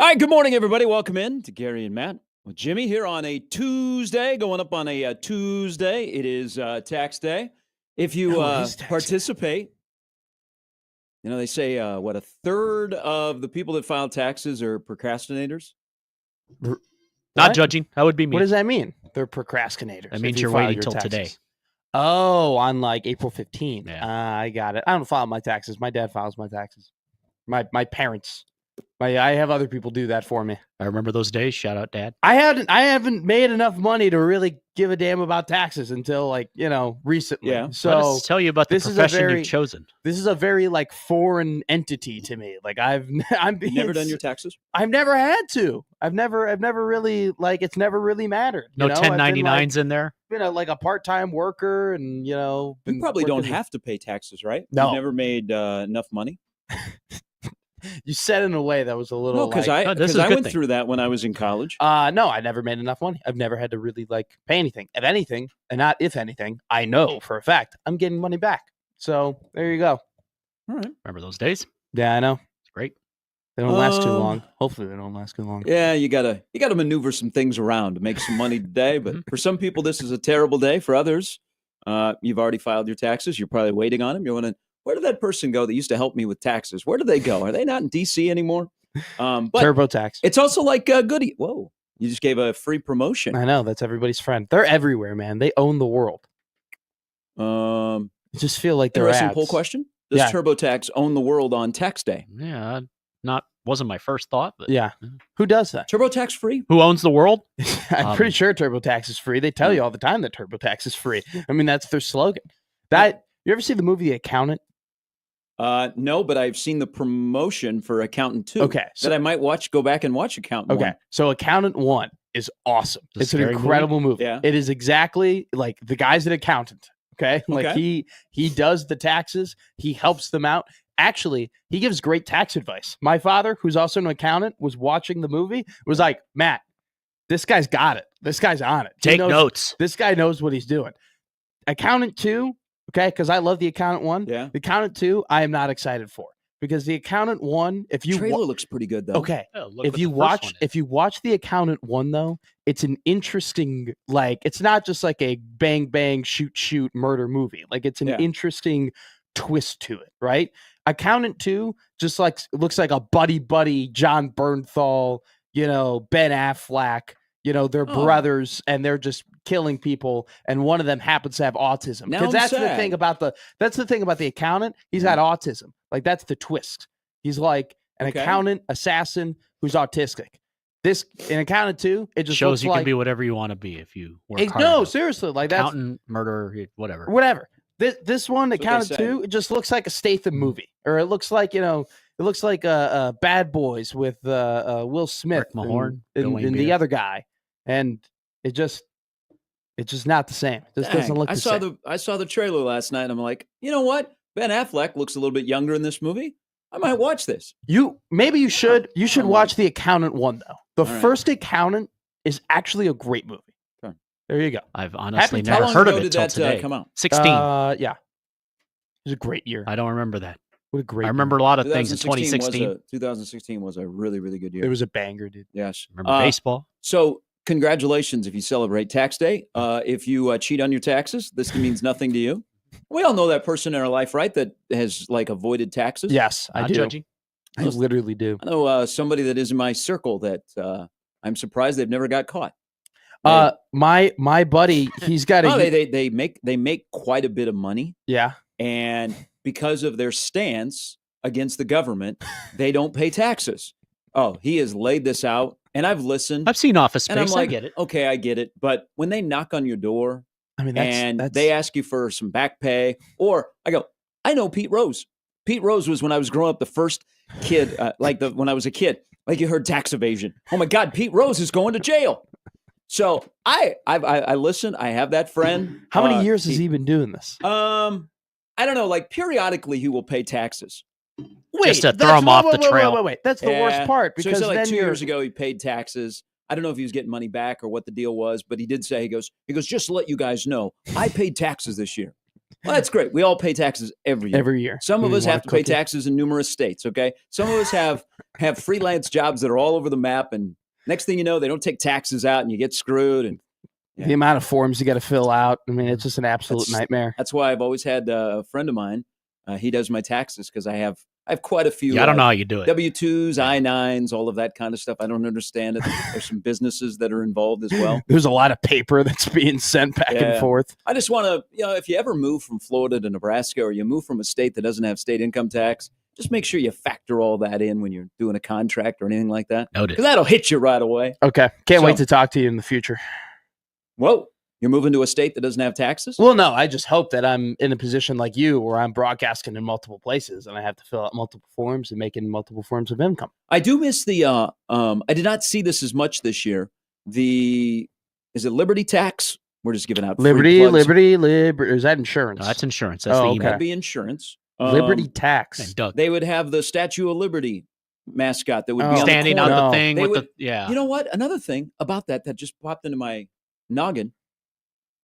All right, good morning, everybody. Welcome in to Gary and Matt with Jimmy here on a Tuesday, going up on a Tuesday. It is tax day. If you participate, you know, they say, a third of the people that file taxes are procrastinators? Not judging. That would be me. What does that mean? They're procrastinators. That means you're waiting till today. Oh, on like April 15th. Yeah. I got it. I don't file my taxes. My dad files my taxes. My parents. I have other people do that for me. I remember those days. Shout out, Dad. I haven't made enough money to really give a damn about taxes until recently. Yeah. So let us tell you about the profession you've chosen. This is a very foreign entity to me. You've never done your taxes? I've never had to. I've never really it's never really mattered. No 1099s in there. Been a part-time worker, and you probably don't have to pay taxes, right? No. You've never made enough money. You said in a way that was a little. No, because I went through that when I was in college. No, I never made enough money. I've never had to really pay anything. If anything, and not if anything, I know for a fact I'm getting money back. So there you go. All right. Remember those days? Yeah, I know. It's great. They don't last too long. Hopefully they don't last too long. Yeah, you gotta maneuver some things around to make some money today. But for some people, this is a terrible day. For others, you've already filed your taxes. You're probably waiting on them. You're wondering, where did that person go that used to help me with taxes? Where do they go? Are they not in D.C. anymore? But TurboTax. It's also like Goody. Whoa, you just gave a free promotion. I know, that's everybody's friend. They're everywhere, man. They own the world. I just feel like they're interesting ads. poll question. Does TurboTax own the world on tax day? Yeah, wasn't my first thought. But yeah. Who does that? TurboTax free? Who owns the world? I'm pretty sure TurboTax is free. They tell you all the time that TurboTax is free. I mean, that's their slogan. You ever see the movie The Accountant? No, but I've seen the promotion for Accountant 2. Okay. So that I might go back and watch Accountant 1. Okay. So Accountant 1 is awesome. It's an incredible movie. Yeah. It is exactly like the guy's an accountant. Okay. He does the taxes. He helps them out. Actually, he gives great tax advice. My father, who's also an accountant, was watching the movie, was like, Matt, this guy's got it. This guy's on it. Take notes. This guy knows what he's doing. Accountant 2, okay, because I love the Accountant 1. Yeah. The Accountant 2, I am not excited for. Because the Accountant 1, if you trailer looks pretty good though. Okay. If you watch the Accountant 1 though, it's an interesting, it's not just like a bang bang shoot shoot murder movie. It's an interesting twist to it, right? Accountant 2 just looks like a buddy John Bernthal, Ben Affleck, they're brothers and they're just killing people, and one of them happens to have autism. Because that's the thing about the accountant. He's got autism. That's the twist. He's like an accountant assassin who's autistic. In Accountant 2, it just shows you can be whatever you want to be if you work hard. No, seriously, accountant, murder, whatever. Whatever. This one, Accountant 2, it just looks like a Statham movie, or it looks like Bad Boys with Will Smith and the other guy, and it's just not the same. This doesn't look the same. I saw the trailer last night, and I'm like, you know what? Ben Affleck looks a little bit younger in this movie. I might watch this. You should watch The Accountant 1 though. The first Accountant is actually a great movie. There you go. I've honestly never heard of it until today. Come out? 16. Yeah. It was a great year. I don't remember that. What a great I remember year. a lot of things in 2016. 2016 was a really, really good year. It was a banger, dude. Yes. Remember baseball? So congratulations if you celebrate tax day. If you cheat on your taxes, this means nothing to you. We all know that person in our life, right, that has avoided taxes? Yes, I do. Judging. I literally do. I know somebody that is in my circle that I'm surprised they've never got caught. My buddy, he's got they make quite a bit of money. Yeah. And because of their stance against the government, they don't pay taxes. Oh, he has laid this out, and I've listened. I've seen Office Space. And I'm like, I get it. Okay, I get it. But when they knock on your door, that's... they ask you for some back pay, or I know Pete Rose. Pete Rose was when I was growing up the first kid, when I was a kid, you heard tax evasion. Oh my God, Pete Rose is going to jail. So I listen. I have that friend. How many years has he been doing this? I don't know. Periodically he will pay taxes. Wait, just to throw him off the trail. Wait. That's the worst part. Because so he said 2 years years ago he paid taxes. I don't know if he was getting money back or what the deal was, but he did say, he goes, just to let you guys know, I paid taxes this year. Well, that's great. We all pay taxes every year. Every year. Some of us have to pay taxes in numerous states, okay? Some of us have freelance jobs that are all over the map, and next thing you know, they don't take taxes out, and you get screwed. And the amount of forms you got to fill out, I mean, it's just an absolute nightmare. That's why I've always had a friend of mine. He does my taxes because I have quite a few. Yeah, I don't know how you do it. W-2s, I-9s, all of that kind of stuff. I don't understand it. There's some businesses that are involved as well. There's a lot of paper that's being sent back and forth. I just want to, if you ever move from Florida to Nebraska, or you move from a state that doesn't have state income tax, just make sure you factor all that in when you're doing a contract or anything like that. Noted. Because that'll hit you right away. Okay. Can't wait to talk to you in the future. Whoa. You're moving to a state that doesn't have taxes? Well, no, I just hope that I'm in a position like you where I'm broadcasting in multiple places and I have to fill out multiple forms and making multiple forms of income. I do miss the, I did not see this as much this year. Is it Liberty tax? We're just giving out Liberty. Is that insurance? No, that's insurance. That's the email. That'd be insurance. Liberty tax. Doug. They would have the Statue of Liberty mascot that would be standing on the thing You know what? Another thing about that just popped into my noggin.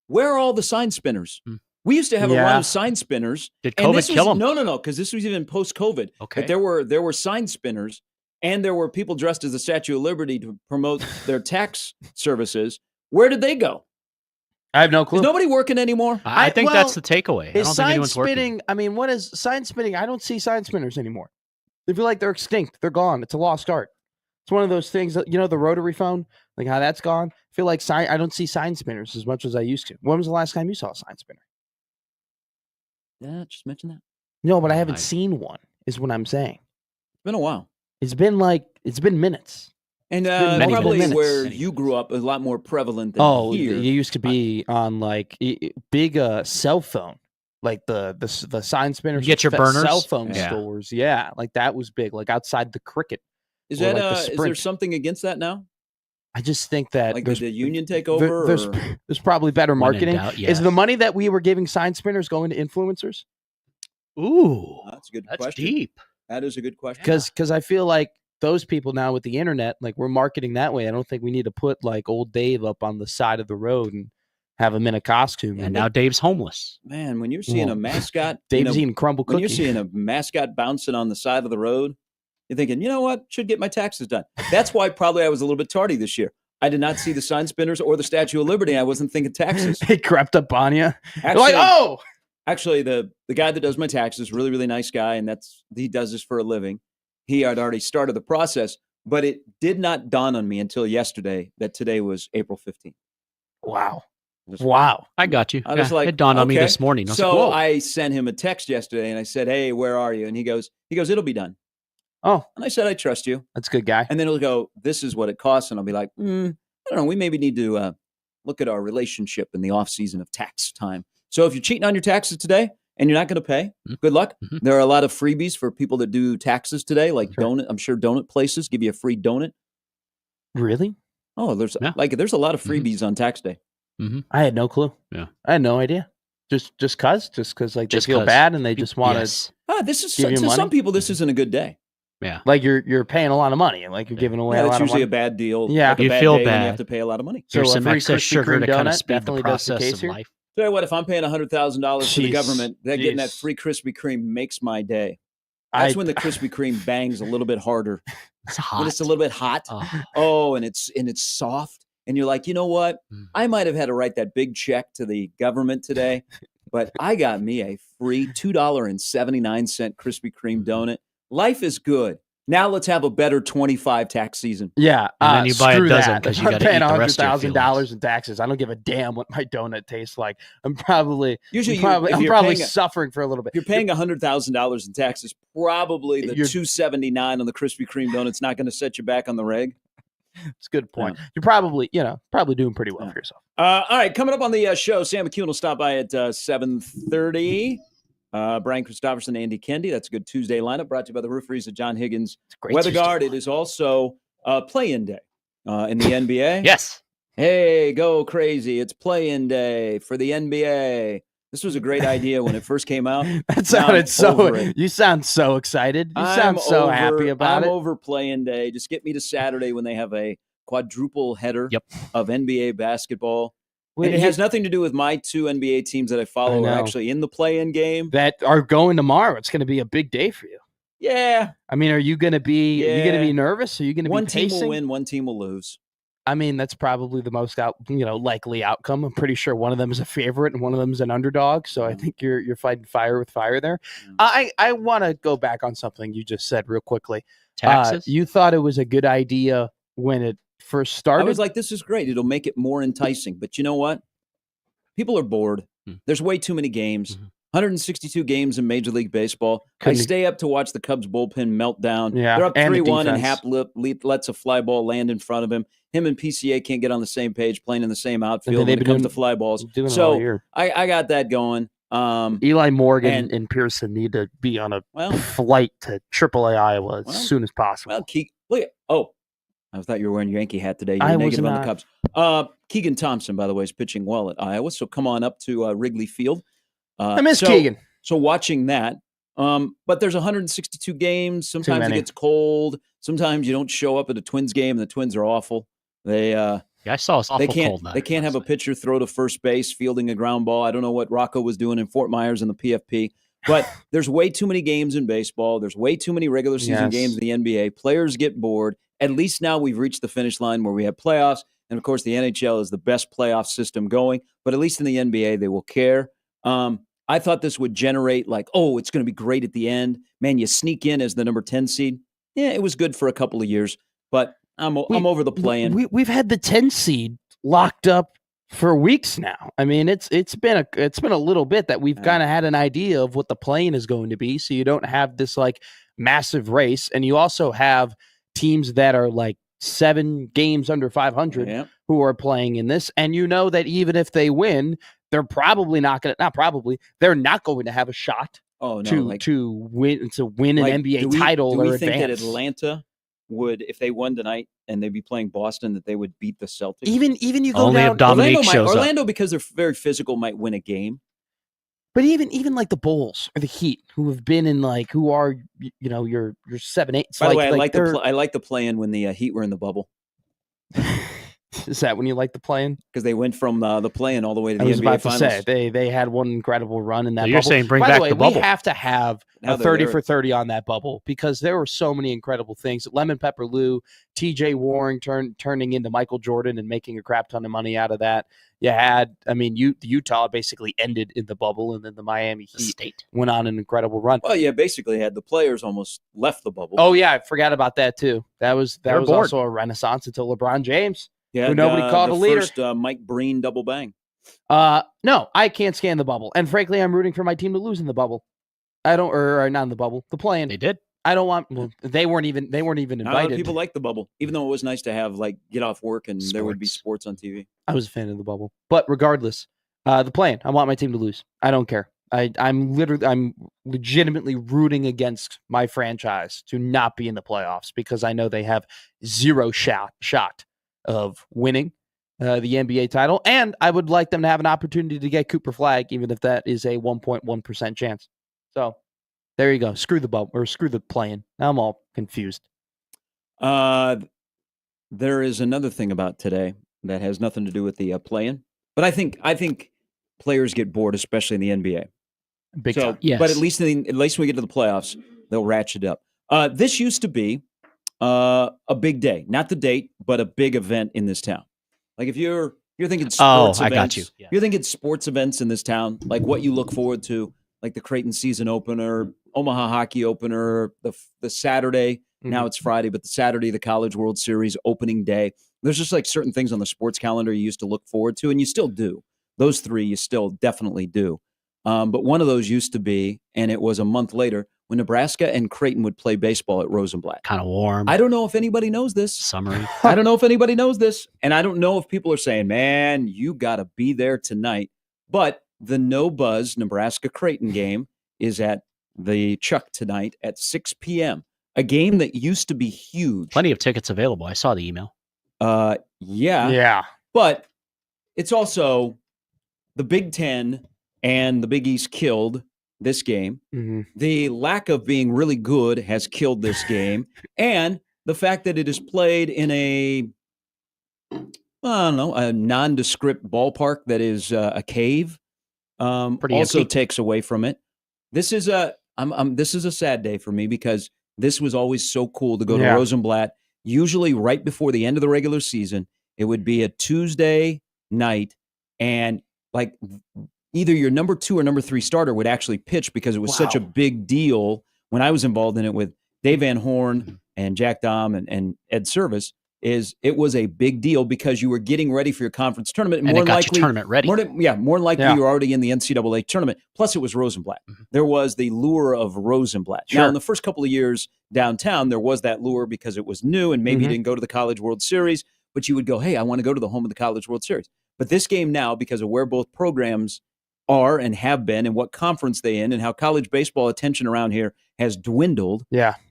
Where are all the sign spinners? We used to have a run of sign spinners. Did COVID kill them? No, because this was even post-COVID. Okay. But there were sign spinners, and there were people dressed as the Statue of Liberty to promote their tax services. Where did they go? I have no clue. Is nobody working anymore? I think that's the takeaway. I don't think anyone's spinning, working. I mean, what is sign spinning? I don't see sign spinners anymore. They feel like they're extinct. They're gone. It's a lost art. It's one of those things that, the rotary phone, like how that's gone. I feel like I don't see sign spinners as much as I used to. When was the last time you saw a sign spinner? Yeah, just mention that. No, but I haven't seen one, is what I'm saying. It's been a while. It's been minutes. And probably where you grew up, a lot more prevalent than here. It used to be on like big cell phone, like the sign spinners. You get your burners? Cell phone stores. Yeah, like that was big, like outside the Cricket. Is there something against that now? I just think that did the union take over? There's probably better marketing. Doubt, yes. Is the money that we were giving sign spinners going to influencers? Ooh, that's a good question. That's deep. That is a good question. Because I feel like those people now with the internet, like we're marketing that way. I don't think we need to put like old Dave up on the side of the road and have him in a costume. And now Dave's homeless. Man, when you're seeing a mascot, Dave's eating crumble cookies. When you're seeing a mascot bouncing on the side of the road, you're thinking, you know what? Should get my taxes done. That's why probably I was a little bit tardy this year. I did not see the sign spinners or the Statue of Liberty. I wasn't thinking taxes. They crept up on you. Actually, the guy that does my taxes, really, really nice guy, and he does this for a living. He had already started the process, but it did not dawn on me until yesterday that today was April 15th. Wow. Wow. I got you. I was like, it dawned on me this morning. I sent him a text yesterday, and I said, hey, where are you? And he goes, it'll be done. Oh. And I said, I trust you. That's a good guy. And then he'll go, this is what it costs. And I'll be like, I don't know. We maybe need to look at our relationship in the off season of tax time. So if you're cheating on your taxes today and you're not going to pay, good luck. Mm-hmm. There are a lot of freebies for people that do taxes today, like donut. I'm sure donut places give you a free donut. Really? Oh, there's a lot of freebies on tax day. Mm-hmm. I had no clue. Yeah. I had no idea. Just because like they feel bad and they just want to. This is to some people. This isn't a good day. Yeah, like you're paying a lot of money, like you're giving away a lot of money. That's usually a bad deal. Yeah, like you feel bad. When you have to pay a lot of money. There's some excess sugar to kind of donut speed the process of life. Tell you what, if I'm paying $100,000 to the government, getting that free Krispy Kreme makes my day. That's when the Krispy Kreme bangs a little bit harder. It's hot. When it's a little bit hot. Oh, and it's soft. And you're like, you know what? I might have had to write that big check to the government today, but I got me a free $2.79 Krispy Kreme donut. Life is good. Now let's have a better 25 tax season. Yeah, and then you buy a dozen because you got to eat the rest of $100,000 in taxes. I don't give a damn what my donut tastes like. I'm probably suffering for a little bit. If you're paying $100,000 in taxes, probably the $2.79 on the Krispy Kreme donut's not going to set you back on the reg. It's a good point. You're probably doing pretty well for yourself. All right, coming up on the show, Sam McCune will stop by at 7:30. Brian Christopherson, Andy Kendi. That's a good Tuesday lineup brought to you by the rooferys of John Higgins Weather Guard. It is also play-in day in the NBA. Yes. Hey, go crazy. It's play-in day for the NBA. This was a great idea when it first came out. That sounded you sound so excited. You sound so happy about it. I'm over play-in day. Just get me to Saturday when they have a quadruple header of NBA basketball. And it has nothing to do with my 2 NBA teams that I follow who are actually in the play-in game. That are going tomorrow. It's going to be a big day for you. Yeah. I mean, are you going to be nervous? Are you going to be One team pacing? will win, one team will lose. I mean, that's probably the most likely outcome. I'm pretty sure one of them is a favorite and one of them is an underdog. So I think you're fighting fire with fire there. I want to go back on something you just said real quickly. Taxes? You thought it was a good idea when it first started. I was like, this is great. It'll make it more enticing. But you know what? People are bored. There's way too many games. 162 games in Major League Baseball. I stay up to watch the Cubs bullpen meltdown. Yeah, they're up 3-1 and Hap lets a fly ball land in front of him. Him and PCA can't get on the same page, playing in the same outfield when it comes to fly balls. So I got that going. Eli Morgan and Pearson need to be on a flight to AAA Iowa as soon as possible. I thought you were wearing your Yankee hat today. You're negative on the Cubs. Keegan Thompson, by the way, is pitching well at Iowa, so come on up to Wrigley Field. I miss Keegan. So watching that, but there's 162 games. Sometimes it gets cold. Sometimes you don't show up at a Twins game, and the Twins are awful. I saw it's awful cold. They can't have a pitcher throw to first base, fielding a ground ball. I don't know what Rocco was doing in Fort Myers in the PFP, but there's way too many games in baseball. There's way too many regular season games in the NBA. Players get bored. At least now we've reached the finish line where we have playoffs, and of course the NHL is the best playoff system going. But at least in the NBA, they will care. I thought this would generate it's going to be great at the end. Man, you sneak in as the number 10 seed. Yeah, it was good for a couple of years, but I'm over the play-in. We've had the 10 seed locked up for weeks now. I mean, it's been a little bit that we've kind of had an idea of what the play-in is going to be. So you don't have this massive race, and you also have teams that are 7 games under 500 who are playing in this, and you know that even if they win, they're probably they're not going to have a shot to win an NBA title. Do we think that Atlanta would, if they won tonight and they'd be playing Boston, that they would beat the Celtics? Even you go only down, if Dominique shows up. Orlando, because they're very physical, might win a game. But even the Bulls or the Heat, who have been in who are your 7-8. By the way, I like the play-in when the Heat were in the bubble. Is that when you like the play-in? Because they went from the play-in all the way to the NBA I was about Finals. to say, they had one incredible run in that bubble. You're saying bring back the bubble. We have to have a 30 for 30 on that bubble because there were so many incredible things. Lemon Pepper Lou, TJ Warren turning into Michael Jordan and making a crap ton of money out of that. You had, Utah basically ended in the bubble, and then the Miami Heat went on an incredible run. Well, yeah, basically had the players almost left the bubble. Oh, yeah, I forgot about that, too. That was also a renaissance until LeBron James. Yeah, who nobody called a leader. First Mike Breen double bang. No, I can't stand the bubble, and frankly, I'm rooting for my team to lose in the bubble. I don't, or not in the bubble. The play-in. They did. I don't want. Well, they weren't even invited. A lot of people like the bubble, even though it was nice to have get off work and there would be sports on TV. I was a fan of the bubble, but regardless, the play-in. I want my team to lose. I don't care. I'm legitimately rooting against my franchise to not be in the playoffs because I know they have zero shot of winning the NBA title, and I would like them to have an opportunity to get Cooper Flag, even if that is a 1.1% chance. So there you go. Screw the bubble or screw the play-in. Now I'm all confused. There is another thing about today that has nothing to do with the play-in, but I think players get bored, especially in the NBA. Big time. Yes. But at least when we get to the playoffs, they'll ratchet up. This used to be a big day, not the date, but a big event in this town. If you're thinking sports events, I got you. Yeah. You're thinking sports events in this town, what you look forward to, the Creighton season opener, Omaha hockey opener, the Saturday. Now it's Friday, but the Saturday, the College World Series opening day. There's just certain things on the sports calendar you used to look forward to, and you still do. Those three you still definitely do. But one of those used to be, and it was a month later, when Nebraska and Creighton would play baseball at Rosenblatt. Kind of warm. I don't know if anybody knows this. Summery. I don't know if anybody knows this. And I don't know if people are saying, man, you got to be there tonight. But the No Buzz Nebraska-Creighton game is at the Chuck tonight at 6 p.m. A game that used to be huge. Plenty of tickets available. I saw the email. Yeah. Yeah. But it's also the Big Ten and the Big East killed this game. Mm-hmm. The lack of being really good has killed this game. And the fact that it is played in a I don't know, a nondescript ballpark that is a cave also empty. takes away from it. This is a sad day for me because this was always so cool to go to Rosenblatt. Usually right before the end of the regular season, it would be a Tuesday night, and like either your number 2 or number 3 starter would actually pitch because it was such a big deal when I was involved in it with Dave Van Horn and Jack Dahm and Ed Service. It was a big deal because you were getting ready for your conference tournament. And more likely, tournament ready. More than likely you were already in the NCAA tournament. Plus, it was Rosenblatt. Mm-hmm. There was the lure of Rosenblatt. Sure. Now, in the first couple of years downtown, there was that lure because it was new and maybe you didn't go to the College World Series, but you would go, hey, I want to go to the home of the College World Series. But this game now, because of where both programs are and have been and what conference they in and how college baseball attention around here has dwindled,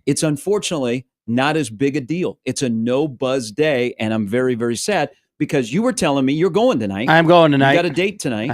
it's unfortunately not as big a deal. It's a no-buzz day, and I'm very, very sad because you were telling me you're going tonight. I'm going tonight. You got a date tonight.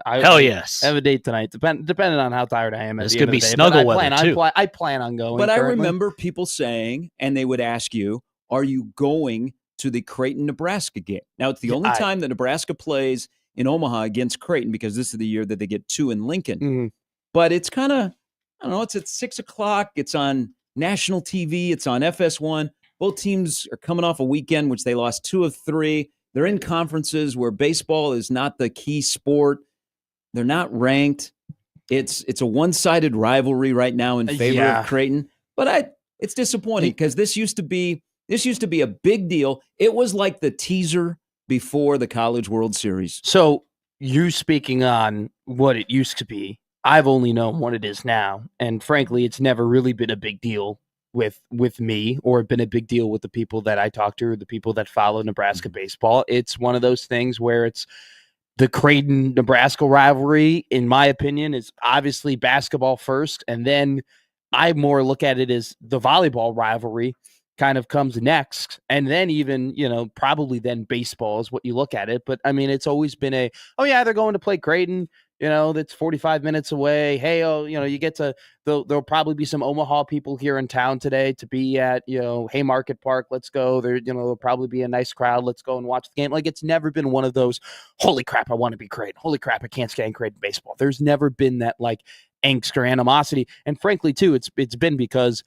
Hell yes. I have a date tonight, depending on how tired I am. It's going to be snuggle weather, too. I plan on going. But currently. I remember people saying, and they would ask you, are you going to the Creighton-Nebraska game? Now, it's the only time that Nebraska plays in Omaha against Creighton because this is the year that they get 2 in Lincoln. Mm-hmm. But it's kind of, I don't know, it's at 6 o'clock. It's on national TV. It's on FS1. Both teams are coming off a weekend, which they lost 2 of 3. They're in conferences where baseball is not the key sport. They're not ranked. It's a one-sided rivalry right now in favor of Creighton. But it's disappointing because this used to be a big deal. It was like the teaser before the College World Series. So you speaking on what it used to be, I've only known what it is now. And frankly, it's never really been a big deal with me or been a big deal with the people that I talk to or the people that follow Nebraska baseball. It's one of those things where it's the Creighton-Nebraska rivalry, in my opinion, is obviously basketball first. And then I more look at it as the volleyball rivalry kind of comes next. And then even, probably then baseball is what you look at it. But I mean, it's always been they're going to play Creighton. That's 45 minutes away. Hey, you get to, there'll probably be some Omaha people here in town today to be at, Haymarket Park. Let's go. There'll probably be a nice crowd. Let's go and watch the game. Like, it's never been one of those, holy crap, I want to be Creighton. Holy crap, I can't stand Creighton baseball. There's never been that like angst or animosity. And frankly, too, it's been because,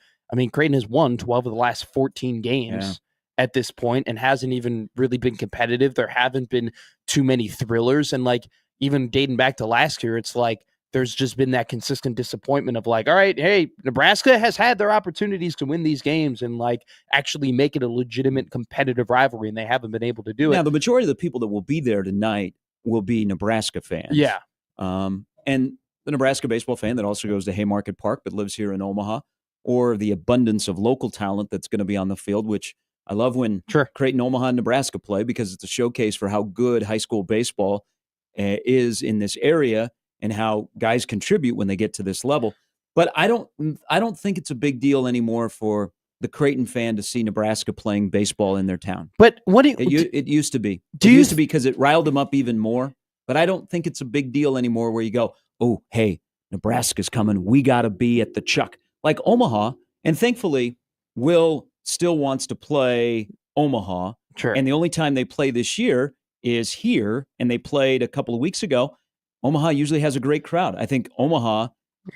Creighton has won 12 of the last 14 games at this point and hasn't even really been competitive. There haven't been too many thrillers. And like, even dating back to last year, it's like there's just been that consistent disappointment of like, all right, hey, Nebraska has had their opportunities to win these games and like actually make it a legitimate competitive rivalry, and they haven't been able to do it. Now, the majority of the people that will be there tonight will be Nebraska fans. Yeah. And the Nebraska baseball fan that also goes to Haymarket Park but lives here in Omaha, or the abundance of local talent that's going to be on the field, which I love when Creighton, Omaha, and Nebraska play because it's a showcase for how good high school baseball is in this area and how guys contribute when they get to this level. But I don't think it's a big deal anymore for the Creighton fan to see Nebraska playing baseball in their town. But it used to be. It used to be because it riled them up even more. But I don't think it's a big deal anymore where you go, oh, hey, Nebraska's coming. We got to be at the Chuck. Like Omaha, and thankfully, Will still wants to play Omaha. Sure. And the only time they play this year is here, and they played a couple of weeks ago. Omaha usually has a great crowd. I think Omaha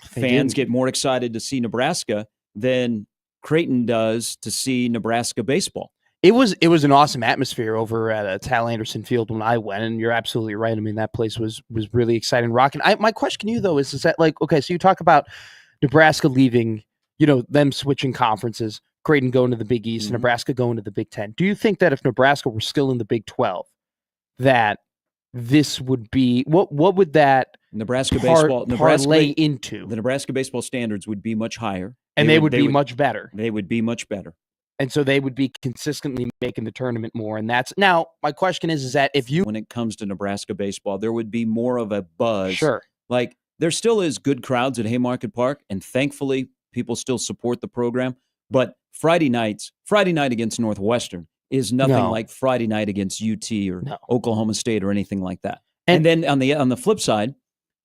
fans get more excited to see Nebraska than Creighton does to see Nebraska baseball. It was an awesome atmosphere over at Tal Anderson Field when I went, and you're absolutely right. That place was really exciting, rocking. My question to you though is that like, okay, so you talk about Nebraska leaving, them switching conferences, Creighton going to the Big East, and Nebraska going to the Big Ten. Do you think that if Nebraska were still in the Big 12, that this would be what would that Nebraska baseball parlay into? The Nebraska baseball standards would be much higher, and they would be much better. They would be much better, and so they would be consistently making the tournament more. And that's now my question is that if you, when it comes to Nebraska baseball, there would be more of a buzz. Sure, like there still is good crowds at Haymarket Park, and thankfully people still support the program. But Friday night against Northwestern is nothing like Friday night against UT or Oklahoma State or anything like that. And then on the flip side,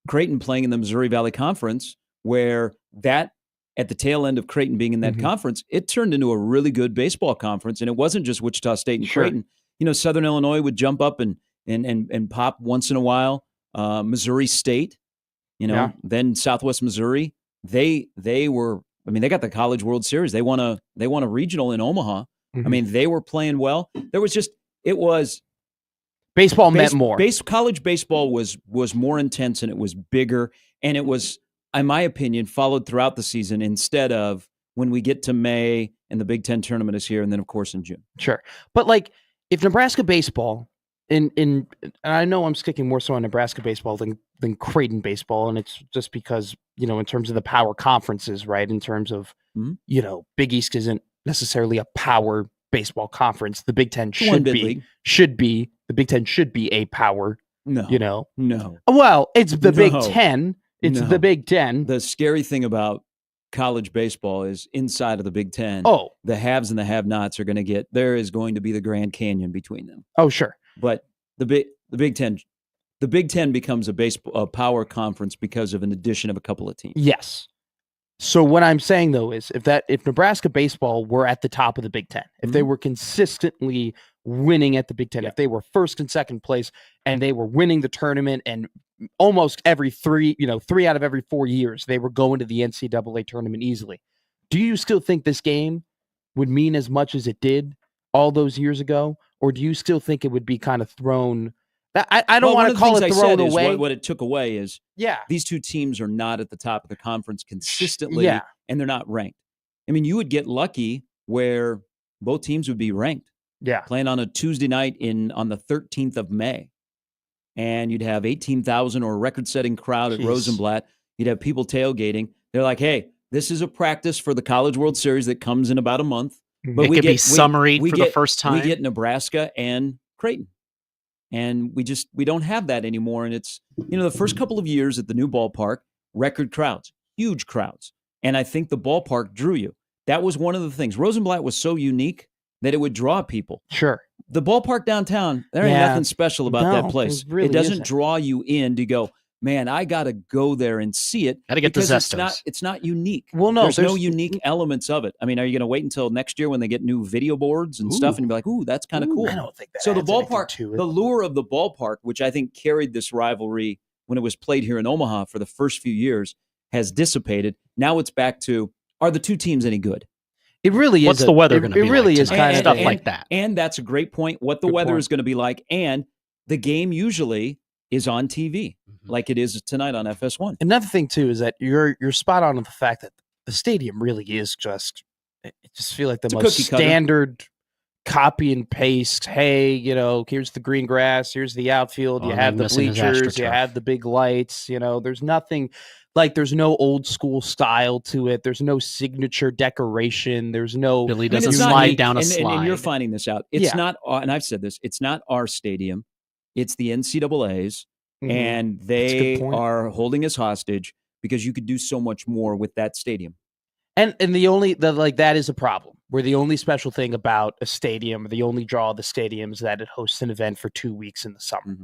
Creighton playing in the Missouri Valley Conference, where that at the tail end of Creighton being in that conference, it turned into a really good baseball conference. And it wasn't just Wichita State and Creighton. Southern Illinois would jump up and pop once in a while. Missouri State, then Southwest Missouri. They were. I mean, they got the College World Series. They won a regional in Omaha. Mm-hmm. I mean, they were playing well. Baseball meant more. College baseball was more intense, and it was bigger, and it was, in my opinion, followed throughout the season instead of when we get to May and the Big Ten tournament is here, and then, of course, in June. Sure. But, like, if Nebraska baseball, and I know I'm sticking more so on Nebraska baseball than Creighton baseball, and it's just because, in terms of the power conferences, right, in terms of, Big East isn't necessarily a power baseball conference. The Big Ten should be. The Big Ten should be a power. No. Well, it's the Big Ten. It's the Big Ten. The scary thing about college baseball is inside of the Big Ten. Oh, the haves and the have-nots are going to get. There is going to be the Grand Canyon between them. Oh, sure. But the Big Ten becomes a power conference because of an addition of a couple of teams. Yes. So what I'm saying though is if Nebraska baseball were at the top of the Big Ten, if they were consistently winning at the Big Ten, if they were first and second place and they were winning the tournament and almost every three out of every 4 years, they were going to the NCAA tournament easily. Do you still think this game would mean as much as it did all those years ago? Or do you still think it would be kind of thrown? I don't want to call it thrown away. What it took away is these two teams are not at the top of the conference consistently, and they're not ranked. I mean, you would get lucky where both teams would be ranked. Yeah, playing on a Tuesday night on the 13th of May, and you'd have 18,000 or a record-setting crowd at Rosenblatt. You'd have people tailgating. They're like, "Hey, this is a practice for the College World Series that comes in about a month." But it could be summary for the first time. We get Nebraska and Creighton. And we don't have that anymore. And it's, the first couple of years at the new ballpark, record crowds, huge crowds. And I think the ballpark drew you. That was one of the things. Rosenblatt was so unique that it would draw people. Sure. The ballpark downtown, there ain't nothing special about that place. It doesn't draw you in to go, man, I got to go there and see it. Got to get the zestos. It's not unique. Well, no, there's no unique elements of it. I mean, are you going to wait until next year when they get new video boards and stuff and be like, ooh, that's kind of cool? I don't think that. So the ballpark, the lure of the ballpark, which I think carried this rivalry when it was played here in Omaha for the first few years, has dissipated. Now it's back to, are the two teams any good? It really is. What's the weather going to be like? It really is kind of stuff like that. And that's a great point. What the weather is going to be like, and the game usually is on TV, like it is tonight on FS1. Another thing too is that you're spot on with the fact that the stadium really is just. It just feel like the most standard copy and paste. Hey, here's the green grass, here's the outfield. You have the bleachers, you have the big lights. There's nothing. Like, there's no old school style to it. There's no signature decoration. There's no. Billy doesn't slide down a slide. And you're finding this out. It's not, and I've said this, it's not our stadium. It's the NCAA's, and they are holding us hostage because you could do so much more with that stadium. And that is a problem. Where the only special thing about a stadium, the only draw of the stadium is that it hosts an event for 2 weeks in the summer.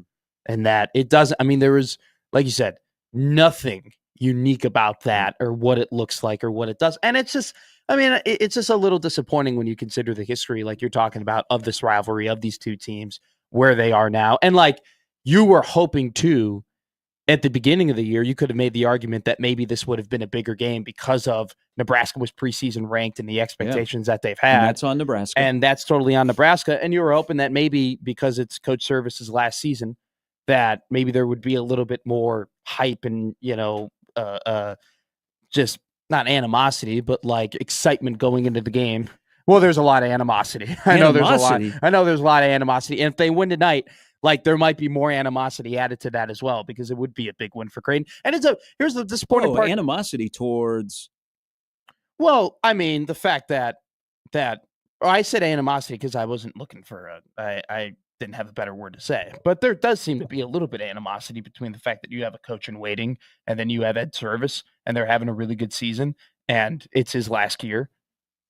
And that it doesn't, there is, like you said, nothing unique about that or what it looks like or what it does. And it's just, it's just a little disappointing when you consider the history, like you're talking about, of this rivalry, of these two teams, where they are now. And like you were hoping to, at the beginning of the year, you could have made the argument that maybe this would have been a bigger game because of Nebraska was preseason ranked and the expectations that they've had. And that's on Nebraska. And that's totally on Nebraska. And you were hoping that maybe because it's Coach Service's last season, that maybe there would be a little bit more hype and, just not animosity, but like excitement going into the game. Well, there's a lot of animosity. I know there's a lot of animosity. And if they win tonight, like there might be more animosity added to that as well, because it would be a big win for Creighton. And here's the disappointing part. Animosity towards. Well, the fact that I said animosity because I wasn't looking for I didn't have a better word to say, but there does seem to be a little bit of animosity between the fact that you have a coach in waiting and then you have Ed Service and they're having a really good season and it's his last year.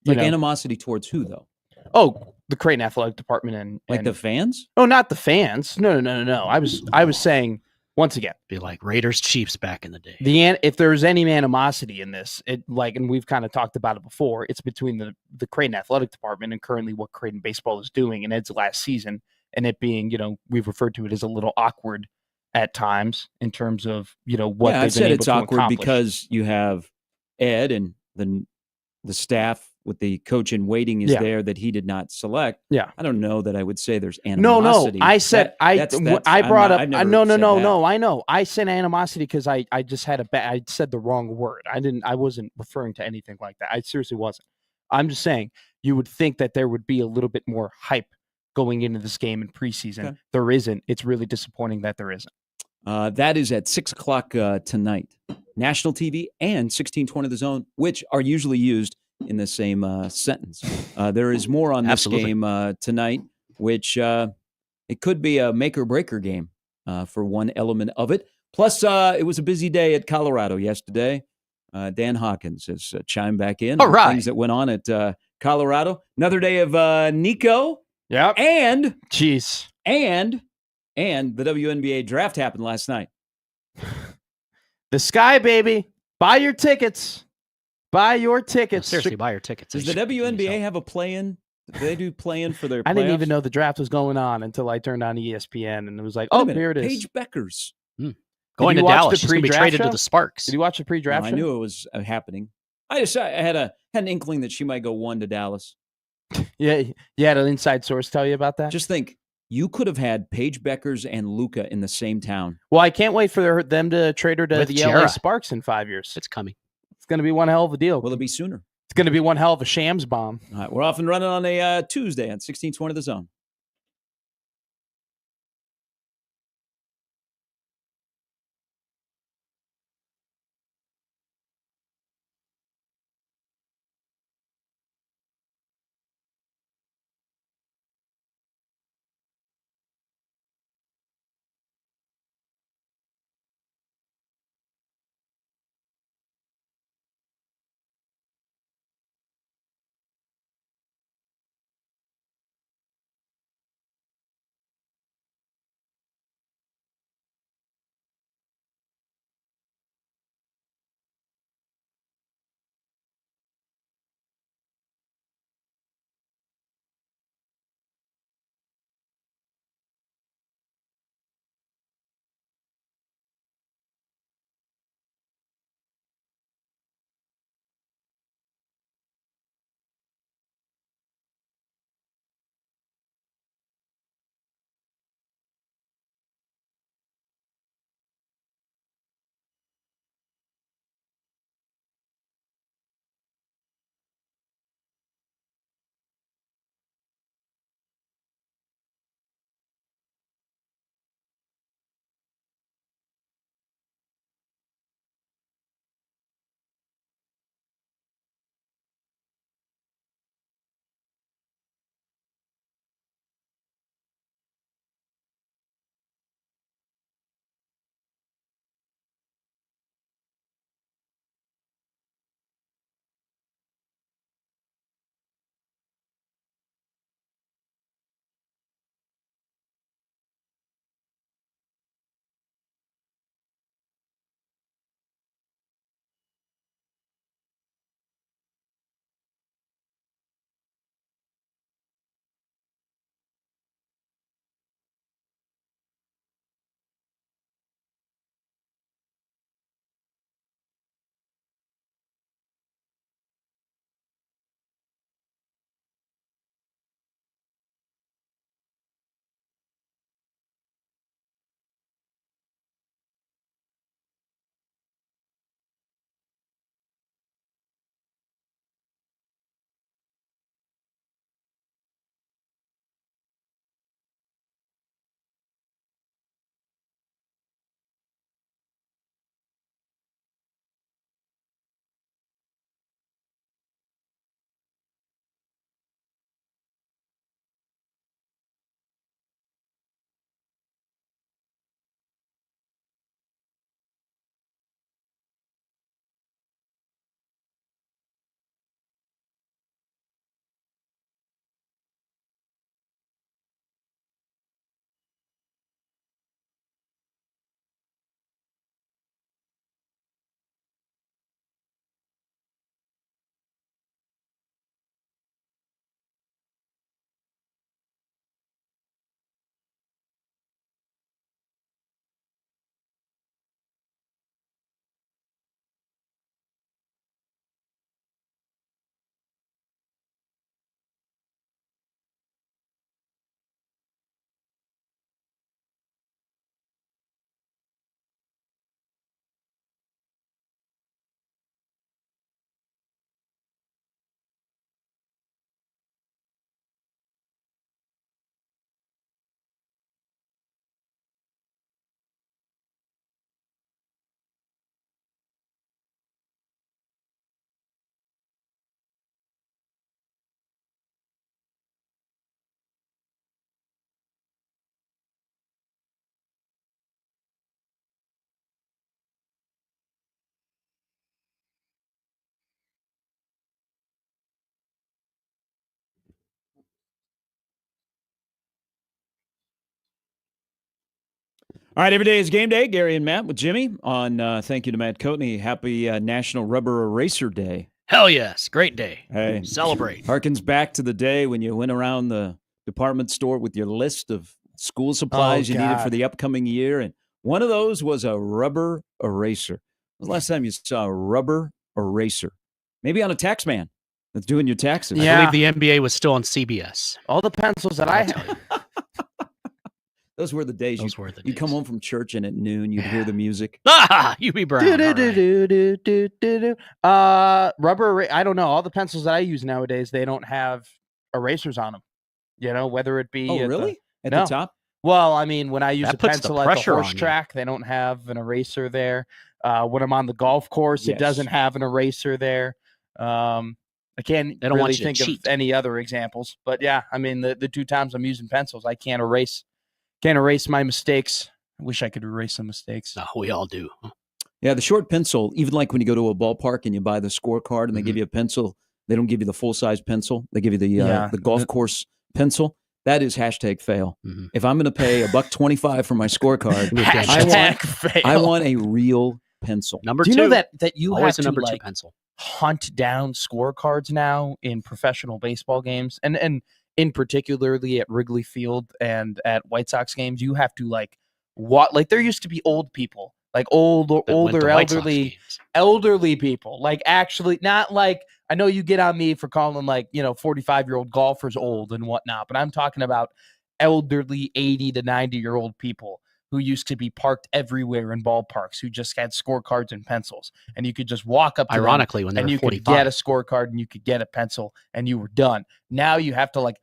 Animosity towards who though? Oh, the Creighton athletic department and the fans? Oh, not the fans. No. I was saying once again, be like Raiders Chiefs back in the day. If there's any animosity in this, and we've kind of talked about it before, it's between the Creighton athletic department and currently what Creighton baseball is doing in Ed's last season and it being, we've referred to it as a little awkward at times in terms of, what they've been able it's to awkward accomplish. because you have Ed and the staff with the coach in waiting is there that he did not select. Yeah. I don't know that I would say there's animosity. No. I said I brought up. No. I know. I said animosity because I just had I said the wrong word. I wasn't referring to anything like that. I seriously wasn't. I'm just saying you would think that there would be a little bit more hype going into this game in preseason. Okay. There isn't. It's really disappointing that there isn't. That is at 6:00 tonight. National TV and 1620 The Zone, which are usually used in the same sentence. There is more on this game tonight, which it could be a make-or-breaker game for one element of it. Plus, it was a busy day at Colorado yesterday. Dan Hawkins has chimed back in on things that went on at Colorado. Another day of Nico. Yep. And the WNBA draft happened last night. The Sky, baby. Buy your tickets. Buy your tickets. No, seriously, buy your tickets. Does the WNBA have a play-in? Do they do play-in for their playoffs? I didn't even know the draft was going on until I turned on ESPN, and it was like, oh, here it is. Paige Beckers. Going to Dallas. She's going to be traded to the Sparks. Did you watch the pre-draft show? I knew it was happening. I had an inkling that she might go 1 to Dallas. Yeah, you had an inside source tell you about that? Just think. You could have had Paige Beckers and Luka in the same town. Well, I can't wait for them to trade her to the LA Sparks in 5 years. It's coming. It's going to be one hell of a deal. Will it be sooner? It's going to be one hell of a shams bomb. All right, we're off and running on a Tuesday on 1620 The Zone. All right, every day is game day. Gary and Matt with Jimmy on thank you to Matt Coatney. Happy National Rubber Eraser Day. Hell yes. Great day. Hey, celebrate. Harkens back to the day when you went around the department store with your list of school supplies you needed for the upcoming year. And one of those was a rubber eraser. When was the last time you saw a rubber eraser? Maybe on a tax man that's doing your taxes. Yeah. I believe the NBA was still on CBS. All the pencils that I had. Those were the days. You'd come home from church and at noon you'd hear the music. UB Brown. Rubber. I don't know. All the pencils that I use nowadays, they don't have erasers on them. You know, whether it be at the top. Well, I mean, when I use a pencil at the horse track, they don't have an eraser there. When I'm on the golf course, it doesn't have an eraser there. I can't really think of any other examples. But yeah, I mean, the 2 times I'm using pencils, I can't erase my mistakes. I wish I could erase some mistakes. No, we all do. Yeah, the short pencil, even like when you go to a ballpark and you buy the scorecard and they give you a pencil, they don't give you the full-size pencil. They give you the golf course pencil. That is #fail. Mm-hmm. If I'm going to pay $1.25 for my scorecard, I want a real pencil. Number 2. Do you know that you always have a number to 2 pencil. Hunt down scorecards now in professional baseball games, and in particularly at Wrigley Field and at White Sox games, you have to like there used to be old people, like older elderly people, like actually not like, I know you get on me for calling 45-year-old golfers old and whatnot, but I'm talking about elderly 80 to 90-year-old people who used to be parked everywhere in ballparks, who just had scorecards and pencils, and you could just walk up to them, when they were 45, could get a scorecard and you could get a pencil and you were done. Now you have to like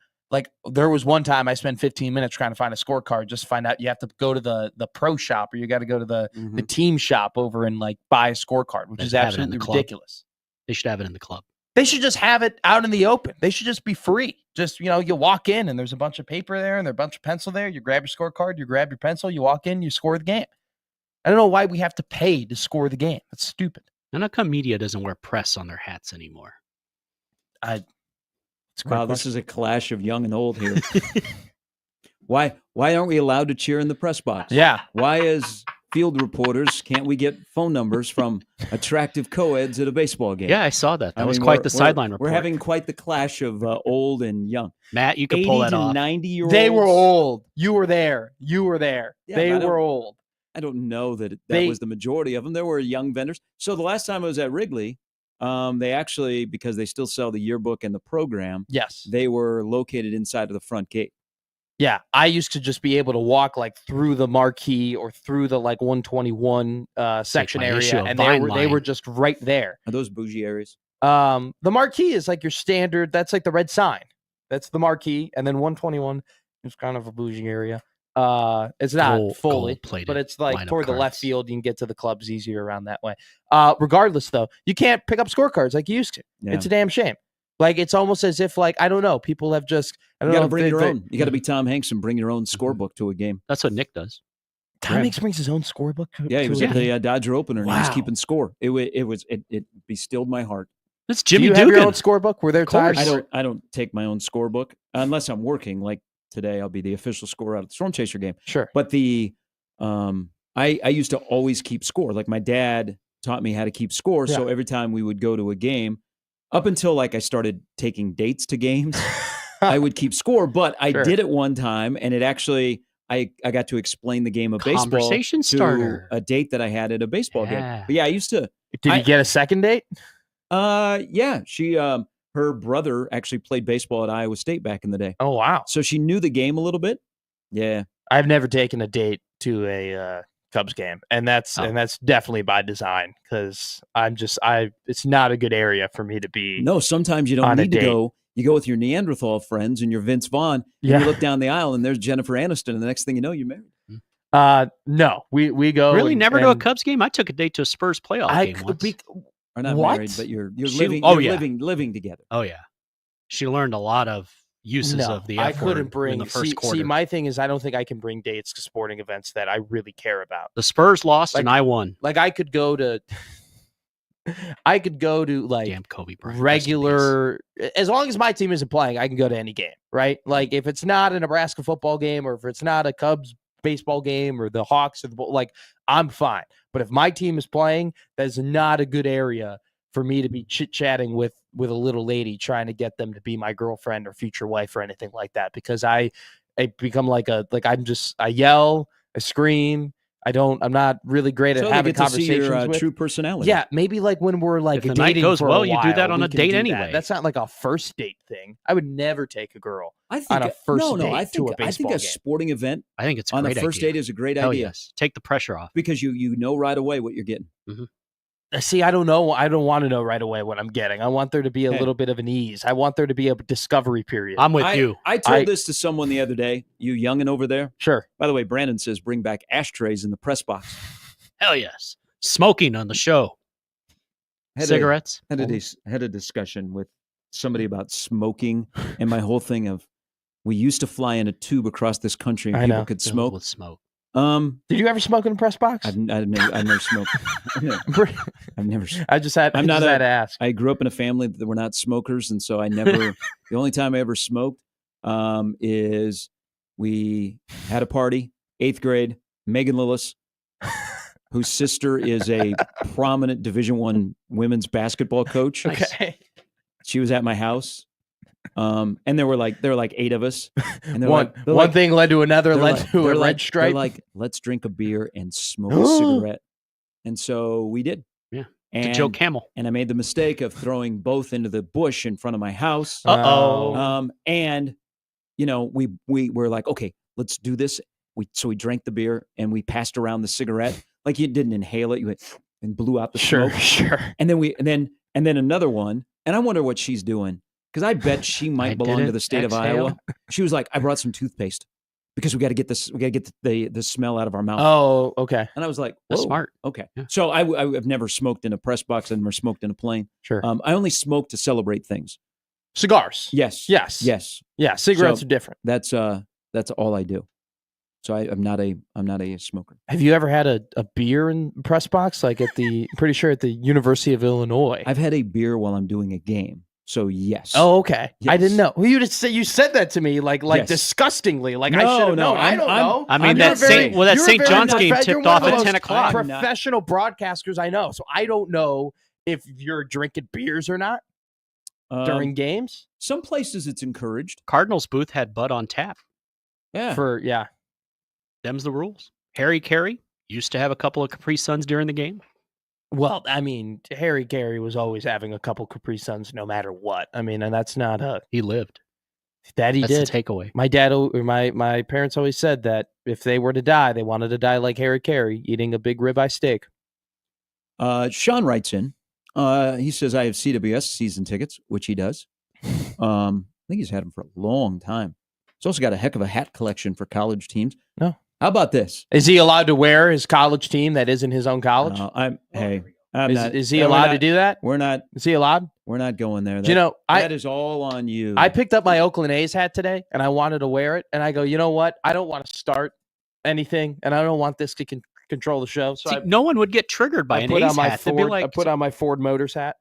there was one time I spent 15 minutes trying to find a scorecard just to find out you have to go to the pro shop, or you got to go to the team shop over and buy a scorecard, which is absolutely ridiculous. They should have it in the club. They should just have it out in the open. They should just be free. Just, you walk in and there's a bunch of paper there and there's a bunch of pencil there. You grab your scorecard, you grab your pencil, you walk in, you score the game. I don't know why we have to pay to score the game. That's stupid. And how come media doesn't wear press on their hats anymore? Wow, this is a clash of young and old here. Why aren't we allowed to cheer in the press box? Yeah. Why, as field reporters, can't we get phone numbers from attractive co-eds at a baseball game? Yeah, I saw that. That was quite the sideline report. We're having quite the clash of old and young. Matt, you could pull that off. 90-year-olds. They were old. You were there. Yeah, they were old. I don't know that was the majority of them. There were young vendors. So the last time I was at Wrigley, they actually, because they still sell the yearbook and the program, yes, they were located inside of the front gate. Yeah, I used to just be able to walk through the marquee or through the 121 section area, and they were just right there. Are those bougie areas? The marquee is your standard. That's the red sign. That's the marquee, and then 121 is kind of a bougie area. It's not fully, but it's toward the left field. You can get to the clubs easier around that way. Regardless, though, you can't pick up scorecards like you used to. Yeah. It's a damn shame. It's almost as if I don't know, people have just, you got to bring your own. You got to be Tom Hanks and bring your own scorebook to a game. That's what Nick does. Tom Hanks brings his own scorebook. He was at the Dodger opener and he was keeping score. It bestilled my heart. That's Jimmy Dugan. Do you have your own scorebook? Were there times? I don't take my own scorebook unless I'm working. Like today, I'll be the official scorer out of the Storm Chaser game. Sure. But I used to always keep score. Like my dad taught me how to keep score. Yeah. So every time we would go to a game, up until I started taking dates to games, I would keep score. But I did it one time, and it actually I got to explain the game of baseball Conversation starter. To a date that I had at a baseball game. But yeah, I used to. Did you get a second date? Yeah, she her brother actually played baseball at Iowa State back in the day. Oh wow! So she knew the game a little bit. Yeah, I've never taken a date to a Cubs game, and that's definitely by design, because it's not a good area for me to be. No, sometimes you don't need to go. You go with your Neanderthal friends and your Vince Vaughn, and you look down the aisle and there's Jennifer Aniston, and the next thing you know, you're married. No, we go really never to a Cubs game. I took a date to a Spurs playoff game once. Are not married, but you're living together. Oh yeah, she learned a lot of uses of the F word in the first quarter. See, my thing is, I don't think I can bring dates to sporting events that I really care about. The Spurs lost and I won. I could go to Damn Kobe Bryant, regular, as long as my team isn't playing, I can go to any game, right? If it's not a Nebraska football game, or if it's not a Cubs baseball game or the Hawks or the like, I'm fine. But if my team is playing, that's not a good area for me to be chit-chatting with a little lady trying to get them to be my girlfriend or future wife or anything like that, because I become I yell, I scream. I'm not really great at having conversations to see your, with. True personality. Yeah, maybe like when we're like if the dating night goes for well, a you while, do that on we a can date do anyway. that. That's not like a first date thing. I would never take a girl on a first date to a baseball I think a game. sporting event I think it's a on great a first idea. date is a great Hell idea. Yes. Take the pressure off. Because you know right away what you're getting. Mm-hmm. See, I don't know. I don't want to know right away what I'm getting. I want there to be a little bit of an ease. I want there to be a discovery period. I'm with you. I told this to someone the other day, you youngin' over there. Sure. By the way, Brandon says bring back ashtrays in the press box. Hell yes. Smoking on the show. Cigarettes. Had a discussion with somebody about smoking, and my whole thing of we used to fly in a tube across this country and people could smoke. With smoke. Did you ever smoke in a press box? I've never smoked. I've never. I just had to ask. I grew up in a family that were not smokers, and so I never. The only time I ever smoked is we had a party, 8th grade. Megan Lillis, whose sister is a prominent Division I women's basketball coach. Okay, she was at my house. And there were like 8 of us. And one thing led to another, led to a red stripe. They're like, let's drink a beer and smoke a cigarette. And so we did. Yeah. To Joe Camel. And I made the mistake of throwing both into the bush in front of my house. And we were like, okay, let's do this. So we drank the beer and we passed around the cigarette. Like you didn't inhale it, you went and blew out the smoke. Sure. And then another one. And I wonder what she's doing. Because I bet she might belong to the state of Iowa. She was like, I brought some toothpaste because we got to get this. We got to get the smell out of our mouth. Oh, okay. And I was like, that's smart. Okay. Yeah. So I've never smoked in a press box. I've never smoked in a plane. Sure. I only smoke to celebrate things. Cigars. Yes. Yeah. Cigarettes are different. That's all I do. So I'm not a smoker. Have you ever had a beer in press box? Like pretty sure at the University of Illinois. I've had a beer while I'm doing a game. So yes. Oh, okay. Yes. I didn't know. Well, you said that to me like yes. Disgustingly. Like I should have known. I don't know. I mean that St. John's game tipped off at 10 o'clock. Professional broadcasters I know. So I don't know if you're drinking beers or not during games. Some places it's encouraged. Cardinals booth had Bud on tap. Yeah. Them's the rules. Harry Carey used to have a couple of Capri Suns during the game. Well, I mean, Harry Carey was always having a couple Capri Suns no matter what. I mean, and that's not he lived. That he that's did. The takeaway. My dad or my parents always said that if they were to die, they wanted to die like Harry Carey, eating a big ribeye steak. Sean writes in. He says, I have CWS season tickets, which he does. I think he's had them for a long time. He's also got a heck of a hat collection for college teams. No. How about this? Is he allowed to wear his college team that isn't his own college? Is he allowed to do that? We're not. Is he allowed? We're not going there. That is all on you. I picked up my Oakland A's hat today, and I wanted to wear it. And I go, you know what? I don't want to start anything, and I don't want this to control the show. So no one would get triggered by an A's hat. I put on my Ford Motors hat.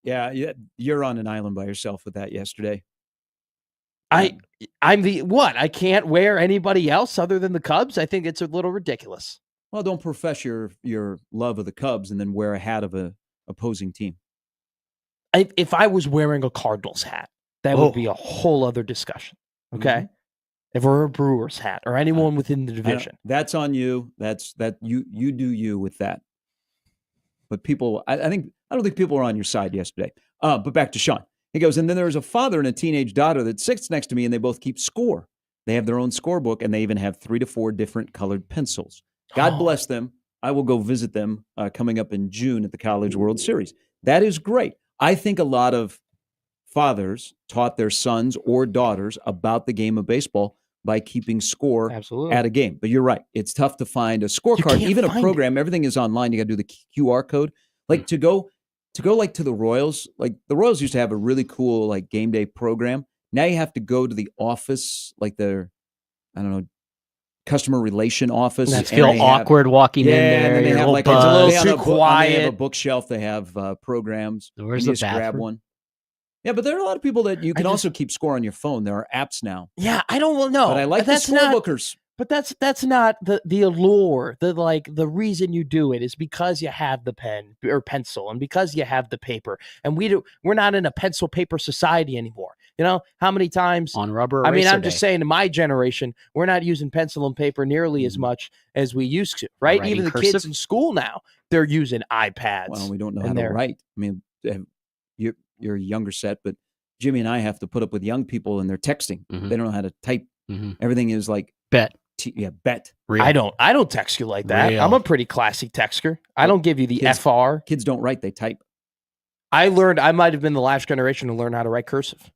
Yeah, you're on an island by yourself with that yesterday. I'm the what? I can't wear anybody else other than the Cubs? I think it's a little ridiculous. Well, don't profess your love of the Cubs and then wear a hat of a opposing team. If I was wearing a Cardinals hat, that would be a whole other discussion. Okay? Mm-hmm. If we're a Brewers hat or anyone within the division. That's on you. You do you with that. But people, I don't think people were on your side yesterday. But back to Sean. He goes, and then there's a father and a teenage daughter that sits next to me, and they both keep score. They have their own scorebook, and they even have 3 to 4 different colored pencils. God bless them. I will go visit them coming up in June at the College World Series. That is great. I think a lot of fathers taught their sons or daughters about the game of baseball by keeping score at a game. But you're right. It's tough to find a scorecard, even a program. Everything is online. You got to do the QR code. Like to go like to the Royals, like the Royals used to have a really cool like game day program. Now you have to go to the office, like their, I don't know, customer relation office. And feel awkward walking in there. And they have like it's a little too quiet. They have a bookshelf. They have programs. Where's the bathroom? Grab one. Yeah, but there are a lot of people that you can also keep score on your phone. There are apps now. Yeah, I don't know. But I like the scorebookers. But that's not the allure. The reason you do it is because you have the pen or pencil and because you have the paper. And we're not in a pencil paper society anymore. You know, how many times on rubber I mean, I'm day. just saying in my generation, we're not using pencil and paper nearly as much as we used to, right? Even the kids in school now, they're using iPads. Well, we don't know how to write. I mean, you're a younger set, but Jimmy and I have to put up with young people and they're texting. They don't know how to type. Everything is like bet. Bet. Real. I don't text you like that. Real. I'm a pretty classy texter. I don't give you the FR. Kids don't write, they type. I might have been the last generation to learn how to write cursive.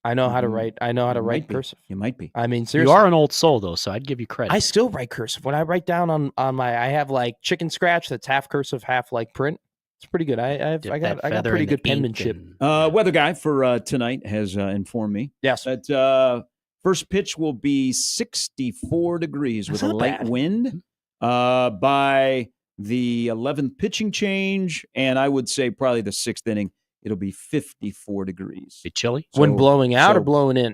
I know how to write. I know how to write cursive. You might be. I mean, seriously. You are an old soul, though, so I'd give you credit. I still write cursive. When I write down on my, I have like chicken scratch that's half cursive, half like print. It's pretty good. I got pretty good penmanship. Weather guy for tonight has informed me. Yes. That first pitch will be 64 degrees with a light wind by the 11th pitching change, and I would say probably the 6th inning. It'll be 54 degrees. Be chilly? When blowing out or blowing in?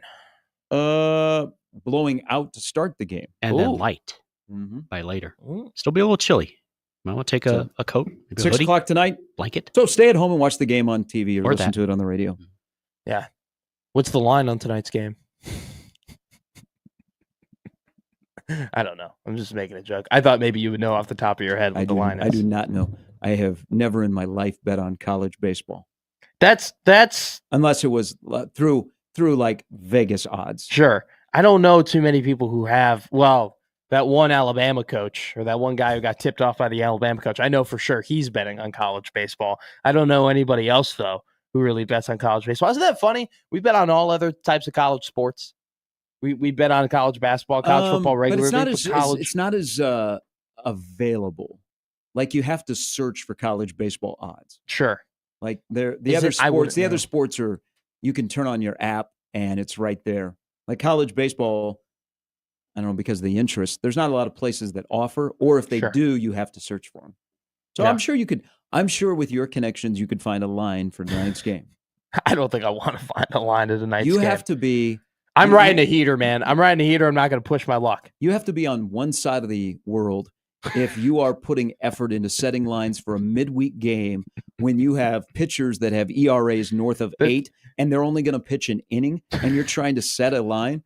Blowing out to start the game. And then light by later. Still be a little chilly. Might want to take a coat. Maybe 6 o'clock tonight. Blanket. So stay at home and watch the game on TV or listen to it on the radio. Yeah. What's the line on tonight's game? I don't know. I'm just making a joke. I thought maybe you would know off the top of your head what the line is. I do not know. I have never in my life bet on college baseball. That's unless it was through like Vegas odds. Sure. I don't know too many people who have, that one Alabama coach or that one guy who got tipped off by the Alabama coach. I know for sure he's betting on college baseball. I don't know anybody else, though, who really bets on college baseball. Isn't that funny? We bet on all other types of college sports. We bet on college basketball, college football regularly. But it's not as available. Like you have to search for college baseball odds. Sure. Like the other sports are you can turn on your app and it's right there. Like college baseball, I don't know, because of the interest, there's not a lot of places that offer, or if they do, you have to search for them. So I'm sure with your connections, you could find a line for tonight's game. I don't think I want to find a line of tonight's game. You have to be. I'm riding a heater, man. I'm riding a heater. I'm not going to push my luck. You have to be on one side of the world if you are putting effort into setting lines for a midweek game when you have pitchers that have ERAs north of 8 and they're only going to pitch an inning and you're trying to set a line.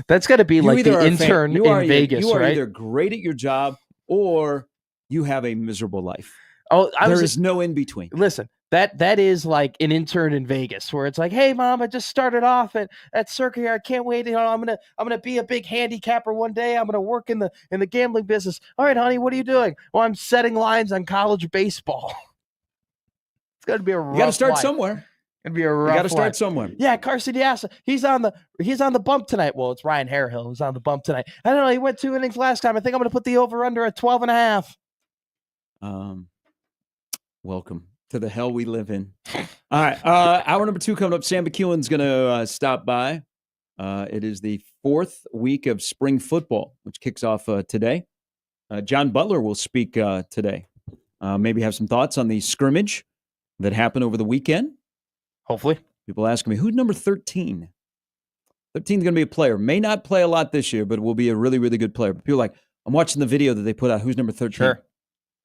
That's got to be like the intern in Vegas, You are right? either great at your job or you have a miserable life. Oh, there is no in between. Listen, that is like an intern in Vegas where it's like, hey, mom, I just started off at Circa here. I can't wait. You know, I'm gonna be a big handicapper one day. I'm gonna work in the gambling business. All right, honey, what are you doing? Well, I'm setting lines on college baseball. It's got to be a rough. You got to start life. somewhere. It'd be a rough. You got to start somewhere. Yeah, Carson Diasa, he's on the bump tonight. Well, it's Ryan Harehill who's on the bump tonight. I don't know. He went 2 innings last time. I think I'm going to put the over under at 12.5. Welcome to the hell we live in. All right, hour number 2 coming up. Sam McEwen's going to stop by. It is the 4th week of spring football, which kicks off today. John Butler will speak today. Maybe have some thoughts on the scrimmage that happened over the weekend. Hopefully. People asking me, who's number 13? 13 is going to be a player. May not play a lot this year, but will be a really, really good player. But people are like, I'm watching the video that they put out. Who's number 13? Sure. Going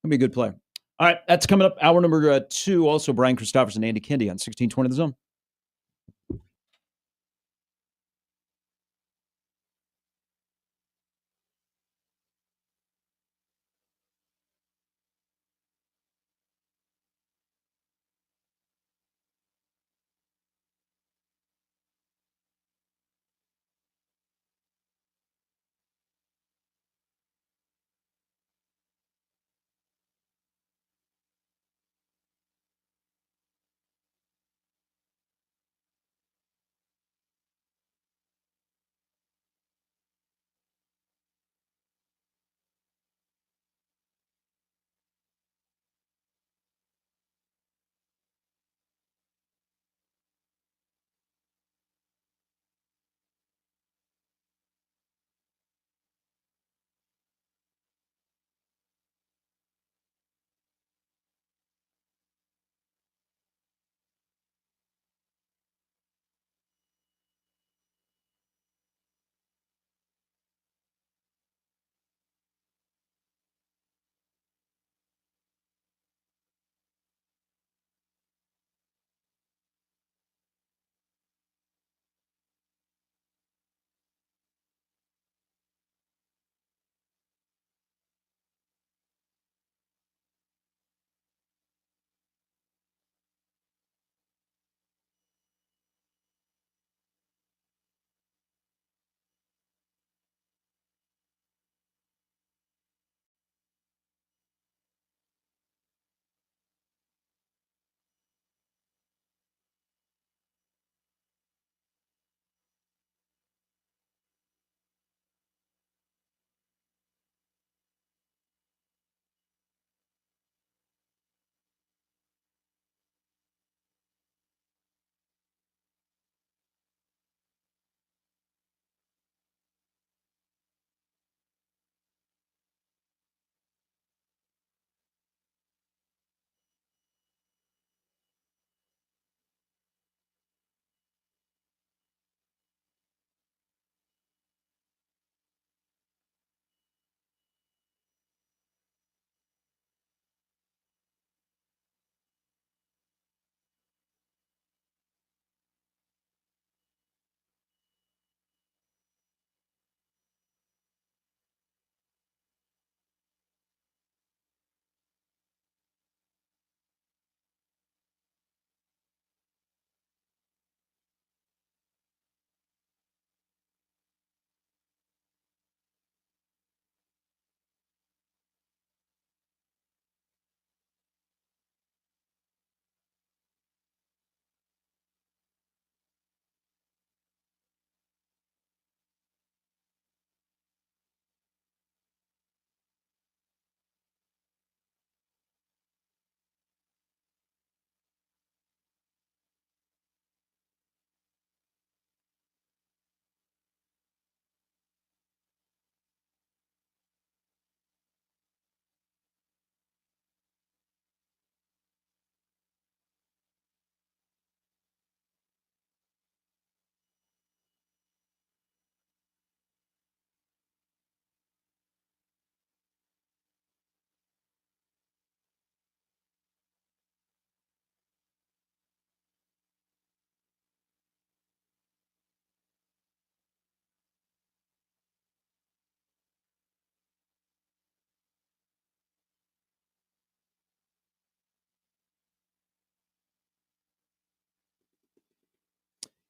to be a good player. All right, that's coming up. Hour number 2. Also, Brian Christopherson and Andy Kendi on 1620 The Zone.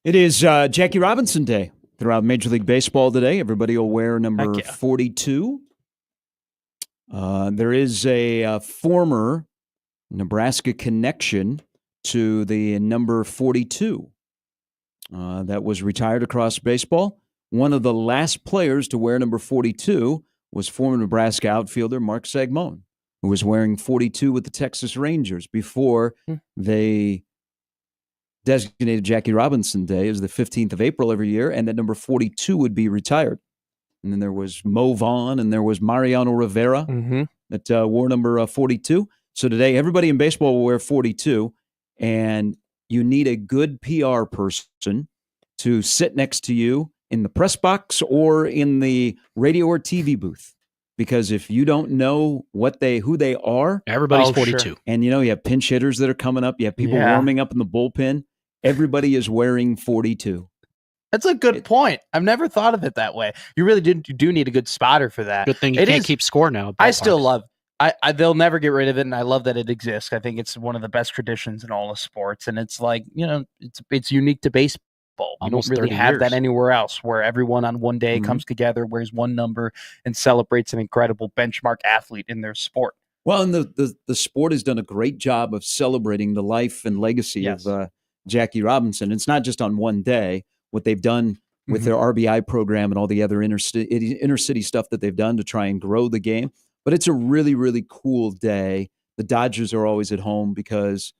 It is Jackie Robinson Day throughout Major League Baseball today. Everybody will wear number 42. There is a former Nebraska connection to the number 42 that was retired across baseball. One of the last players to wear number 42 was former Nebraska outfielder Mark Sagmon, who was wearing 42 with the Texas Rangers before they designated Jackie Robinson Day as the 15th of April every year, and that number 42 would be retired. And then there was Mo Vaughn, and there was Mariano Rivera that wore number 42. So today, everybody in baseball will wear 42, and you need a good PR person to sit next to you in the press box or in the radio or TV booth. Because if you don't know who they are, everybody's 42. Sure. And you have pinch hitters that are coming up. You have people warming up in the bullpen. Everybody is wearing 42. That's a good point. I've never thought of it that way. You really do need a good spotter for that. Good thing you can't keep score now. I still love. They'll never get rid of it, and I love that it exists. I think it's one of the best traditions in all of sports, and it's like it's unique to baseball. You don't really have that anywhere else, where everyone on one day comes together, wears one number, and celebrates an incredible benchmark athlete in their sport. Well, and the sport has done a great job of celebrating the life and legacy of Jackie Robinson. It's not just on one day. What they've done with their RBI program and all the other inner city stuff that they've done to try and grow the game. But it's a really, really cool day. The Dodgers are always at home because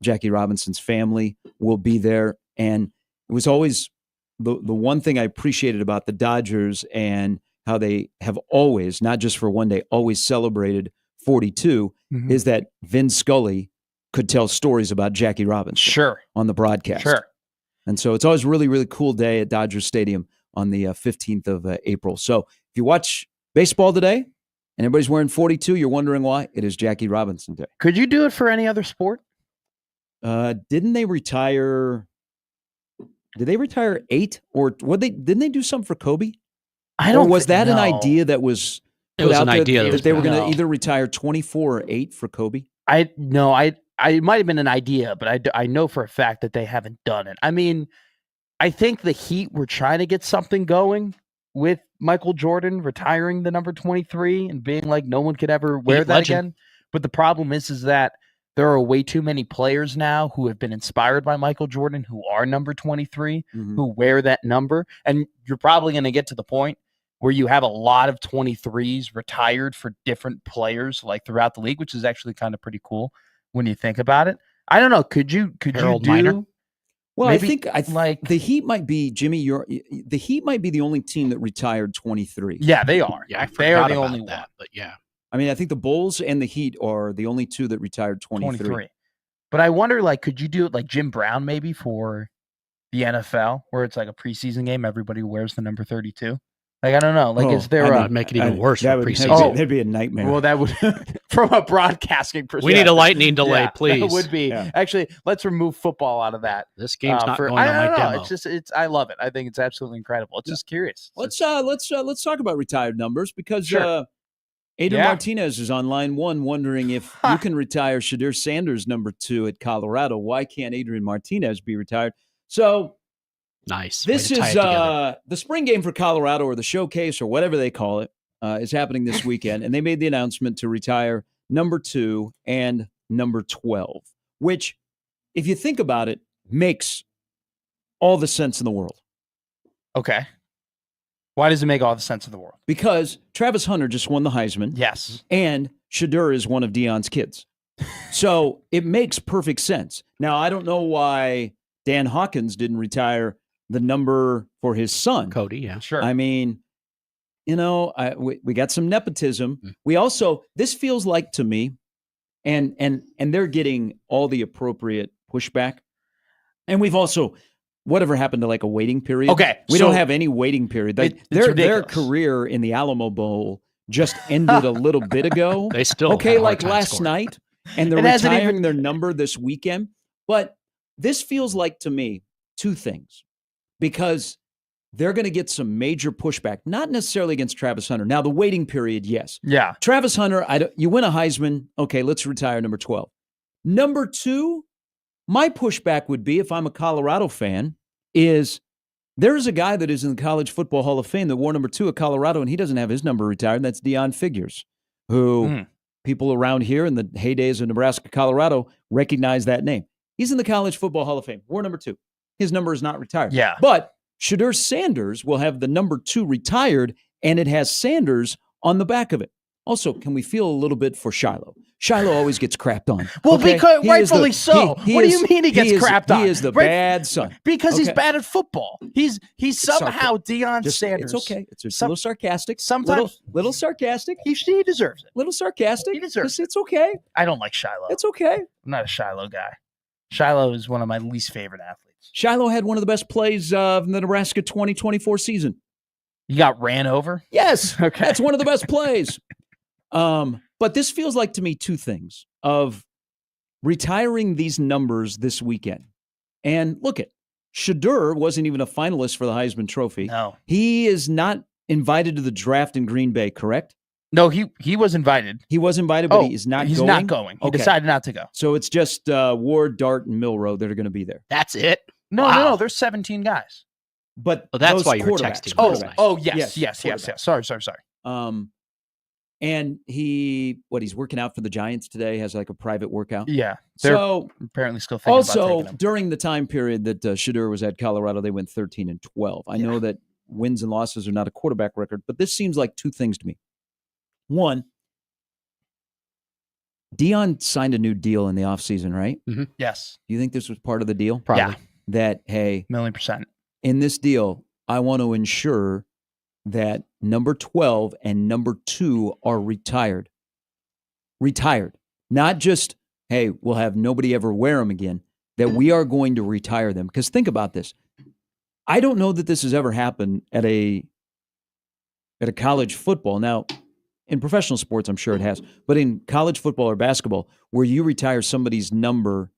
Jackie Robinson's family will be there. And it was always the one thing I appreciated about the Dodgers and how they have always, not just for one day, always celebrated 42 is that Vin Scully could tell stories about Jackie Robinson on the broadcast. And so it's always a really, really cool day at Dodger Stadium on the 15th of April. So if you watch baseball today and everybody's wearing 42, you're wondering why. It is Jackie Robinson Day. Could you do it for any other sport? Didn't they retire? Did they retire 8? Or didn't they do something for Kobe? I don't. Or was that an idea that was put out there that they were going to either retire 24 or 8 for Kobe? It might have been an idea, but I know for a fact that they haven't done it. I mean, I think the Heat were trying to get something going with Michael Jordan retiring the number 23 and being like, no one could ever wear that again. But the problem is that there are way too many players now who have been inspired by Michael Jordan who are number 23, who wear that number. And you're probably going to get to the point where you have a lot of 23s retired for different players like throughout the league, which is actually kind of pretty cool when you think about it. I don't know. Could you do? Minor? Well, I think the Heat might be, Jimmy, the Heat might be the only team that retired 23. Yeah, they are. Yeah, they are the only one. But yeah. I mean, I think the Bulls and the Heat are the only two that retired 23. But I wonder, could you do it like Jim Brown maybe for the NFL, where it's like a preseason game, everybody wears the number 32? Like, I don't know. Like, is there I'd make it even worse for preseason? That'd be a nightmare. Well, that would, from a broadcasting perspective. We need a lightning delay, please. That would be. Yeah. Actually, let's remove football out of that. This game's not going on my demo. I love it. I think it's absolutely incredible. It's just curious. Let's talk about retired numbers because Adrian Martinez is on line 1 wondering if you can retire Shadir Sanders number 2 at Colorado. Why can't Adrian Martinez be retired? So nice. This is the spring game for Colorado, or the showcase, or whatever they call it, is happening this weekend. And they made the announcement to retire number 2 and number 12, which, if you think about it, makes all the sense in the world. Okay. Why does it make all the sense in the world? Because Travis Hunter just won the Heisman. Yes. And Shadur is one of Deion's kids. So it makes perfect sense. Now, I don't know why Dan Hawkins didn't retire the number for his son. Cody, yeah. Sure. I mean, we got some nepotism. We also, this feels like to me, and they're getting all the appropriate pushback. And we've also, whatever happened to like a waiting period? Okay. We don't have any waiting period. Their career in the Alamo Bowl just ended a little bit ago. They still like last night, and they're retiring their number this weekend. But this feels like to me 2 things, because they're going to get some major pushback, not necessarily against Travis Hunter. Now, the waiting period, yes. Yeah. Travis Hunter, you win a Heisman. Okay, let's retire number 12. Number 2, my pushback would be, if I'm a Colorado fan, is there is a guy that is in the College Football Hall of Fame that wore number 2 at Colorado, and he doesn't have his number retired, and that's Deion Figures, who people around here in the heydays of Nebraska, Colorado recognize that name. He's in the College Football Hall of Fame, wore number 2. His number is not retired. Yeah. But Shedeur Sanders will have the number 2 retired, and it has Sanders on the back of it. Also, can we feel a little bit for Shiloh? Shiloh always gets crapped on. Well, okay? because rightfully so. What do you mean he gets crapped on? He is the bad son. Because he's bad at football. He's somehow Deion Sanders. It's okay. It's a little sarcastic. Sometimes. Little sarcastic. He deserves it. Little sarcastic. He deserves it. It's okay. I don't like Shiloh. It's okay. I'm not a Shiloh guy. Shiloh is one of my least favorite athletes. Shiloh had one of the best plays of the Nebraska 2024 season. You got ran over? Yes. Okay. That's one of the best plays. But this feels like to me two things of retiring these numbers this weekend. And look at Shedeur wasn't even a finalist for the Heisman Trophy. No. He is not invited to the draft in Green Bay, correct? No, he was invited. He was invited, but he is not he's going? Not going. He decided not to go. So it's just Ward, Dart, and Milroe that are going to be there. That's it? No, there's 17 guys. But that's why you were texting. Yes. Sorry. And he's working out for the Giants today, has like a private workout. Yeah. So apparently still thinking about taking him. During the time period that Shedeur was at Colorado, they went 13-12. I know that wins and losses are not a quarterback record, but this seems like two things to me. One, Deion signed a new deal in the offseason, right? Mm-hmm. Yes. Do you think this was part of the deal? Probably. Yeah. That, hey, 1,000,000%. In this deal, I want to ensure that number 12 and number 2 are retired. Retired. Not just, hey, we'll have nobody ever wear them again, that we are going to retire them. Because think about this. I don't know that this has ever happened at a college football. Now, in professional sports, I'm sure it has. But in college football or basketball, where you retire somebody's number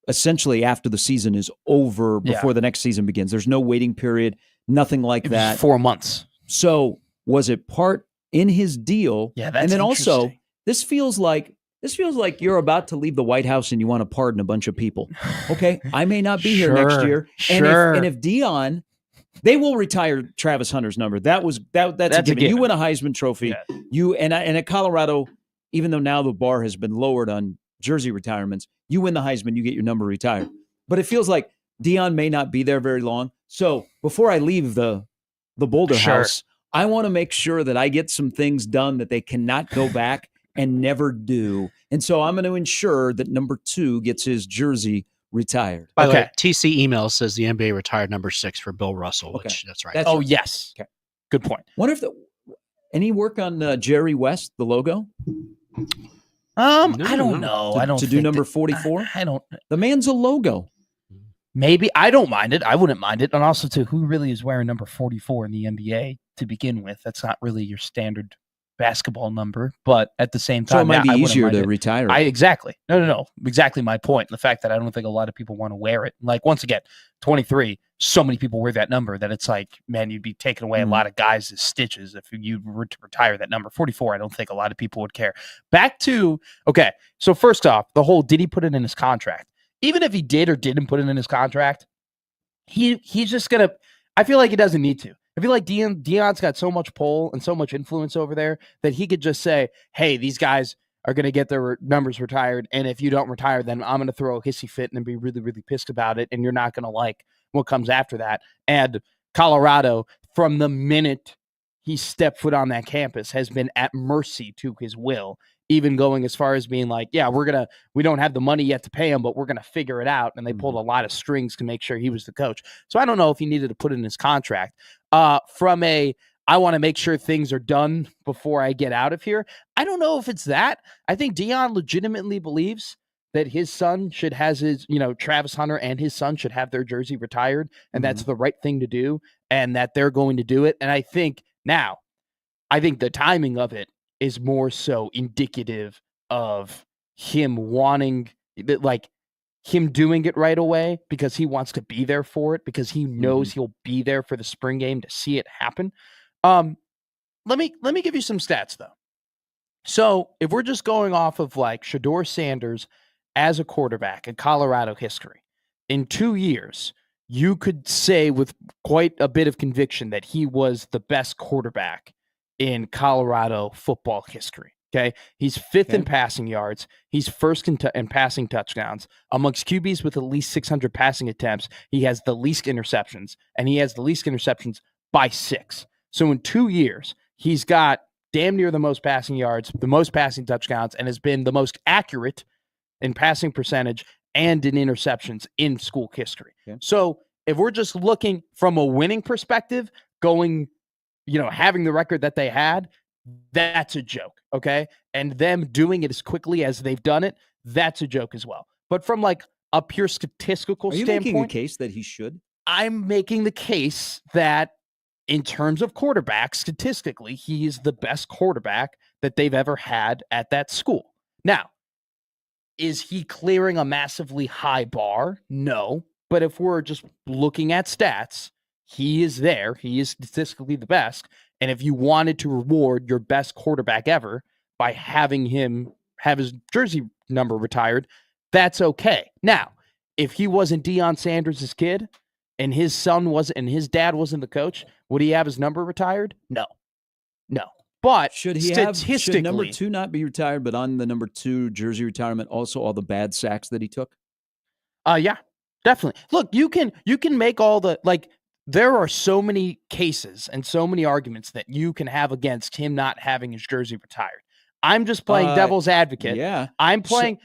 essentially after the season is over before the next season begins. There's no waiting period, nothing like that. 4 months. So was it part in his deal? Yeah, that's and then also, interesting. this feels like you're about to leave the White House and you want to pardon a bunch of people. Okay, I may not be here next year. And if Deion, they will retire Travis Hunter's number. That's a given. You win a Heisman Trophy. Yeah. And at Colorado, even though now the bar has been lowered on jersey retirements, you win the Heisman, you get your number retired. But it feels like Deion may not be there very long. So before I leave the Boulder House, I want to make sure that I get some things done that they cannot go back and never do. And so I'm going to ensure that number 2 gets his jersey retired. By the way, TC email says the NBA retired number 6 for Bill Russell, which that's right. Yes. Okay. Good point. Wonder if any work on Jerry West, the logo? I don't know. To do number 44? I don't. The man's a logo. Maybe. I don't mind it. I wouldn't mind it. And also, too, who really is wearing number 44 in the NBA to begin with? That's not really your standard basketball number. But at the same time, so it might be easier to retire. Exactly. No. Exactly my point. The fact that I don't think a lot of people want to wear it. Like, once again, 23, so many people wear that number that it's like, man, you'd be taking away a lot of guys' stitches if you were to retire that number. 44, I don't think a lot of people would care. Back to, so first off, the whole, did he put it in his contract? Even if he did or didn't put it in his contract, he's just going to, I feel like he doesn't need to. I feel like Deion's got so much pull and so much influence over there that he could just say, hey, these guys are going to get their numbers retired. And if you don't retire, then I'm going to throw a hissy fit and be really, really pissed about it. And you're not going to like what comes after that. And Colorado, from the minute he stepped foot on that campus, has been at mercy to his will, even going as far as being like, yeah, we don't have the money yet to pay him, but we're going to figure it out. And they pulled a lot of strings to make sure he was the coach. So I don't know if he needed to put it in his contract. I want to make sure things are done before I get out of here. I don't know if it's that. I think Deion legitimately believes that his son should have Travis Hunter and his son should have their jersey retired. And that's the right thing to do. And that they're going to do it. And I think the timing of it is more so indicative of him wanting, like, him doing it right away because he wants to be there for it, because he knows he'll be there for the spring game to see it happen. Let me give you some stats, though. So if we're just going off of like Shedeur Sanders as a quarterback in Colorado history, in 2 years, you could say with quite a bit of conviction that he was the best quarterback in Colorado football history. Okay. He's fifth in passing yards. He's first in passing touchdowns. Amongst QBs with at least 600 passing attempts, he has the least interceptions, and he has the least interceptions by 6. So in 2 years, he's got damn near the most passing yards, the most passing touchdowns, and has been the most accurate in passing percentage and in interceptions in school history. Okay. So if we're just looking from a winning perspective, going, having the record that they had, that's a joke, okay? And them doing it as quickly as they've done it, that's a joke as well. But from like a pure statistical standpoint, are you making a case that he should? I'm making the case that in terms of quarterbacks, statistically, he is the best quarterback that they've ever had at that school. Now, is he clearing a massively high bar? No. But if we're just looking at stats, he is there. He is statistically the best. And if you wanted to reward your best quarterback ever by having him have his jersey number retired, that's okay. Now, if he wasn't Deion Sanders' kid and his son wasn't, and his dad wasn't the coach, would he have his number retired? No. But should number 2 not be retired, but on the number 2 jersey retirement, also all the bad sacks that he took? Yeah, definitely. Look, you can make all the, like, there are so many cases and so many arguments that you can have against him not having his jersey retired. I'm just playing devil's advocate. Yeah. I'm playing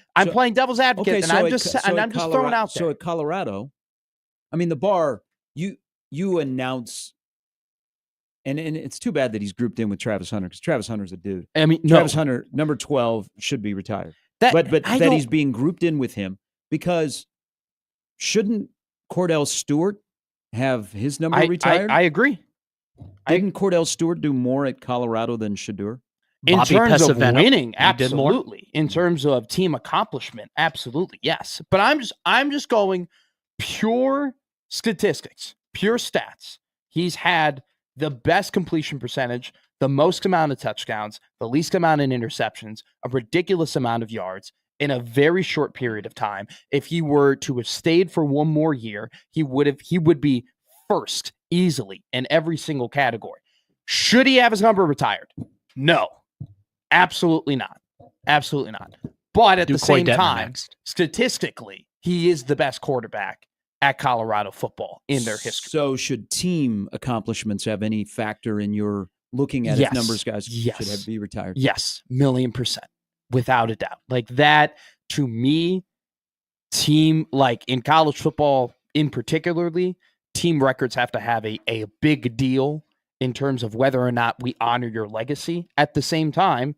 devil's advocate, okay, and I'm just throwing out there. So at Colorado, I mean, the bar, you announce, and it's too bad that he's grouped in with Travis Hunter, because Travis Hunter's a dude. I mean, Travis Hunter, number 12, should be retired. But that he's being grouped in with him, because shouldn't Cordell Stewart have his number retired? I agree. Didn't Cordell Stewart do more at Colorado than Shedeur? In terms of winning, absolutely. In terms of team accomplishment, absolutely, yes. But I'm just going pure statistics, pure stats. He's had the best completion percentage, the most amount of touchdowns, the least amount of interceptions, a ridiculous amount of yards in a very short period of time. If he were to have stayed for one more year, he would be first easily in every single category. Should he have his number retired? No, absolutely not. Absolutely not. But at the same time, statistically, he is the best quarterback at Colorado football in their history. So should team accomplishments have any factor in your looking at if numbers guys should be retired? Yes, 1,000,000%. Without a doubt. Like that, to me, team, like in college football in particularly, team records have to have a big deal in terms of whether or not we honor your legacy. At the same time,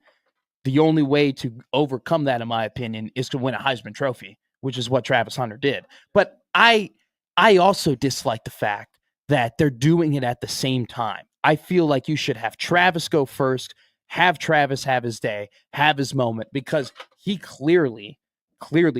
the only way to overcome that, in my opinion, is to win a Heisman Trophy, which is what Travis Hunter did. But I also dislike the fact that they're doing it at the same time. I feel like you should have Travis go first, have Travis have his day, have his moment, because he clearly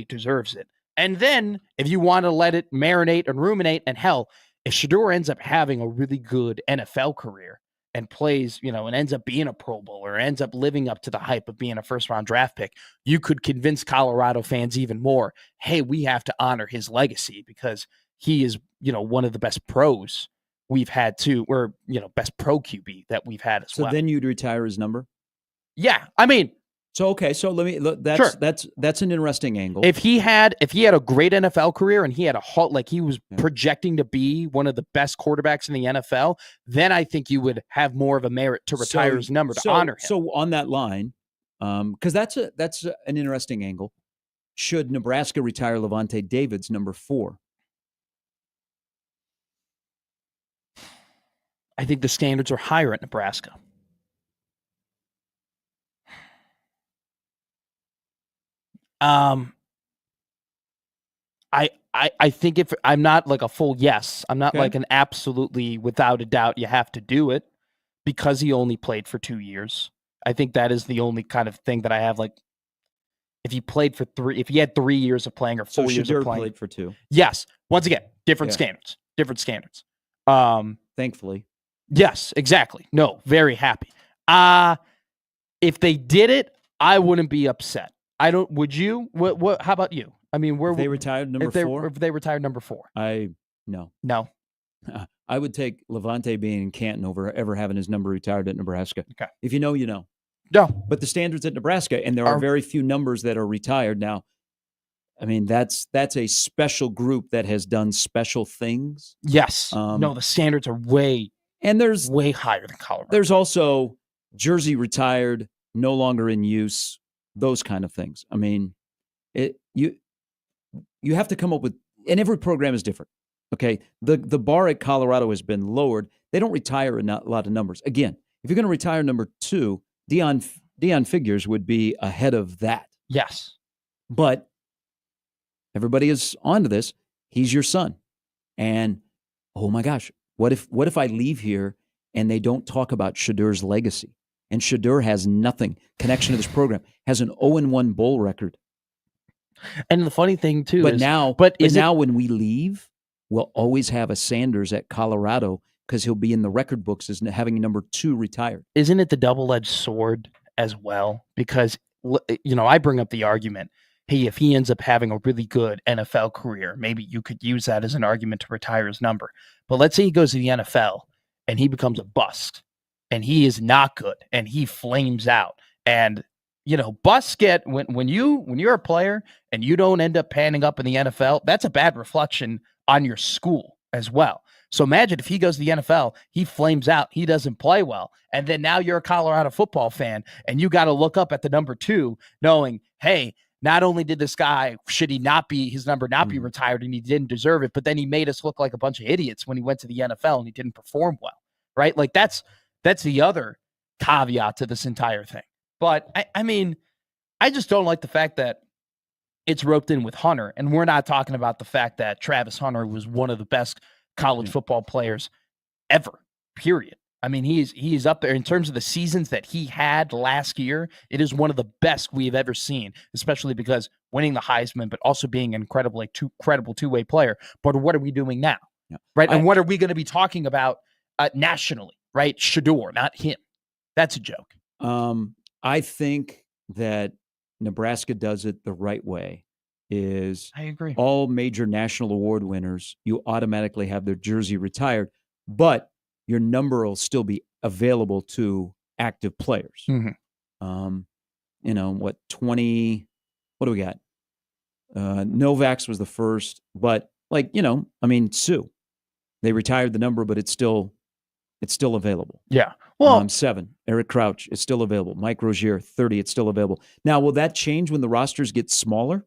deserves it. And then if you want to let it marinate and ruminate, and hell, if Shedeur ends up having a really good NFL career and plays, and ends up being a Pro Bowler, or ends up living up to the hype of being a first-round draft pick, you could convince Colorado fans even more, hey, we have to honor his legacy because he is, one of the best pros we've had too, or, best pro QB that we've had as well. So then you'd retire his number? Yeah. I mean, so that's an interesting angle. If he had a great NFL career and he had he was projecting to be one of the best quarterbacks in the NFL, then I think you would have more of a merit to retire his number to honor him. So on that line, because that's an interesting angle. Should Nebraska retire Levante David's number 4? I think the standards are higher at Nebraska. I think if I'm not like a full yes, I'm not like an absolutely without a doubt you have to do it, because he only played for 2 years. I think that is the only kind of thing that I have, like, if he played for 3, if he had 3 years of playing or 4 years of playing. Played for 2. Yes. Once again, different standards. Thankfully. Yes, exactly. No, very happy. If they did it, I wouldn't be upset. Would you? What how about you? I mean, they retired number 4? If they retired number 4. No. I would take Levante being in Canton over ever having his number retired at Nebraska. Okay. If you know, you know. No. But the standards at Nebraska, and there are very few numbers that are retired now. I mean, that's a special group that has done special things. Yes. No, the standards are way higher than Colorado. There's also jersey retired, no longer in use, those kind of things. I mean, you have to come up with, and every program is different. Okay, the bar at Colorado has been lowered. They don't retire a lot of numbers. Again, if you're going to retire number 2, Deion Figures would be ahead of that. Yes, but everybody is onto this. He's your son, and oh my gosh, what if I leave here and they don't talk about Shedur's legacy? And Shedur has nothing connection to this program. Has an 0-1 bowl record. And the funny thing too, now when we leave, we'll always have a Sanders at Colorado because he'll be in the record books as having number 2 retired. Isn't it the double-edged sword as well? Because, I bring up the argument, hey, if he ends up having a really good NFL career, maybe you could use that as an argument to retire his number. But let's say he goes to the NFL and he becomes a bust and he is not good and he flames out. And, busts get, when you're a player and you don't end up panning up in the NFL, that's a bad reflection on your school as well. So imagine if he goes to the NFL, he flames out, he doesn't play well, and then now you're a Colorado football fan, and you got to look up at the number 2, knowing, hey, not only did this guy, should he not be, his number not be retired, and he didn't deserve it, but then he made us look like a bunch of idiots when he went to the NFL and he didn't perform well, right? Like that's the other caveat to this entire thing. But I mean, I just don't like the fact that it's roped in with Hunter, and we're not talking about the fact that Travis Hunter was one of the best college football players ever, period. I mean, he's up there in terms of the seasons that he had last year. It is one of the best we've ever seen, especially because winning the Heisman, but also being an incredible two-way player. But what are we doing now, right? And what are we going to be talking about nationally, right? Shedeur, not him. That's a joke. I think that Nebraska does it the right way. I agree. All major national award winners, you automatically have their jersey retired, but your number will still be available to active players. 20, what do we got? Novak's was the first, but Sue, they retired the number, but it's still available. Yeah. Well, 7, Eric Crouch is still available. Mike Rozier, 30, it's still available. Now, will that change when the rosters get smaller?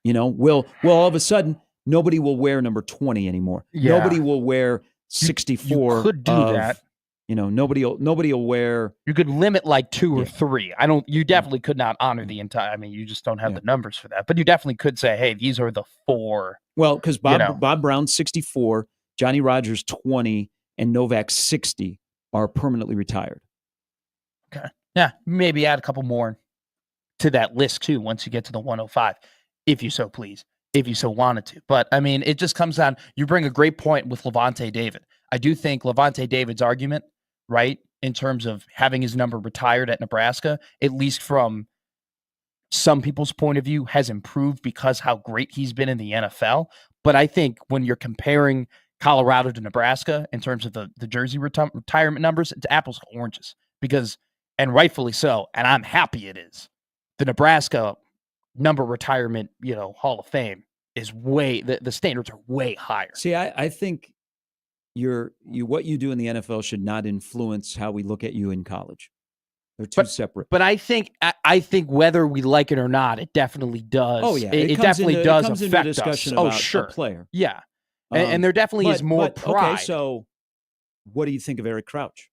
Will all of a sudden nobody will wear number 20 anymore? Yeah. Nobody will wear 64. You could do that. Nobody will wear. You could limit like 2 or 3. You definitely could not honor the entire. I mean, you just don't have the numbers for that. But you definitely could say, hey, these are the 4. Well, because Bob Brown 64, Johnny Rogers 20, and Novak 60 are permanently retired. Okay. Yeah, maybe add a couple more to that list too once you get to the 105, if you so please, if you so wanted to. But I mean, it just comes down, you bring a great point with Levante David. I do think Levante David's argument, right, in terms of having his number retired at Nebraska, at least from some people's point of view, has improved because how great he's been in the NFL. But I think when you're comparing Colorado to Nebraska in terms of the jersey retirement numbers, it's apples to oranges because, and rightfully so, and I'm happy it is, the Nebraska number retirement, Hall of Fame is the standards are way higher. See, I think what you do in the NFL should not influence how we look at you in college. They're two separate. But I think whether we like it or not, it definitely does. Oh yeah, it definitely does affect us. Oh sure, a player. Yeah. And there definitely is more pride. Okay, so what do you think of Eric Crouch?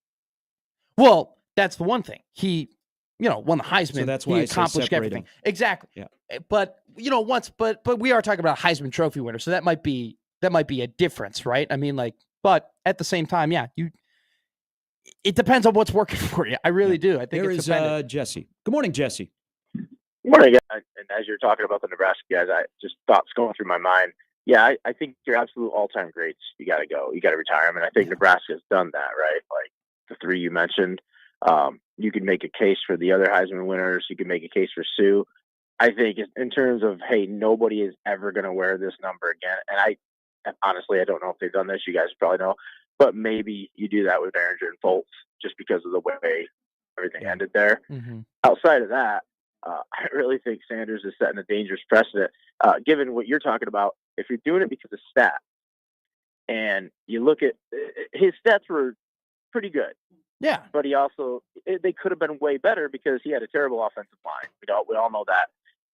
Well, that's the one thing. He, won the Heisman. So that's why he accomplished everything. Exactly. Yeah. But but we are talking about a Heisman Trophy winner, so that might be a difference, right? I mean, but at the same time, it depends on what's working for you. I really do. I think there is Jesse. Good morning, Jesse. Good morning, guys. And as you're talking about the Nebraska guys, I just thoughts going through my mind. Yeah, I think your absolute all-time greats, you got to go. You got to retire them. And I think Nebraska's done that, right? Like the 3 you mentioned. You can make a case for the other Heisman winners. You can make a case for Sue. I think in terms of, hey, nobody is ever going to wear this number again. And honestly, I don't know if they've done this. You guys probably know. But maybe you do that with Behringer and Fultz just because of the way everything ended there. Mm-hmm. Outside of that, I really think Sanders is setting a dangerous precedent. Given what you're talking about, if you're doing it because of stats, and you look at his stats were pretty good. Yeah. But they could have been way better because he had a terrible offensive line. We all know that.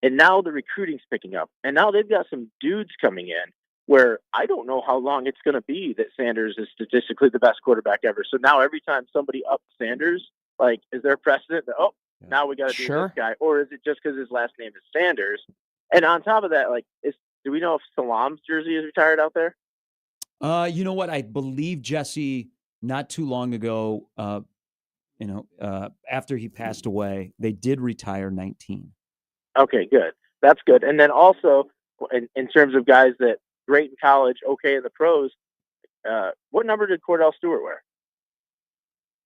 And now the recruiting's picking up. And now they've got some dudes coming in where I don't know how long it's going to be that Sanders is statistically the best quarterback ever. So now every time somebody ups Sanders, like, is there a precedent that, now we got to do this guy? Or is it just because his last name is Sanders? And on top of that, like, do we know if Salam's jersey is retired out there? You know what? I believe Jesse, not too long ago, after he passed away, they did retire 19. Okay, good. That's good. And then also, in terms of guys that great in college, okay in the pros, what number did Cordell Stewart wear?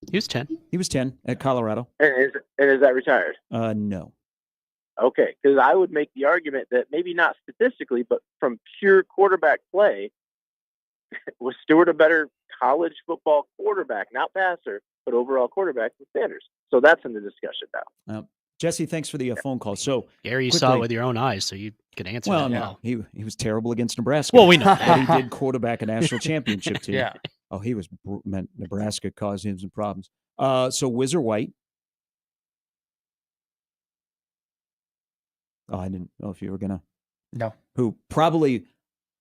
He was 10. He was 10 at Colorado. And is that retired? No. Okay, because I would make the argument that maybe not statistically, but from pure quarterback play, was Stewart a better college football quarterback, not passer, but overall quarterback than Sanders? So that's in the discussion now. Jesse, thanks for the phone call. So, Gary, you saw it with your own eyes, so you could answer that. Well, no, he was terrible against Nebraska. Well, we know that. He did quarterback a national championship team. Yeah. Oh, he was meant Nebraska caused him some problems. So Whizzer White. Oh, I didn't know if you were gonna. No. Who probably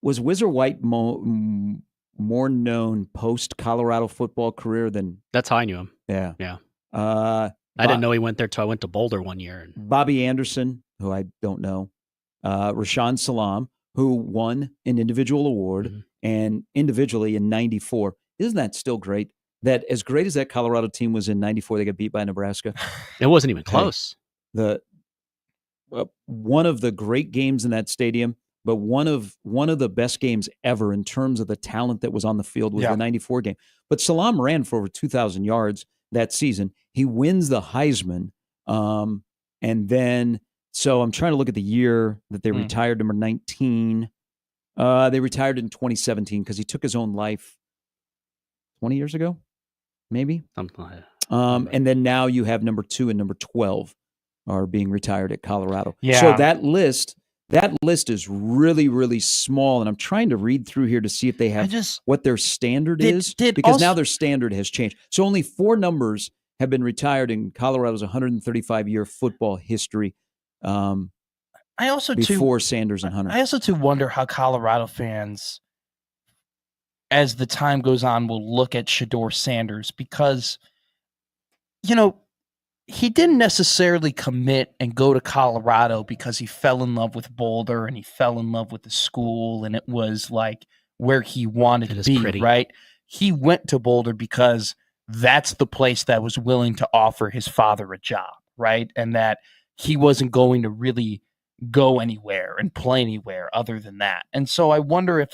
was Whizzer White more known post Colorado football career than? That's how I knew him. Yeah. Yeah. I didn't know he went there till I went to Boulder one year. Bobby Anderson, who I don't know, Rashawn Salam, who won an individual award and individually in 94. Isn't that still great? That as great as that Colorado team was in 94, they got beat by Nebraska. It wasn't even close. One of the great games in that stadium, but one of the best games ever in terms of the talent that was on the field was the 94 game. But Salam ran for over 2,000 yards that season. He wins the Heisman. And then, so I'm trying to look at the year that they retired, number 19. They retired in 2017 because he took his own life 20 years ago, maybe. Something like that. And then now you have number 2 and number 12 are being retired at Colorado. Yeah. So that list is really, really small. And I'm trying to read through here to see if they have what their standard is, because now their standard has changed. So only 4 numbers have been retired in Colorado's 135-year football history. Before Sanders and Hunter. I also too wonder how Colorado fans, as the time goes on, will look at Shedeur Sanders, because, he didn't necessarily commit and go to Colorado because he fell in love with Boulder and he fell in love with the school and it was like where he wanted to be, right? He went to Boulder because that's the place that was willing to offer his father a job, right? And that he wasn't going to really go anywhere and play anywhere other than that. And so I wonder if,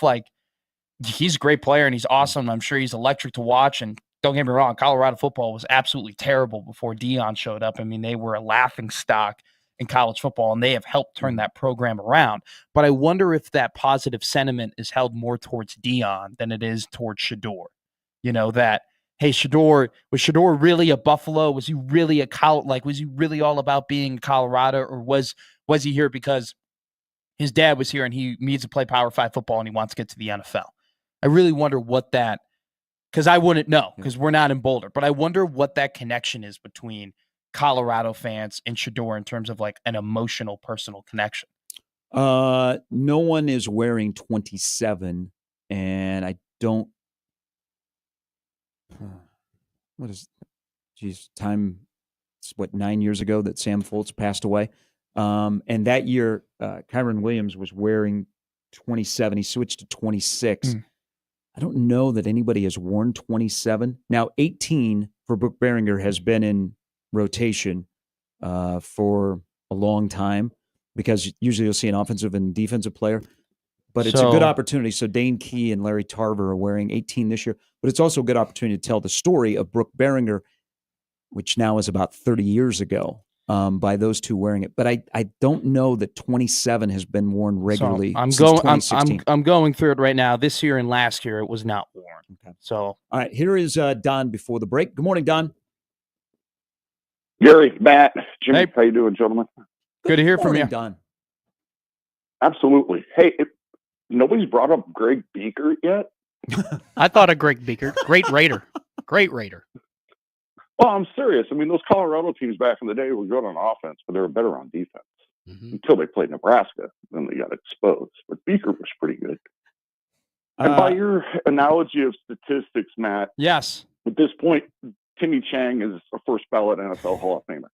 he's a great player and he's awesome. I'm sure he's electric to watch. And don't get me wrong, Colorado football was absolutely terrible before Deion showed up. I mean, they were a laughing stock in college football, and they have helped turn that program around. But I wonder if that positive sentiment is held more towards Deion than it is towards Shedeur. That, hey, was Shedeur really a Buffalo? Was he really was he really all about being in Colorado, or was he here because his dad was here and he needs to play Power 5 football and he wants to get to the NFL? I really wonder what that, because I wouldn't know, because we're not in Boulder, but I wonder what that connection is between Colorado fans and Shedeur in terms of an emotional, personal connection. No one is wearing 27, and I don't. What is? Geez, time. It's 9 years ago that Sam Foltz passed away, and that year, Kyron Williams was wearing 27. He switched to 26. I don't know that anybody has worn 27. Now, 18 for Brooke Behringer has been in rotation for a long time, because usually you'll see an offensive and defensive player. But it's a good opportunity. So Dane Key and Larry Tarver are wearing 18 this year. But it's also a good opportunity to tell the story of Brooke Behringer, which now is about 30 years ago. by those two wearing it. But I don't know that 27 has been worn regularly So since 2016. I'm going through it right now. This year and last year, it was not worn. Okay. So all right, here is Don before the break. Good morning, Don. Gary, Matt, Jimmy, Hey. how you doing, gentlemen? good to hear from morning, you. Don. Absolutely. Hey, nobody's brought up Greg Beaker yet. I thought of Greg Beaker. Great Raider. Great Raider. Well, I'm serious. I mean, those Colorado teams back in the day were good on offense, but they were better on defense until they played Nebraska. Then they got exposed. But Beaker was pretty good. And by your analogy of statistics, Matt, Yes. at this point, Timmy Chang is a first ballot NFL Hall of Famer.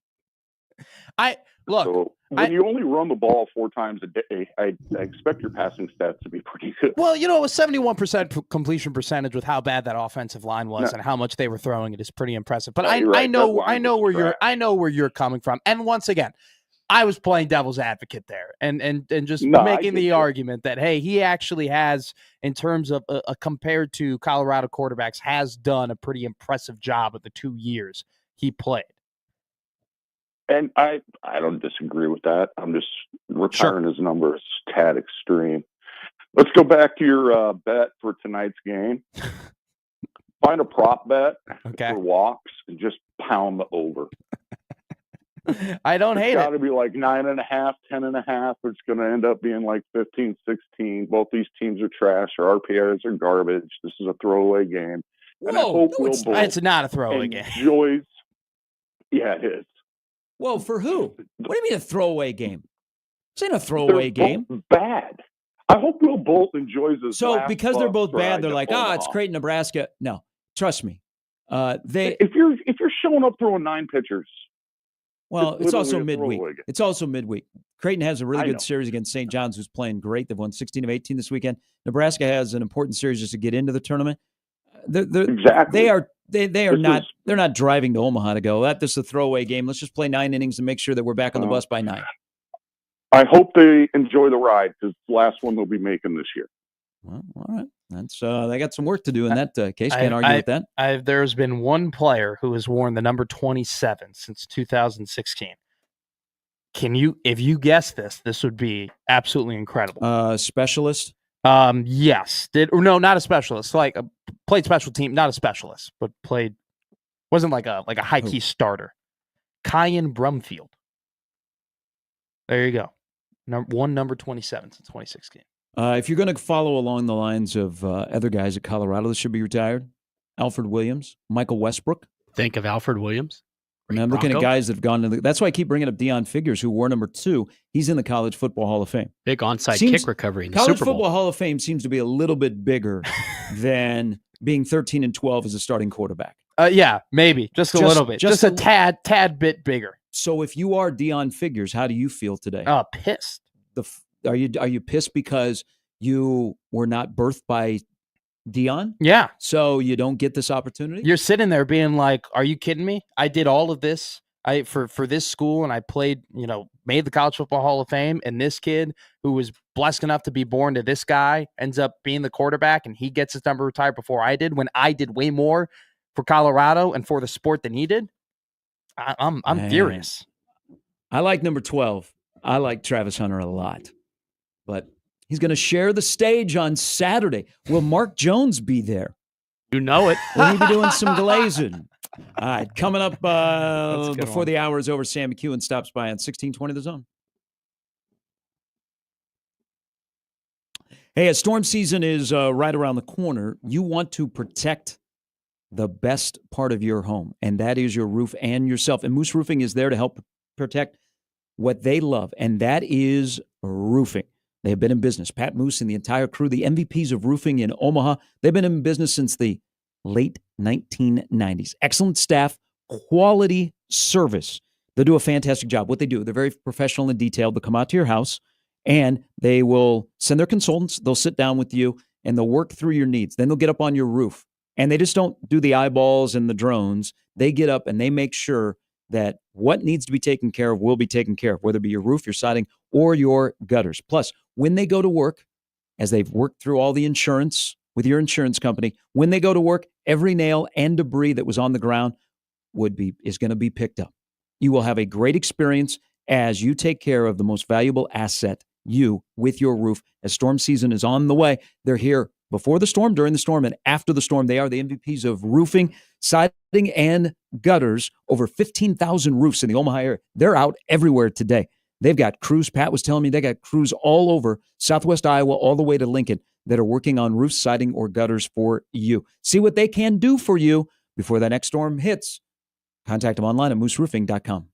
So when you only run the ball 4 times a day, I expect your passing stats to be pretty good. Well, it was 71% completion percentage with how bad that offensive line was and how much they were throwing it is pretty impressive. But I know where you're coming from. And once again, I was playing devil's advocate there and just making the argument that, hey, he actually has, in terms of compared to Colorado quarterbacks, has done a pretty impressive job of the 2 years he played. And I don't disagree with that. I'm just retiring his number is tad extreme. Let's go back to your bet for tonight's game. Find a prop bet for walks and just pound the over. I don't hate it. It's got to be like 9.5, 10.5. It's going to end up being like 15, 16. Both these teams are trash. Our RPRs are garbage. This is a throwaway game. And I hope it's not a throwaway game. Yeah, it is. Well, for who? What do you mean a throwaway game? This ain't a throwaway game. Bad. I hope Will Bolt enjoys this. So because they're both bad, they're like, it's Creighton, Nebraska. No, trust me. If you're showing up throwing 9 pitchers. Well, it's also midweek. It's also midweek. Creighton has a really good series against St. John's, who's playing great. They've won 16 of 18 this weekend. Nebraska has an important series just to get into the tournament. Exactly. They're not driving to Omaha to go, this is a throwaway game. Let's just play 9 innings and make sure that we're back on the bus by 9. I hope they enjoy the ride because the last one they'll be making this year. Well, all right. That's they got some work to do in that case. Can't argue with that. There's been one player who has worn the number 27 since 2016. If you guess this would be absolutely incredible. Specialist? Yes. Not a specialist. Like played special team, not a specialist, but wasn't like a high key starter. Kyan Brumfield. There you go. Number 27 since 2016. If you're going to follow along the lines of other guys at Colorado that should be retired, Alfred Williams, Michael Westbrook. Think of Alfred Williams. And I'm looking at guys that have gone to that's why I keep bringing up Deion Figures, who wore number 2. He's in the College Football Hall of Fame. Big onside kick recovery in the College Super Bowl. Football Hall of Fame seems to be a little bit bigger than being 13-12 as a starting quarterback. Yeah, maybe. Just a little bit. Just a tad bit bigger. So if you are Deion Figures, how do you feel today? Pissed. Are you pissed because you were not birthed by Deion? Yeah. So you don't get this opportunity? You're sitting there being like, are you kidding me? I did all of this for this school, and I played, made the College Football Hall of Fame, and this kid who was blessed enough to be born to this guy ends up being the quarterback, and he gets his number retired before I did, when I did way more for Colorado and for the sport than he did. I'm furious. I like number 12. I like Travis Hunter a lot. But he's going to share the stage on Saturday. Will Mark Jones be there? You know it. Will he be doing some glazing? All right, coming up before the hour is over, Sam McEwen stops by on 1620 The Zone. Hey, as storm season is right around the corner, you want to protect the best part of your home, and that is your roof and yourself. And Moose Roofing is there to help protect what they love, and that is roofing. They have been in business. Pat Moose and the entire crew, the MVPs of roofing in Omaha, they've been in business since the late 1990s. Excellent staff, quality service. They do a fantastic job. What they do, they're very professional and detailed. They'll come out to your house, and they will send their consultants. They'll sit down with you, and they'll work through your needs. Then they'll get up on your roof, and they just don't do the eyeballs and the drones. They get up, and they make sure that what needs to be taken care of will be taken care of, whether it be your roof, your siding, or your gutters. Plus, when they go to work, as they've worked through all the insurance with your insurance company, when they go to work, every nail and debris that was on the ground is going to be picked up. You will have a great experience as you take care of the most valuable asset, you, with your roof. As storm season is on the way, they're here before the storm, during the storm, and after the storm. They are the MVPs of roofing, siding, and gutters. Over 15,000 roofs in the Omaha area. They're out everywhere today. They've got crews. Pat was telling me they got crews all over Southwest Iowa, all the way to Lincoln, that are working on roofs, siding, or gutters for you. See what they can do for you before that next storm hits. Contact them online at mooseroofing.com.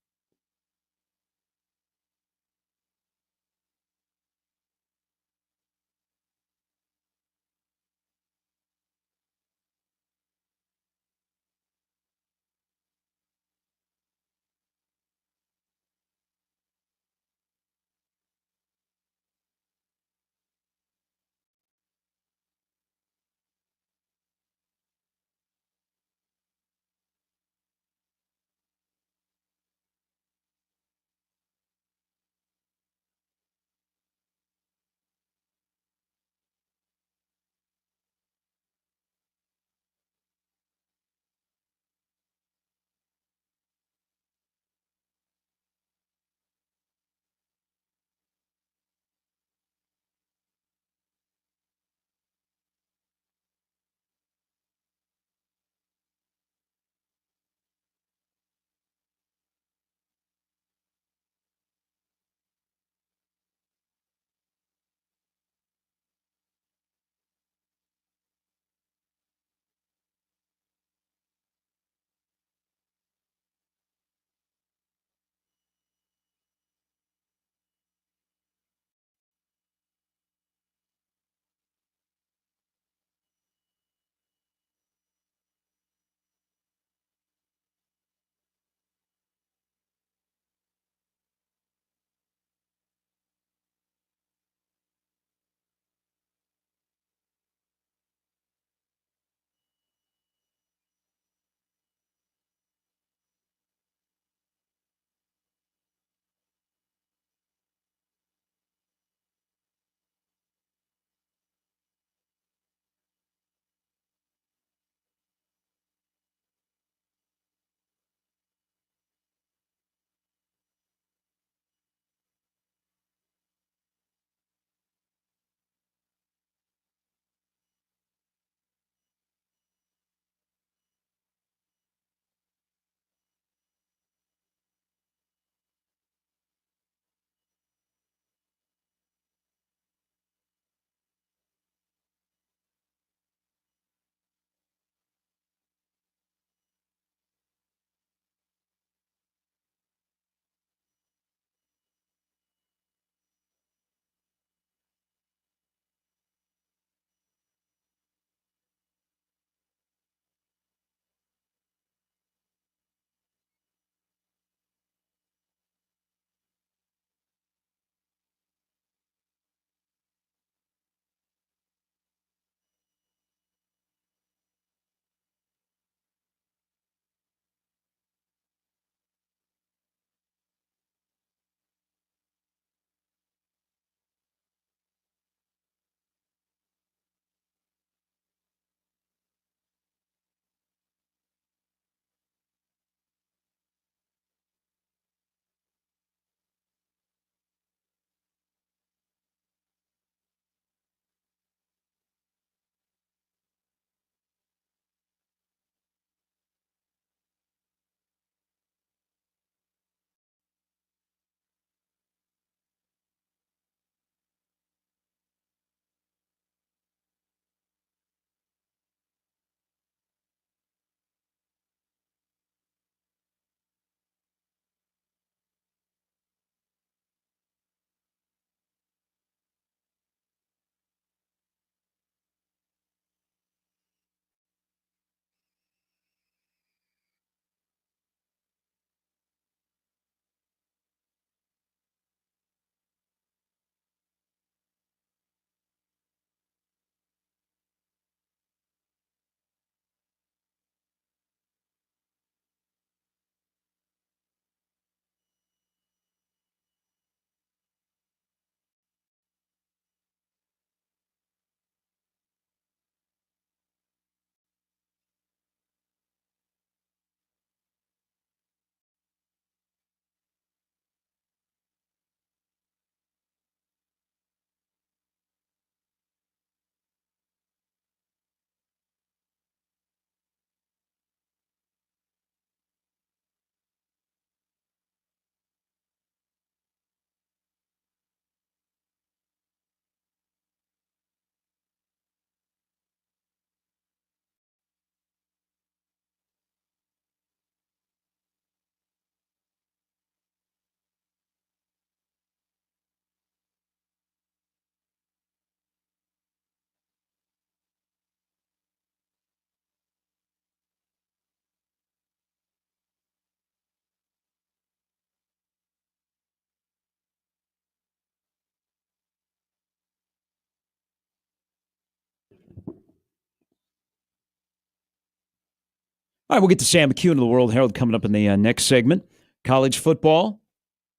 All right, we'll get to Sam McCune of the World Herald coming up in the next segment. College football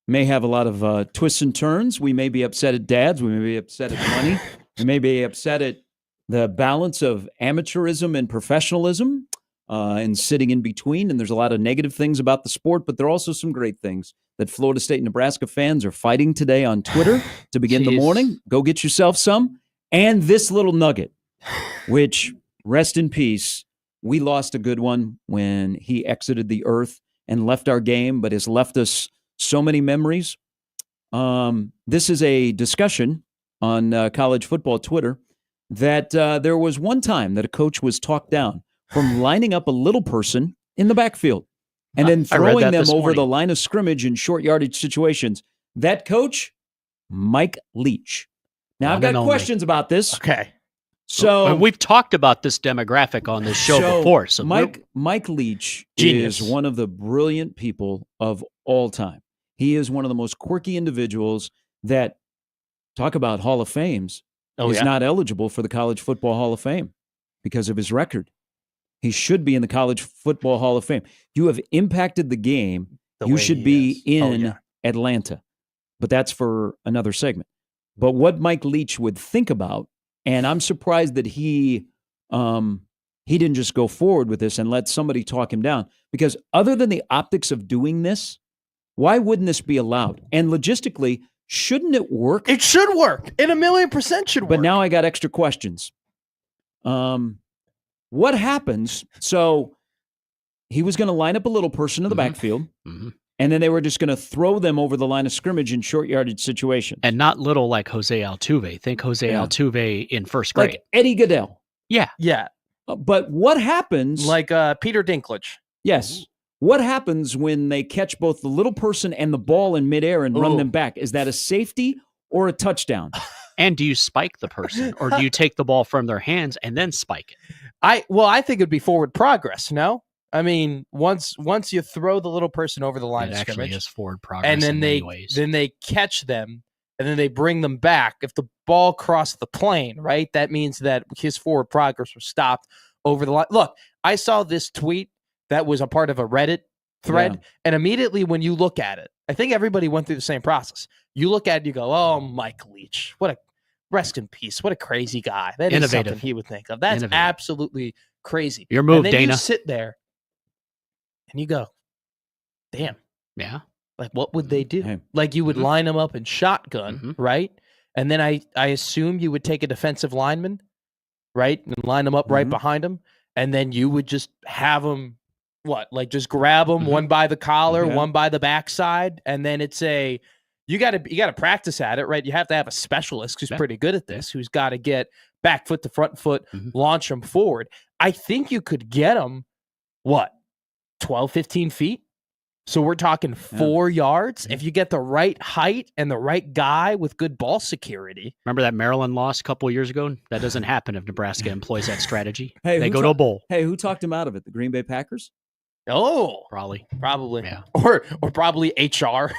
may have a lot of twists and turns. We may be upset at dads. We may be upset at money. We may be upset at the balance of amateurism and professionalism and sitting in between. And there's a lot of negative things about the sport, but there are also some great things that Florida State and Nebraska fans are fighting today on Twitter to begin the morning. Go get yourself some. And this little nugget, which, rest in peace, we lost a good one when he exited the earth and left our game, but has left us so many memories. This is a discussion on college football Twitter that there was one time that a coach was talked down from lining up a little person in the backfield and then throwing them over the line of scrimmage in short yardage situations. That coach, Mike Leach. Now, I've got questions about this. Okay. So we've talked about this demographic on this show before. So Mike Leach is one of the brilliant people of all time. He is one of the most quirky individuals that, talk about Hall of Fames, is not eligible for the College Football Hall of Fame because of his record. He should be in the College Football Hall of Fame. You have impacted the game. You should be in Atlanta. But that's for another segment. But what Mike Leach would think about, and I'm surprised that he didn't just go forward with this and let somebody talk him down, because other than the optics of doing this, why wouldn't this be allowed? And logistically, shouldn't it work? It should work. It 1,000,000% should work. But now I got extra questions. What happens? So he was going to line up a little person in the backfield, and then they were just going to throw them over the line of scrimmage in short yardage situations. And not little like Jose Altuve. Think Jose Altuve in first grade. Like Eddie Goodell. Yeah. Yeah. But what happens? Like Peter Dinklage. Yes. What happens when they catch both the little person and the ball in midair and run them back? Is that a safety or a touchdown? And do you spike the person, or do you take the ball from their hands and then spike it? I think it'd be forward progress, no? I mean, once you throw the little person over the line of scrimmage, actually is forward progress, and then they catch them, and then they bring them back. If the ball crossed the plane, right, that means that his forward progress was stopped over the line. Look, I saw this tweet that was a part of a Reddit thread, and immediately when you look at it, I think everybody went through the same process. You look at it, you go, "Oh, Mike Leach, what a rest in peace! What a crazy guy! That is something he would think of. That's absolutely crazy." Your move, and then Dana. You sit there. And you go, damn. Yeah. Like, what would they do? Hey. Like, you would line them up in shotgun, right? And then I assume you would take a defensive lineman, right? And line them up right behind him. And then you would just have them, just grab them one by the collar, one by the backside. And then it's you got to practice at it, right? You have to have a specialist who's pretty good at this, who's got to get back foot to front foot, launch them forward. I think you could get them, 12, 15 feet. So we're talking 4 yards. If you get the right height and the right guy with good ball security. Remember that Maryland loss a couple of years ago? That doesn't happen if Nebraska employs that strategy. They go to a bowl. Hey, who talked him out of it? The Green Bay Packers? Oh, probably. Yeah. Or probably HR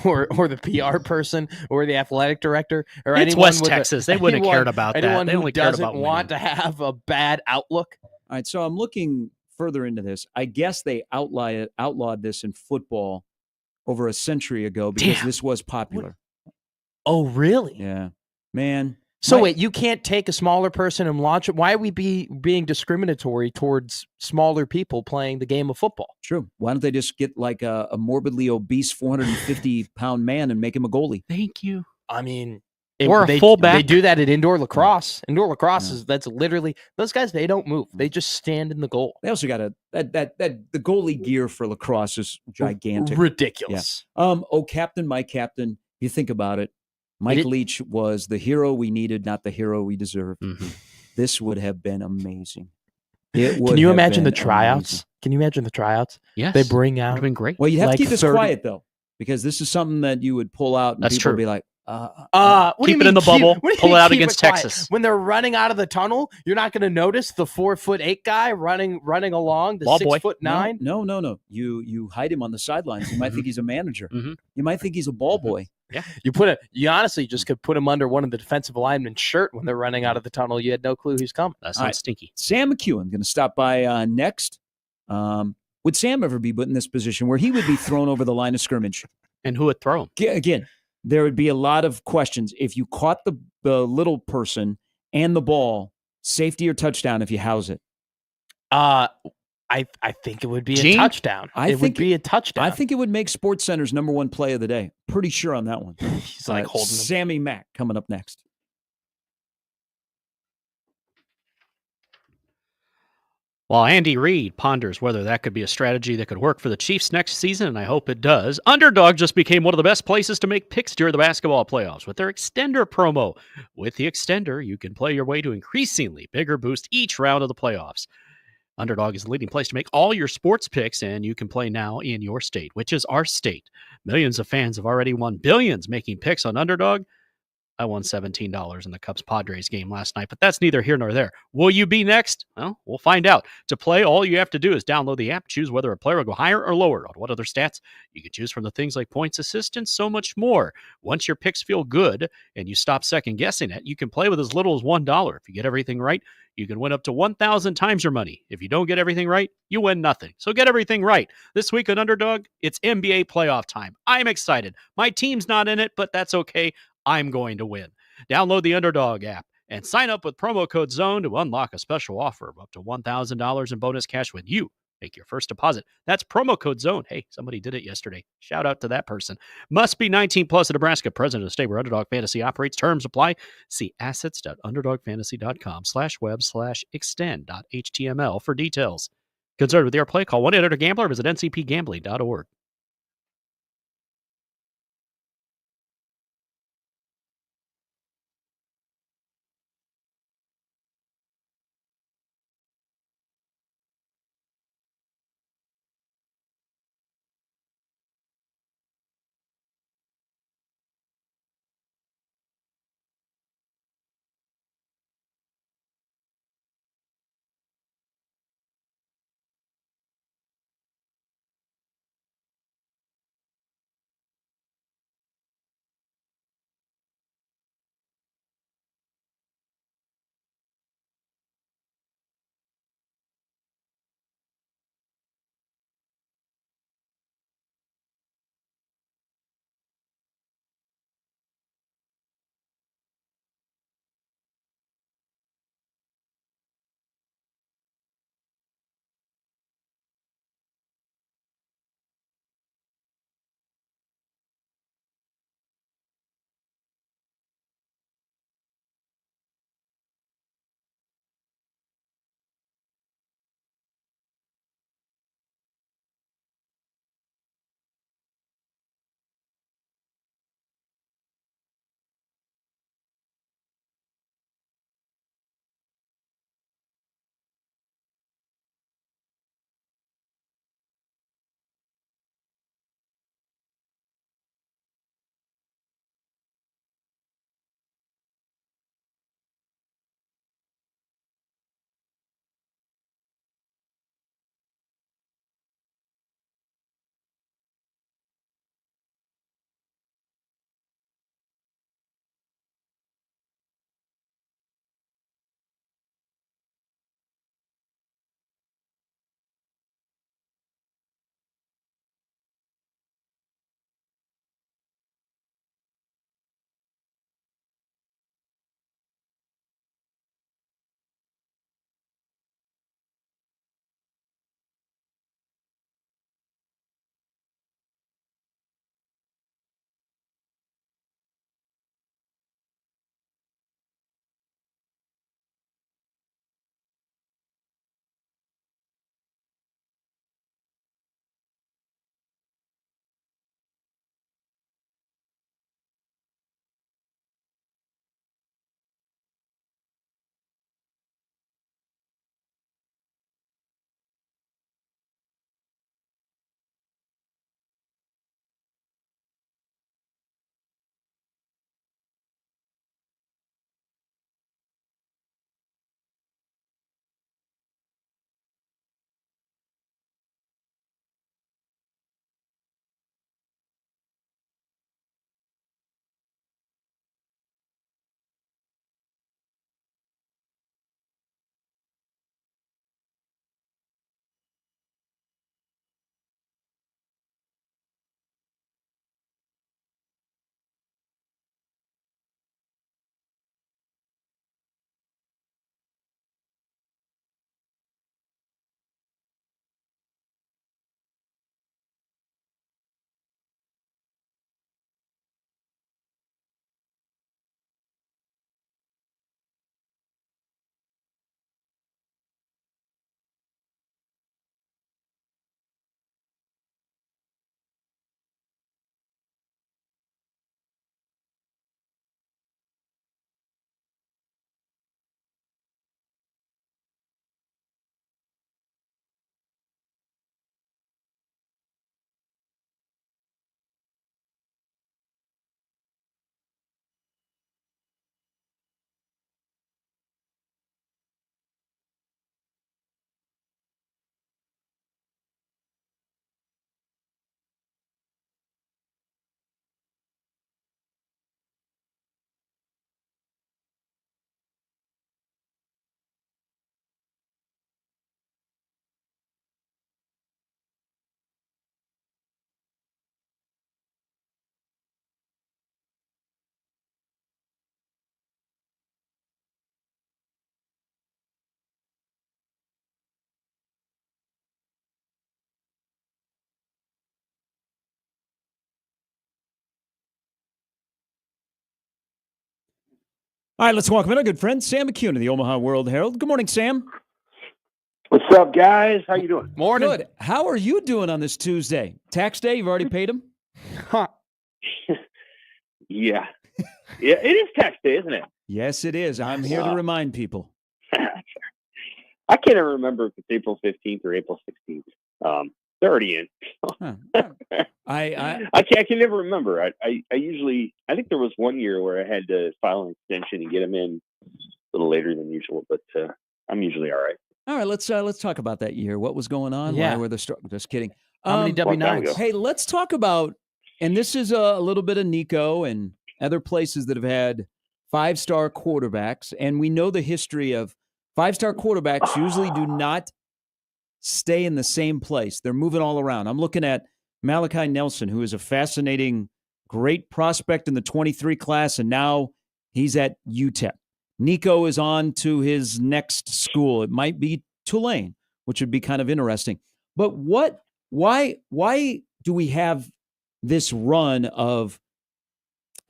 or the PR person or the athletic director or it's anyone West Texas. They wouldn't have cared about that. Anyone they who only cared about doesn't want to have a bad outlook. All right, so I'm looking further into this. I guess they outlawed this in football over a century ago because this was popular. Oh, really? Yeah. Man. So wait, you can't take a smaller person and launch it? Why are we being discriminatory towards smaller people playing the game of football? True. Why don't they just get like a morbidly obese 450-pound man and make him a goalie? Thank you. I mean, or a fullback. They do that at indoor lacrosse. Indoor lacrosse that's literally those guys. They don't move. They just stand in the goal. They also got the goalie gear for lacrosse is gigantic, ridiculous. Yeah. Oh, Captain, my Captain. You think about it. Mike Leach was the hero we needed, not the hero we deserved. This would have been amazing. Can you imagine the tryouts? Amazing. Can you imagine the tryouts? Yes. They bring out. Would have been great. Well, you have to keep this quiet though, because this is something that you would pull out, and That's people true. would be like, keep it in the bubble, pull it out against Texas. When they're running out of the tunnel, you're not going to notice the 4'8" guy running along the Ball 6'9". No. You hide him on the sidelines. You might think he's a manager. You might think he's a ball boy. Yeah. You honestly just could put him under one of the defensive linemen's shirt when they're running out of the tunnel. You had no clue who's coming. That's not stinky. Sam McCune going to stop by next. Would Sam ever be put in this position where he would be thrown over the line of scrimmage? And who would throw him? Again, there would be a lot of questions. If you caught the little person and the ball, safety or touchdown if you house it? I think it would be a touchdown. It would be a touchdown. I think it would make SportsCenter's #1 play of the day. Pretty sure on that one. He's like holding Sammy Mack coming up next. While Andy Reid ponders whether that could be a strategy that could work for the Chiefs next season, and I hope it does, Underdog just became one of the best places to make picks during the basketball playoffs with their Extender promo. With the Extender, you can play your way to increasingly bigger boost each round of the playoffs. Underdog is the leading place to make all your sports picks, and you can play now in your state, which is our state. Millions of fans have already won billions making picks on Underdog. I won $17 in the Cubs-Padres game last night, but that's neither here nor there. Will you be next? Well, we'll find out. To play, all you have to do is download the app, choose whether a player will go higher or lower on what other stats. You can choose from the things like points, assists, and so much more. Once your picks feel good and you stop second-guessing it, you can play with as little as $1. If you get everything right, you can win up to 1,000 times your money. If you don't get everything right, you win nothing. So get everything right. This week on Underdog, it's NBA playoff time. I'm excited. My team's not in it, but that's okay. I'm going to win. Download the Underdog app and sign up with promo code ZONE to unlock a special offer of up to $1,000 in bonus cash when you make your first deposit. That's promo code ZONE. Hey, somebody did it yesterday. Shout out to that person. Must be 18 plus in Nebraska, president of the state where Underdog Fantasy operates. Terms apply. See assets.underdogfantasy.com/web/extend.html for details. Concerned with your play, call 1-800-GAMBLER. Visit ncpgambling.org. All right, let's welcome in our good friend Sam McCune of the Omaha World Herald. Good morning, Sam. What's up, guys? How you doing? Morning. Good. How are you doing on this Tuesday? Tax day? You've already paid him? Huh. Yeah, it is tax day, isn't it? Yes, it is. I'm here to remind people. I can't even remember if it's April 15th or April 16th. They're already in. I can never remember. I think there was one year where I had to file an extension and get them in a little later than usual, but I'm usually all right. All right, let's talk about that year. What was going on? Yeah. Why were the just kidding. How many W9s? Hey, let's talk about, and this is a little bit of Nico and other places that have had 5-star quarterbacks, and we know the history of 5-star quarterbacks usually do not stay in the same place. They're moving all around. I'm looking at Malachi Nelson, who is a fascinating, great prospect in the 23 class, and now he's at UTEP. Nico is on to his next school. It might be Tulane, which would be kind of interesting. But why do we have this run of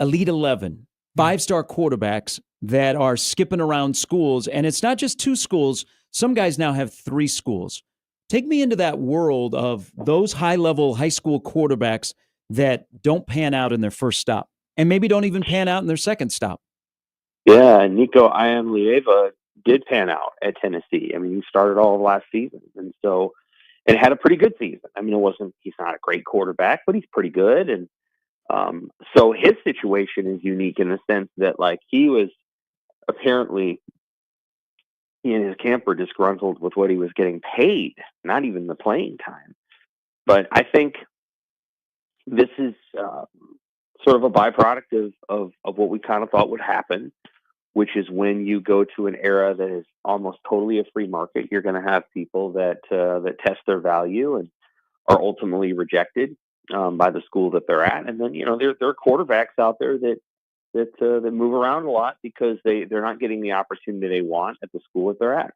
Elite 11, 5-star quarterbacks that are skipping around schools? And it's not just 2 schools. Some guys now have 3 schools. Take me into that world of those high-level high school quarterbacks that don't pan out in their first stop and maybe don't even pan out in their second stop. Yeah, Nico Iamaleava did pan out at Tennessee. I mean, he started all of last season, and had a pretty good season. I mean, he's not a great quarterback, but he's pretty good. And so his situation is unique in the sense that, like, he was apparently, he and his camp were disgruntled with what he was getting paid, not even the playing time. But I think this is sort of a byproduct of what we kind of thought would happen, which is when you go to an era that is almost totally a free market, you're going to have people that test their value and are ultimately rejected by the school that they're at. And then, there are quarterbacks out there that move around a lot because they're not getting the opportunity they want at the school that they're at.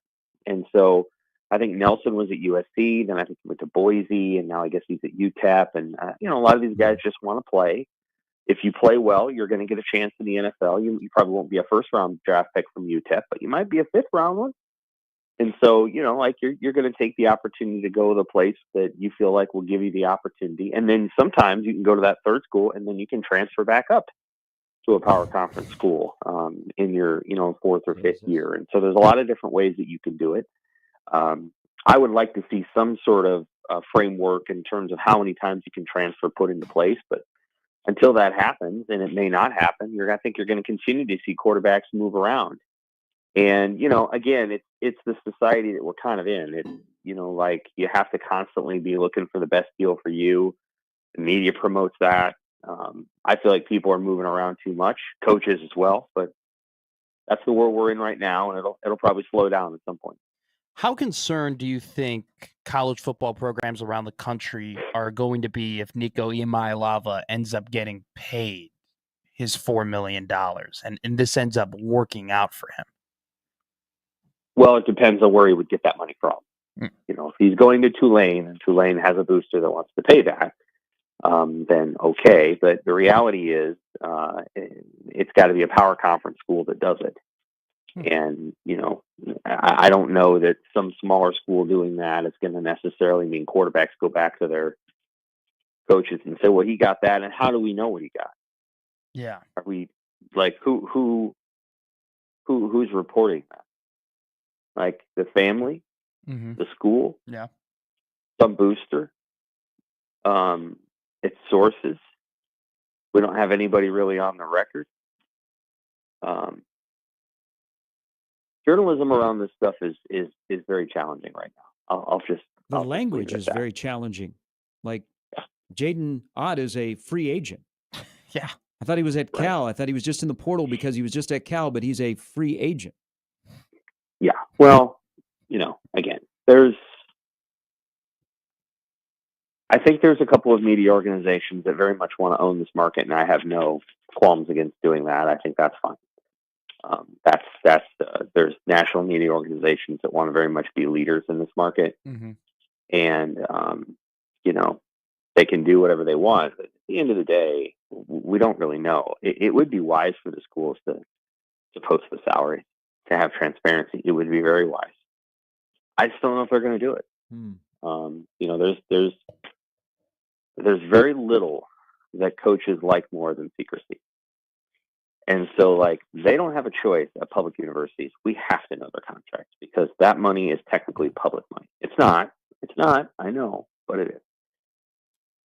And so I think Nelson was at USC, then I think he went to Boise, and now I guess he's at UTEP. And, a lot of these guys just want to play. If you play well, you're going to get a chance in the NFL. You probably won't be a first-round draft pick from UTEP, but you might be a fifth-round one. And so, you're going to take the opportunity to go to the place that you feel like will give you the opportunity. And then sometimes you can go to that third school, and then you can transfer back up to a power conference school in your, fourth or fifth year. And so there's a lot of different ways that you can do it. I would like to see some sort of framework in terms of how many times you can transfer put into place, but until that happens, and it may not happen, I think you're going to continue to see quarterbacks move around. And, again, it's the society that we're kind of in. It's, you have to constantly be looking for the best deal for you. The media promotes that. I feel like people are moving around too much, coaches as well, but that's the world we're in right now, and it'll probably slow down at some point. How concerned do you think college football programs around the country are going to be if Nico Iamaleava ends up getting paid his $4 million and this ends up working out for him? Well, it depends on where he would get that money from. If he's going to Tulane and Tulane has a booster that wants to pay that, then okay. But the reality is it's got to be a power conference school that does it. And, I don't know that some smaller school doing that is going to necessarily mean quarterbacks go back to their coaches and say, well, he got that. And how do we know what he got? Yeah. Are we like, who's reporting that? Like the family, the school, some booster, it's sources. We don't have anybody really on the record. Journalism around this stuff is very challenging right now. I'll just the language is very challenging. Like Jaden Ott is a free agent. Yeah, I thought he was at Cal. I thought he was just in the portal because he was just at Cal, but he's a free agent. Yeah. Well, again, I think there's a couple of media organizations that very much want to own this market, and I have no qualms against doing that. I think that's fine. There's national media organizations that want to very much be leaders in this market, and they can do whatever they want. But at the end of the day, we don't really know. It would be wise for the schools to to post the salary, to have transparency. It would be very wise. I just don't know if they're going to do it. There's very little that coaches like more than secrecy. And so, like, they don't have a choice at public universities. We have to know their contracts because that money is technically public money. It's not. I know, but it is.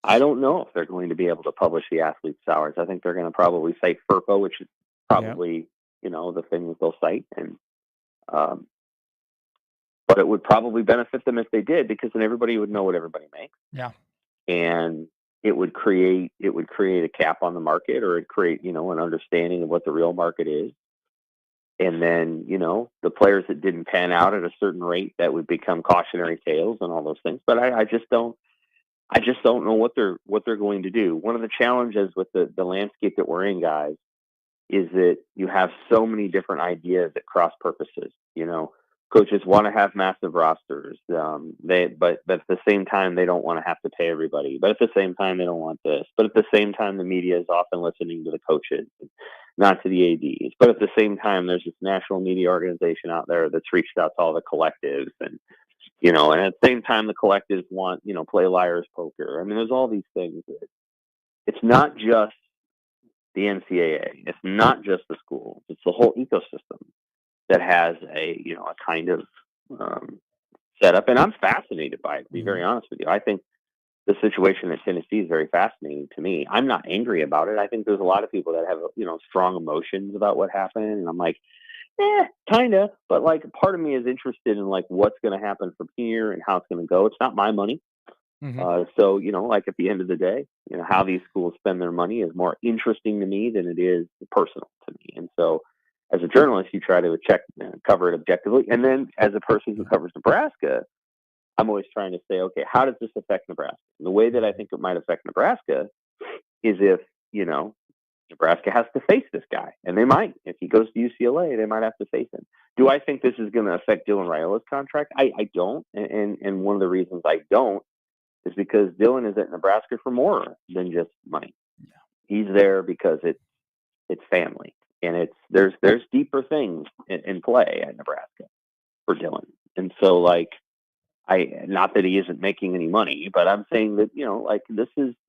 I don't know if they're going to be able to publish the athletes' salaries. I think they're going to probably cite FERPA, which is probably, the thing that they'll cite. And, but it would probably benefit them if they did, because then everybody would know what everybody makes. Yeah. And it would create a cap on the market, or it'd create, an understanding of what the real market is. And then, the players that didn't pan out at a certain rate, that would become cautionary tales and all those things. But I just don't know what they're going to do. One of the challenges with the landscape that we're in, guys, is that you have so many different ideas at cross purposes. Coaches want to have massive rosters, but at the same time, they don't want to have to pay everybody. But at the same time, they don't want this. But at the same time, the media is often listening to the coaches, not to the ADs. But at the same time, there's this national media organization out there that's reached out to all the collectives, and at the same time, the collectives want, play liar's poker. I mean, there's all these things. It's not just the NCAA. It's not just the schools. It's the whole ecosystem that has a kind of setup. And I'm fascinated by it, to be very honest with you. I think the situation at Tennessee is very fascinating to me. I'm not angry about it. I think there's a lot of people that have, strong emotions about what happened. And I'm like, kind of. But, like, part of me is interested in, like, what's going to happen from here and how it's going to go. It's not my money. So, like, at the end of the day, how these schools spend their money is more interesting to me than it is personal to me. And so, as a journalist, you try to cover it objectively. And then as a person who covers Nebraska, I'm always trying to say, okay, how does this affect Nebraska? And the way that I think it might affect Nebraska is if, Nebraska has to face this guy. And they might. If he goes to UCLA, they might have to face him. Do I think this is going to affect Dylan Raiola's contract? I don't. And one of the reasons I don't is because Dylan is at Nebraska for more than just money. Yeah. He's there because it's family. And there's deeper things in play at Nebraska for Dylan. And so, like, not that he isn't making any money, but I'm saying that,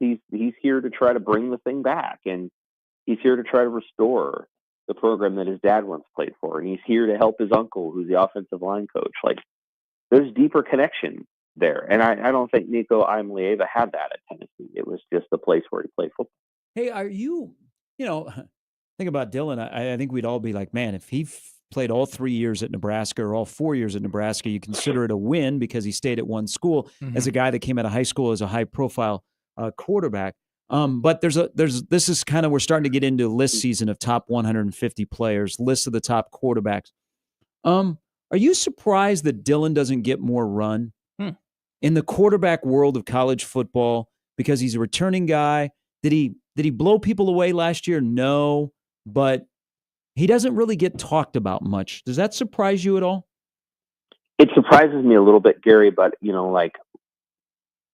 he's here to try to bring the thing back, and he's here to try to restore the program that his dad once played for. And he's here to help his uncle, who's the offensive line coach. Like, there's deeper connection there. And I don't think Nico Iamaleava had that at Tennessee. It was just a place where he played football. Hey, are you, think about Dylan. I think we'd all be like, man, if he played all 3 years at Nebraska or all 4 years at Nebraska, you consider it a win because he stayed at one school as a guy that came out of high school as a high-profile quarterback. But this is kind of, we're starting to get into list season of top 150 players, list of the top quarterbacks. Are you surprised that Dylan doesn't get more run in the quarterback world of college football because he's a returning guy? Did he blow people away last year? No, but he doesn't really get talked about much. Does that surprise you at all? It surprises me a little bit, Gary, but,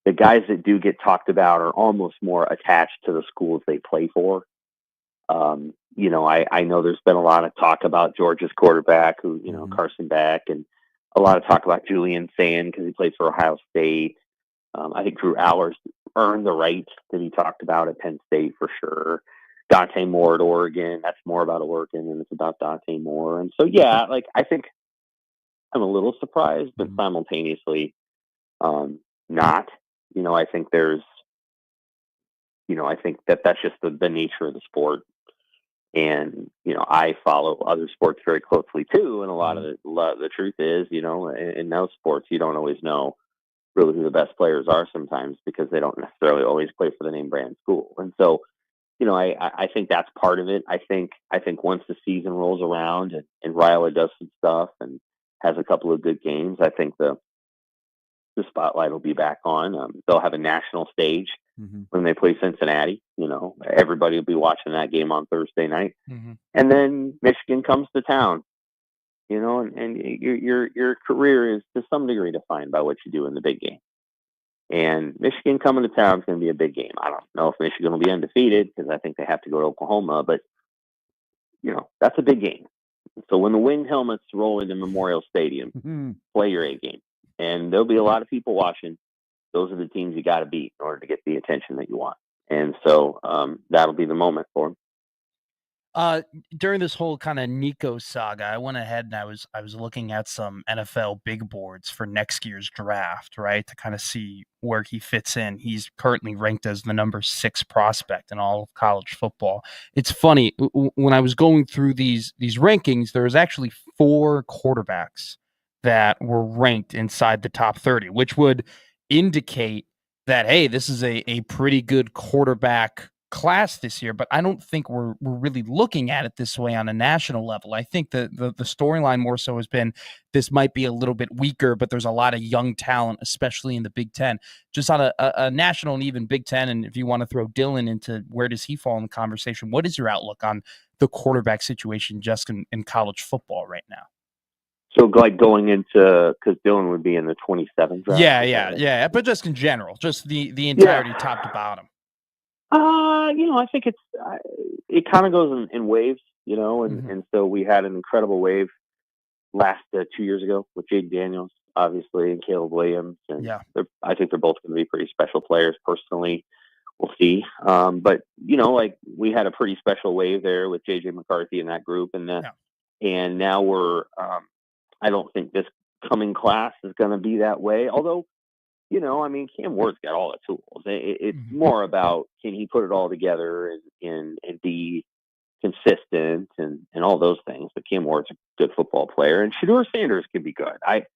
the guys that do get talked about are almost more attached to the schools they play for. I know there's been a lot of talk about Georgia's quarterback, who, Carson Beck, and a lot of talk about Julian Sand because he plays for Ohio State. I think Drew Allers earned the right that he talked about at Penn State for sure. Dante Moore at Oregon. That's more about Oregon than it's about Dante Moore. And so, yeah, like, I think I'm a little surprised, but simultaneously not. I think I think that's just the nature of the sport. And, I follow other sports very closely too. And a lot of the truth is, in those sports, you don't always know really who the best players are sometimes because they don't necessarily always play for the name brand school. And so, I think that's part of it. I think once the season rolls around and Raiola does some stuff and has a couple of good games, I think the spotlight will be back on. They'll have a national stage when they play Cincinnati. Everybody will be watching that game on Thursday night. And then Michigan comes to town, and your career is to some degree defined by what you do in the big game. And Michigan coming to town is going to be a big game. I don't know if Michigan will be undefeated because I think they have to go to Oklahoma, but that's a big game. So when the winged helmets roll into Memorial Stadium, play your A game. And there'll be a lot of people watching. Those are the teams you got to beat in order to get the attention that you want. And so that'll be the moment for them. During this whole kind of Nico saga, I went ahead and I was looking at some NFL big boards for next year's draft, right, to kind of see where he fits in. He's currently ranked as the number 6 prospect in all of college football. It's funny, when I was going through these rankings, there was actually 4 quarterbacks that were ranked inside the top 30, which would indicate that, hey, this is a pretty good quarterback class this year, but I don't think we're really looking at it this way on a national level. I think the storyline more so has been this might be a little bit weaker, but there's a lot of young talent, especially in the Big Ten. Just on a national and even Big Ten, and if you want to throw Dylan into where does he fall in the conversation, what is your outlook on the quarterback situation just in college football right now? So like going into, because Dylan would be in the 27th draft. Yeah. But just in general, just the entirety top to bottom. I think it kind of goes in waves, and so we had an incredible wave last 2 years ago with Jade Daniels, obviously, and Caleb Williams, and I think they're both going to be pretty special players. Personally, we'll see. But we had a pretty special wave there with JJ McCarthy in that group, and now we're. I don't think this coming class is going to be that way, although. Cam Ward's got all the tools. It's more about can he put it all together and be consistent and all those things. But Cam Ward's a good football player, and Shedeur Sanders can be good. I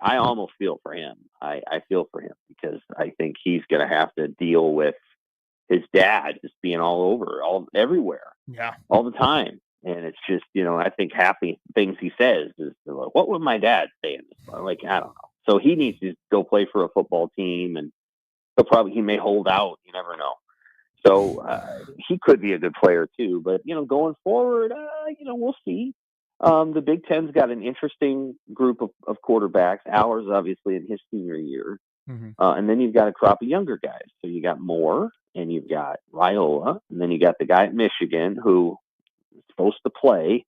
almost feel for him. I feel for him because I think he's going to have to deal with his dad just being everywhere, all the time. And it's just, I think happy things he says is like, what would my dad say in this? Like, I don't know. So he needs to go play for a football team, and he may hold out. You never know. So he could be a good player too. But going forward, we'll see. The Big Ten's got an interesting group of quarterbacks. Ours, obviously, in his senior year, and then you've got a crop of younger guys. So you got Moore, and you've got Raiola, and then you got the guy at Michigan who is supposed to play.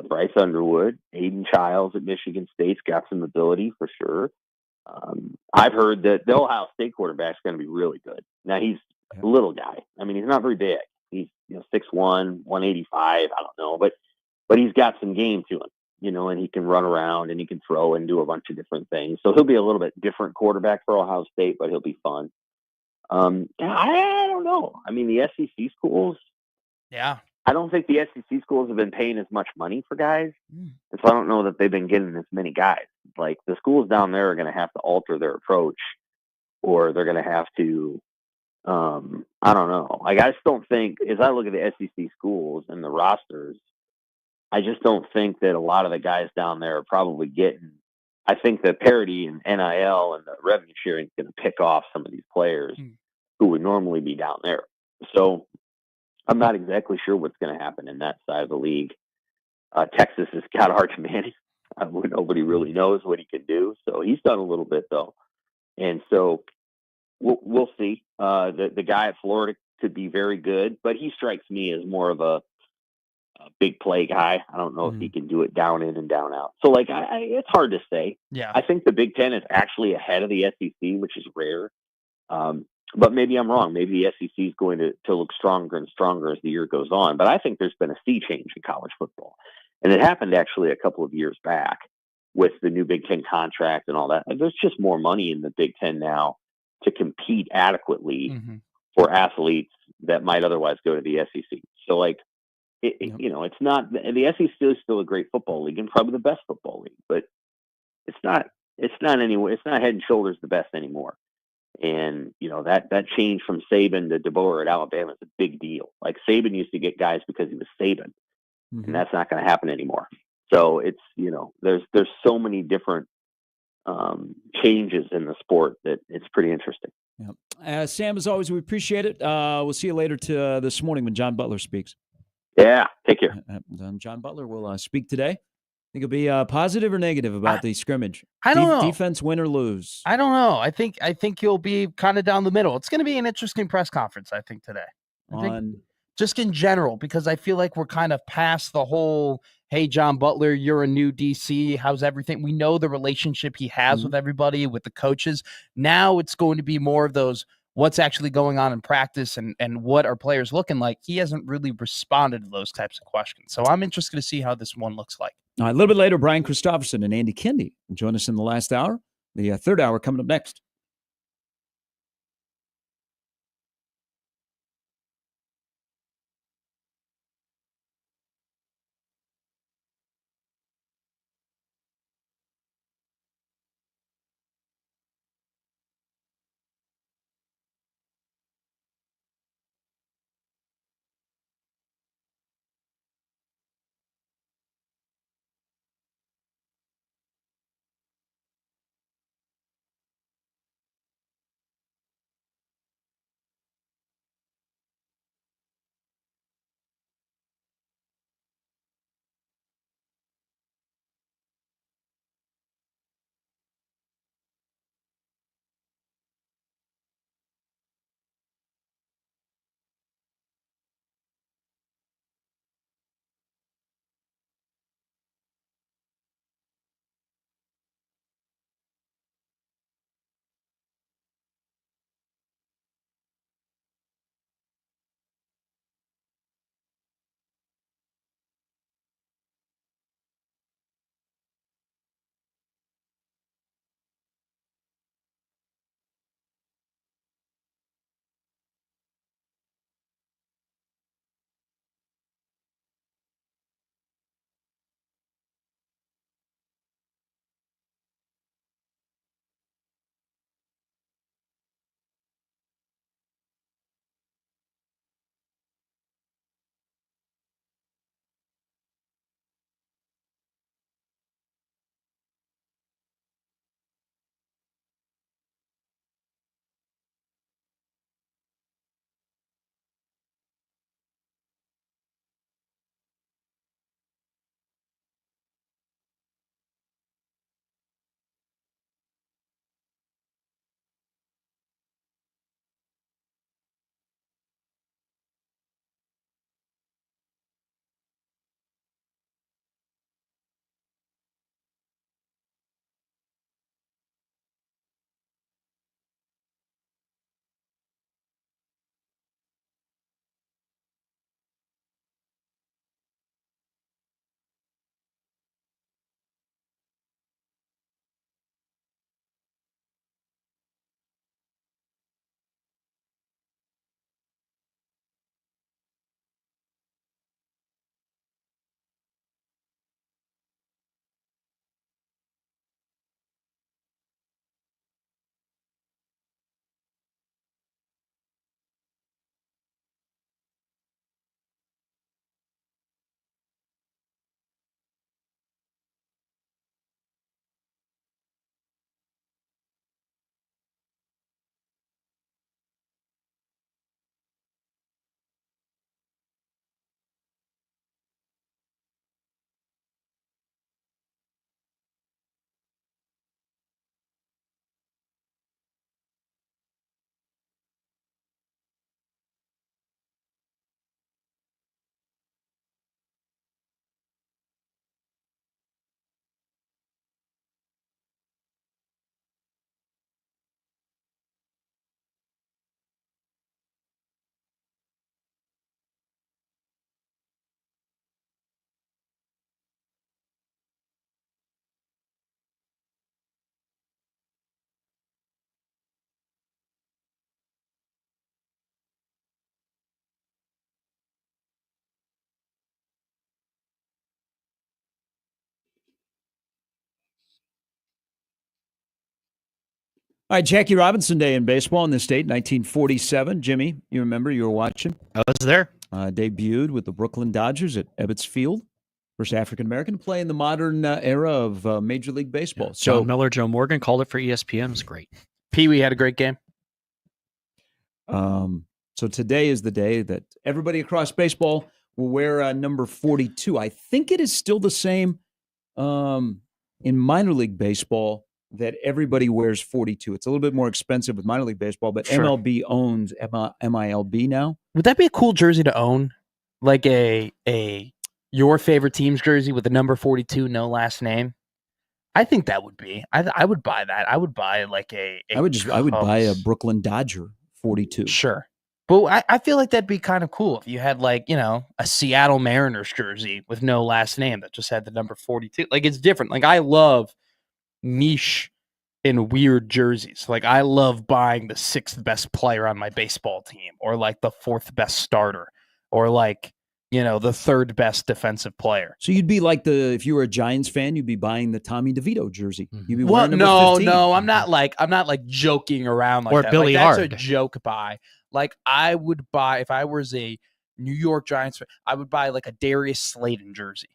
Bryce Underwood, Aiden Childs at Michigan State's got some ability for sure. I've heard that the Ohio State quarterback's going to be really good. Now he's a little guy. He's not very big. He's 6'1", 185. I don't know, but he's got some game to him, and he can run around and he can throw and do a bunch of different things. So he'll be a little bit different quarterback for Ohio State, but he'll be fun. I don't know. The SEC schools. Yeah. I don't think the SEC schools have been paying as much money for guys. And so I don't know that they've been getting as many guys. Like the schools down there are going to have to alter their approach, or they're going to have to, I don't know. Like, I just don't think, as I look at the SEC schools and the rosters, I just don't think that a lot of the guys down there are probably getting, I think the parity in NIL and the revenue sharing is going to pick off some of these players who would normally be down there. So I'm not exactly sure what's going to happen in that side of the league. Texas has got Arch Manning. Nobody really knows what he can do. So he's done a little bit, though. And so we'll see. The guy at Florida could be very good, but he strikes me as more of a big play guy. I don't know if he can do it down in and down out. So, it's hard to say. Yeah. I think the Big Ten is actually ahead of the SEC, which is rare. But maybe I'm wrong. Maybe the SEC is going to look stronger and stronger as the year goes on. But I think there's been a sea change in college football. And it happened actually a couple of years back with the new Big Ten contract and all that. There's just more money in the Big Ten now to compete adequately for athletes that might otherwise go to the SEC. So, it's not – the SEC is still a great football league and probably the best football league. But it's not head and shoulders the best anymore. And, that change from Saban to DeBoer at Alabama is a big deal. Like, Saban used to get guys because he was Saban, and that's not going to happen anymore. So it's, there's so many different changes in the sport that it's pretty interesting. Yeah. Sam, as always, we appreciate it. We'll see you later this morning when John Butler speaks. Yeah, take care. John Butler will speak today. Think it'll be positive or negative about the scrimmage? I don't know. Defense, win or lose? I don't know. I think he'll be kind of down the middle. It's going to be an interesting press conference, I think, today. just in general, because I feel like we're kind of past the whole, hey, John Butler, you're a new DC. How's everything? We know the relationship he has with everybody, with the coaches. Now it's going to be more of those, what's actually going on in practice and what are players looking like. He hasn't really responded to those types of questions. So I'm interested to see how this one looks like. All right, a little bit later, Brian Christopherson and Andy Kendi will join us in the last hour. The third hour coming up next. All right, Jackie Robinson Day in baseball in the state, 1947. Jimmy, you remember you were watching? I was there. Debuted with the Brooklyn Dodgers at Ebbets Field. First African-American to play in the modern era of Major League Baseball. Yeah. John Miller, Joe Morgan called it for ESPN. It was great. Pee Wee had a great game. So today is the day that everybody across baseball will wear number 42. I think it is still the same in minor league baseball that everybody wears 42. It's a little bit more expensive with minor league baseball, but Sure. MLB owns MILB now. Would that be a cool jersey to own? Like a your favorite team's jersey with the number 42, no last name? I think that would be. I would buy that. I would buy like I would buy a Brooklyn Dodger 42. Sure. But I feel like that'd be kind of cool if you had like, a Seattle Mariners jersey with no last name that just had the number 42. Like it's different. Like I love niche and weird jerseys. Like I love buying the 6th best player on my baseball team or like the 4th best starter or like, the 3rd best defensive player. So you'd be like if you were a Giants fan, you'd be buying the Tommy DeVito jersey. You'd be Well, wearing number 15. no, I'm not like joking around like or that. Billy That's Hard. a joke buy. Like I would buy if I was a New York Giants fan, I would buy like a Darius Slayton jersey,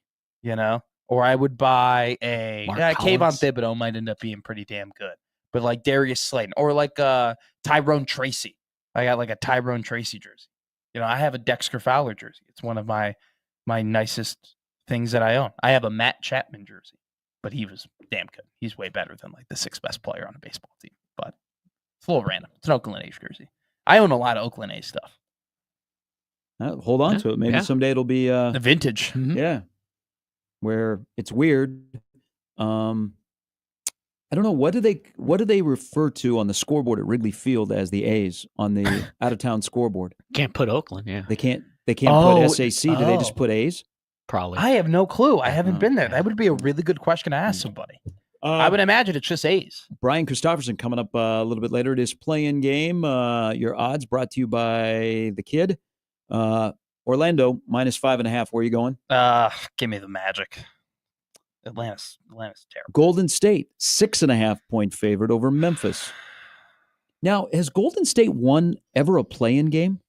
or I would buy a Mark Kayvon Collins. Thibodeau might end up being pretty damn good, but like Darius Slayton or like Tyrone Tracy. I got like a Tyrone Tracy jersey. I have a Dexter Fowler jersey. It's one of my nicest things that I own. I have a Matt Chapman jersey, but he was damn good. He's way better than like the 6th best player on a baseball team, but it's a little random. It's an Oakland A's jersey. I own a lot of Oakland A's stuff. Hold on to it. Maybe someday it'll be The vintage. yeah, where it's weird. I don't know, what do they refer to on the scoreboard at Wrigley Field as the A's on the out of town scoreboard? Can't put Oakland, yeah. They can't put SAC. Do they just put A's? Probably. I have no clue. I haven't been there. yeah. That would be a really good question to ask somebody. I would imagine it's just A's. Brian Christopherson coming up a little bit later. It is play-in game. Your odds brought to you by the kid. Orlando -5.5. Where are you going? Give me the Magic. Atlanta's terrible. Golden State 6.5-point favorite over Memphis. Now, has Golden State won ever a play-in game?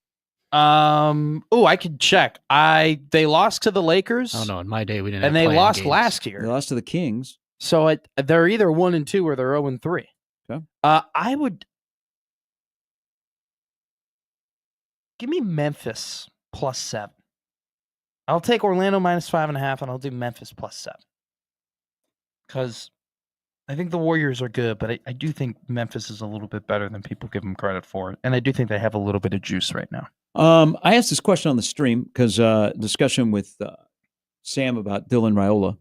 I could check. They lost to the Lakers. Oh no, in my day we didn't. And have they play-in lost games. last They year. lost to the Kings. So they're either 1-2 or they're 0-3. Okay. I would give me Memphis +7. I'll take Orlando -5.5, and I'll do Memphis +7 because I think the Warriors are good, but I do think Memphis is a little bit better than people give them credit for, and I do think they have a little bit of juice right now. I asked this question on the stream because discussion with Sam about Dylan Raiola,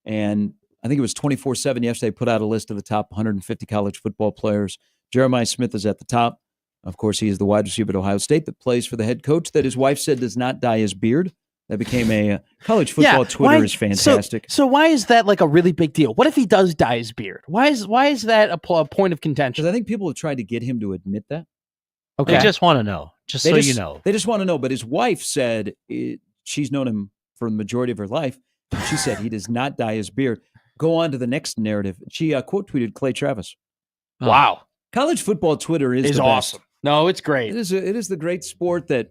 and I think it was 24/7 yesterday put out a list of the top 150 college football players. Jeremiah Smith is at the top. Of course, he is the wide receiver at Ohio State that plays for the head coach that his wife said does not dye his beard. That became a college football Twitter is fantastic. So why is that like a really big deal? What if he does dye his beard? Why is that a point of contention? Because I think people have tried to get him to admit that. Okay. They just want to know, you know. They just want to know. But his wife said she's known him for the majority of her life. She said he does not dye his beard. Go on to the next narrative. She quote tweeted Clay Travis. Wow. College football Twitter is the best. Awesome. No, it's great. It is the great sport that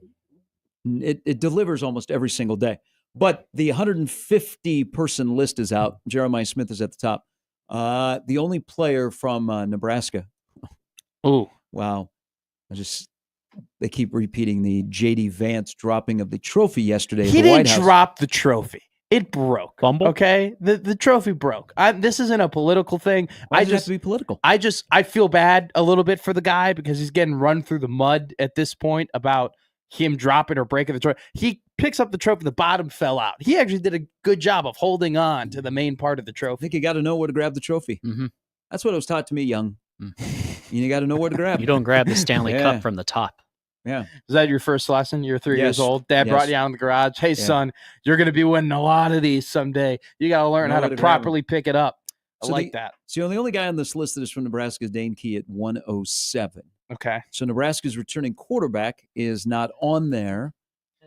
it delivers almost every single day. But the 150-person list is out. Jeremiah Smith is at the top. The only player from Nebraska. Ooh. Wow. They keep repeating the J.D. Vance dropping of the trophy yesterday. He at the White didn't House. drop the trophy. It broke. Fumble? Okay? The trophy broke. This isn't a political thing. Why does it have to be political? I feel bad a little bit for the guy because he's getting run through the mud at this point about him dropping or breaking the trophy. He picks up the trophy, the bottom fell out. He actually did a good job of holding on to the main part of the I trophy. think you got to know where to grab the trophy. Mm-hmm. That's what was taught to me young. You got to know where to grab You it. don't grab the Stanley Yeah. Cup from the top. Yeah. Is that your first lesson? You're 3 years Yes. old. Dad brought you out in the garage. Hey, son, you're going to be winning a lot of these someday. You got to learn how to properly pick it up. I like that. So the only guy on this list that is from Nebraska is Dane Key at 107. Okay. So Nebraska's returning quarterback is not on there.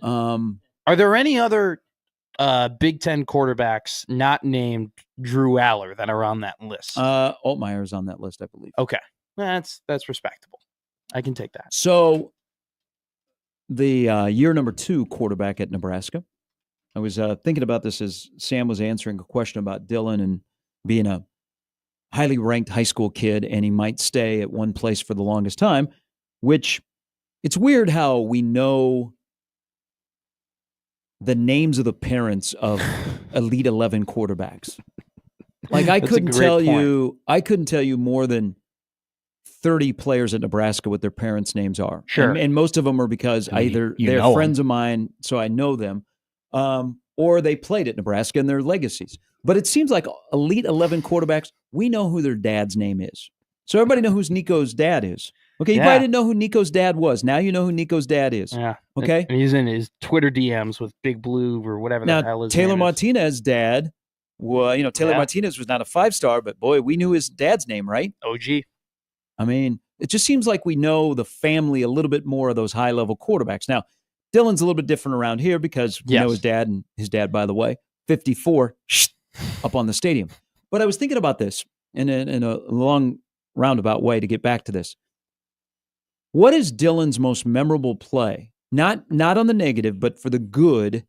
Are there any other Big Ten quarterbacks not named Drew Aller that are on that list? Altmaier's on that list, I believe. Okay. That's respectable. I can take that. So the year number 2 quarterback at Nebraska. I was thinking about this as Sam was answering a question about Dylan and being a highly ranked high school kid, and he might stay at one place for the longest time, which it's weird how we know the names of the parents of Elite 11 quarterbacks. Like I couldn't tell you more than 30 players at Nebraska what their parents' names are. Sure. And most of them are because either they're friends of mine, so I know them, or they played at Nebraska and they're legacies. But it seems like Elite 11 quarterbacks, we know who their dad's name is. So everybody know who Nico's dad is. Okay, you probably didn't know who Nico's dad was. Now you know who Nico's dad is. Yeah. Okay? And he's in his Twitter DMs with Big Blue or whatever the hell his Taylor name is. Martinez's dad, well, Taylor Martinez was not a 5-star, but boy, we knew his dad's name, right? OG. I mean, it just seems like we know the family a little bit more of those high-level quarterbacks. Now, Dylan's a little bit different around here because we know his dad, and his dad, by the way, 54, up on the stadium. But I was thinking about this in a long roundabout way to get back to this. What is Dylan's most memorable play? Not on the negative, but for the good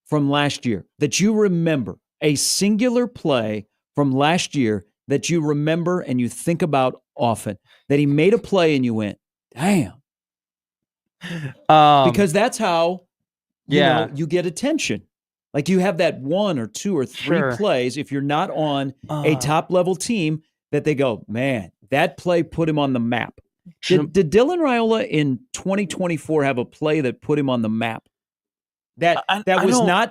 from last year that you remember, a singular play from last year that you remember and you think about often, that he made a play and you went, damn. Because that's how you get attention. Like you have that 1 or 2 or 3 plays, if you're not on a top-level team, that they go, man, that play put him on the map. Did Dylan Raiola in 2024 have a play that put him on the map? That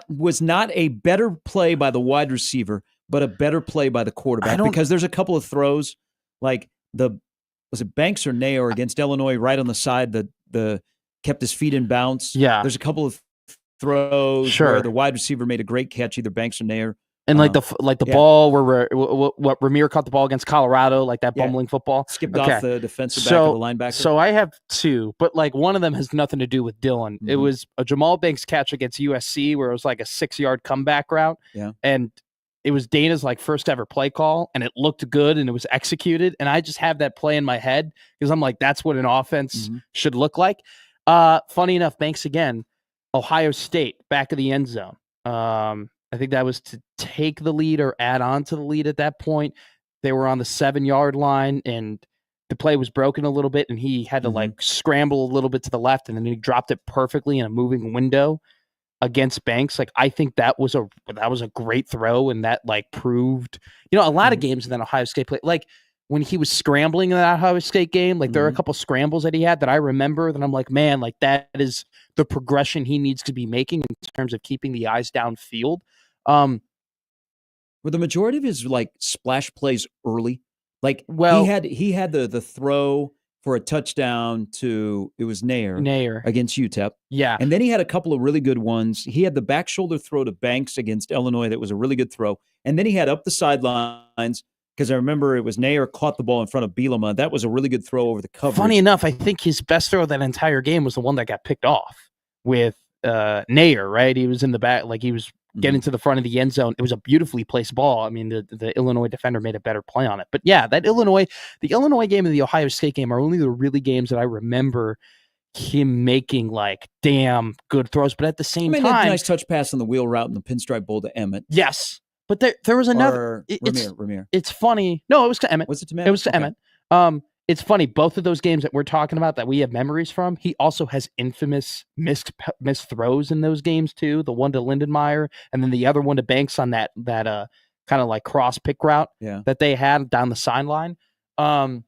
was not a better play by the wide receiver, but a better play by the quarterback. Because there's a couple of throws, like was it Banks or Nair against Illinois right on the side, the kept his feet in bounce. Yeah. There's a couple of throws where the wide receiver made a great catch, either Banks or Nair. And the ball where what Ramir caught the ball against Colorado, like that bumbling football. Skipped off the defensive back of the linebacker. So I have 2, but like one of them has nothing to do with Dylan. Mm-hmm. It was a Jamal Banks catch against USC where it was like a 6-yard comeback route. Yeah. And it was Dana's like first ever play call, and it looked good and it was executed. And I just have that play in my head because I'm like, that's what an offense should look like. Funny enough, Banks again, Ohio State, back of the end zone. I think that was to take the lead or add on to the lead at that point. They were on the 7-yard line, and the play was broken a little bit, and he had to like scramble a little bit to the left, and then he dropped it perfectly in a moving window against Banks. Like I think that was a great throw, and that like proved, a lot of games in that Ohio State play, like when he was scrambling in that Ohio State game, like there are a couple scrambles that he had that I remember that I'm like, man, like that is the progression he needs to be making in terms of keeping the eyes downfield. Were the majority of his like splash plays early? Like he had the throw for a touchdown to, it was Nair against UTEP. Yeah. And then he had a couple of really good ones. He had the back shoulder throw to Banks against Illinois. That was a really good throw. And then he had up the sidelines, because I remember it was Nair caught the ball in front of Bielema. That was a really good throw over the coverage. Funny enough, I think his best throw that entire game was the one that got picked off with Nair, right? He was in the back, like he was getting to the front of the end zone. It was a beautifully placed ball. I mean, the Illinois defender made a better play on it. But yeah, the Illinois game and the Ohio State game are only the really games that I remember him making like damn good throws. But at the same time, that nice touch pass on the wheel route and the pinstripe bowl to Emmett. Yes, but there was another. Ramir. It's funny. No, it was to Emmett. Was it to Emmett? It was to Emmett. It's funny, both of those games that we're talking about that we have memories from, he also has infamous missed throws in those games too. The one to Lindenmeyer and then the other one to Banks on that kind of like cross pick route that they had down the sideline. I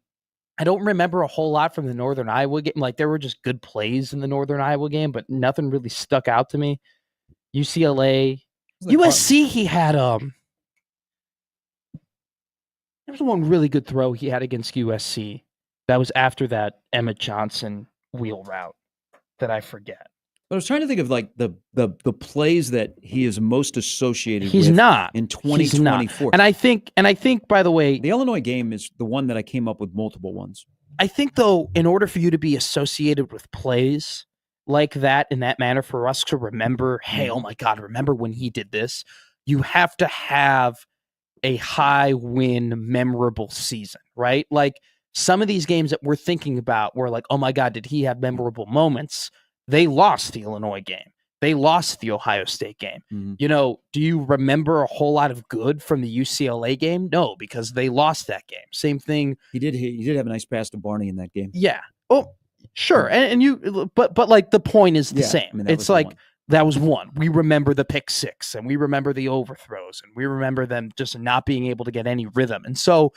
don't remember a whole lot from the Northern Iowa game. Like there were just good plays in the Northern Iowa game, but nothing really stuck out to me. UCLA, USC, he had there was one really good throw he had against USC. That was after that Emmett Johnson wheel route that I forget. But I was trying to think of like the plays that he is most associated with. He's not in 2024. And I think by the way, the Illinois game is the one that I came up with multiple ones. I think though, in order for you to be associated with plays like that in that manner, for us to remember, hey, oh my God, remember when he did this? You have to have a high win, memorable season, right? Like some of these games that we're thinking about were like, oh my God, did he have memorable moments? They lost the Illinois game. They lost the Ohio State game. Mm-hmm. Do you remember a whole lot of good from the UCLA game? No, because they lost that game. Same thing. He did have a nice pass to Barney in that game. Yeah. Oh, sure. And you, but like the point is the same. I mean, it's like That was one. We remember the pick six, and we remember the overthrows, and we remember them just not being able to get any rhythm. And so,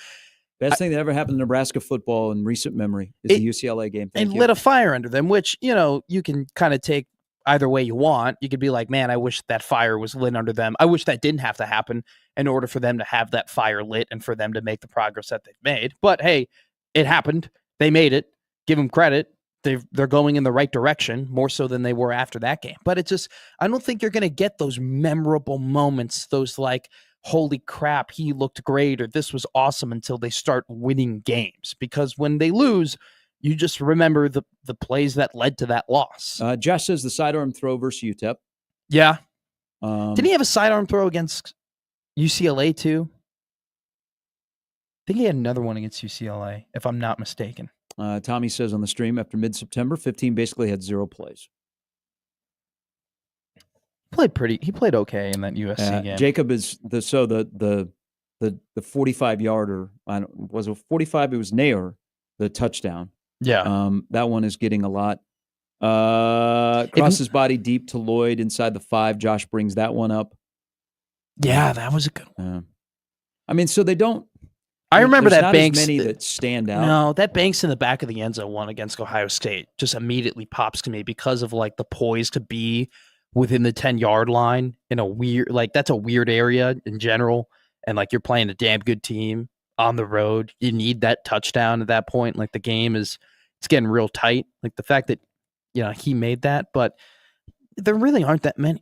best thing that ever happened to Nebraska football in recent memory is the UCLA game. And lit a fire under them, which, you can kind of take either way you want. You could be like, man, I wish that fire was lit under them. I wish that didn't have to happen in order for them to have that fire lit and for them to make the progress that they've made. But hey, it happened. They made it. Give them credit. They're going in the right direction, more so than they were after that game. But it just, I don't think you're going to get those memorable moments, those like, holy crap, he looked great, or this was awesome, until they start winning games. Because when they lose, you just remember the plays that led to that loss. Josh says the sidearm throw versus UTEP. Yeah. Didn't he have a sidearm throw against UCLA too? I think he had another one against UCLA, if I'm not mistaken. Tommy says on the stream, after mid-September, 15 basically had 0 plays. He played okay in that USC game. Jacob is the 45-yarder. Was it 45? It was Nair, the touchdown. Yeah. That one is getting a lot. Crosses body deep to Lloyd inside the 5. Josh brings that one up. Yeah, that was a good one. So they don't. I remember that Banks. As many that stand out. No, that Banks in the back of the end zone one against Ohio State just immediately pops to me because of like the poise to be within the 10-yard line in a weird, like that's a weird area in general. And like you're playing a damn good team on the road. You need that touchdown at that point. Like the game it's getting real tight. Like the fact that, he made that, but there really aren't that many.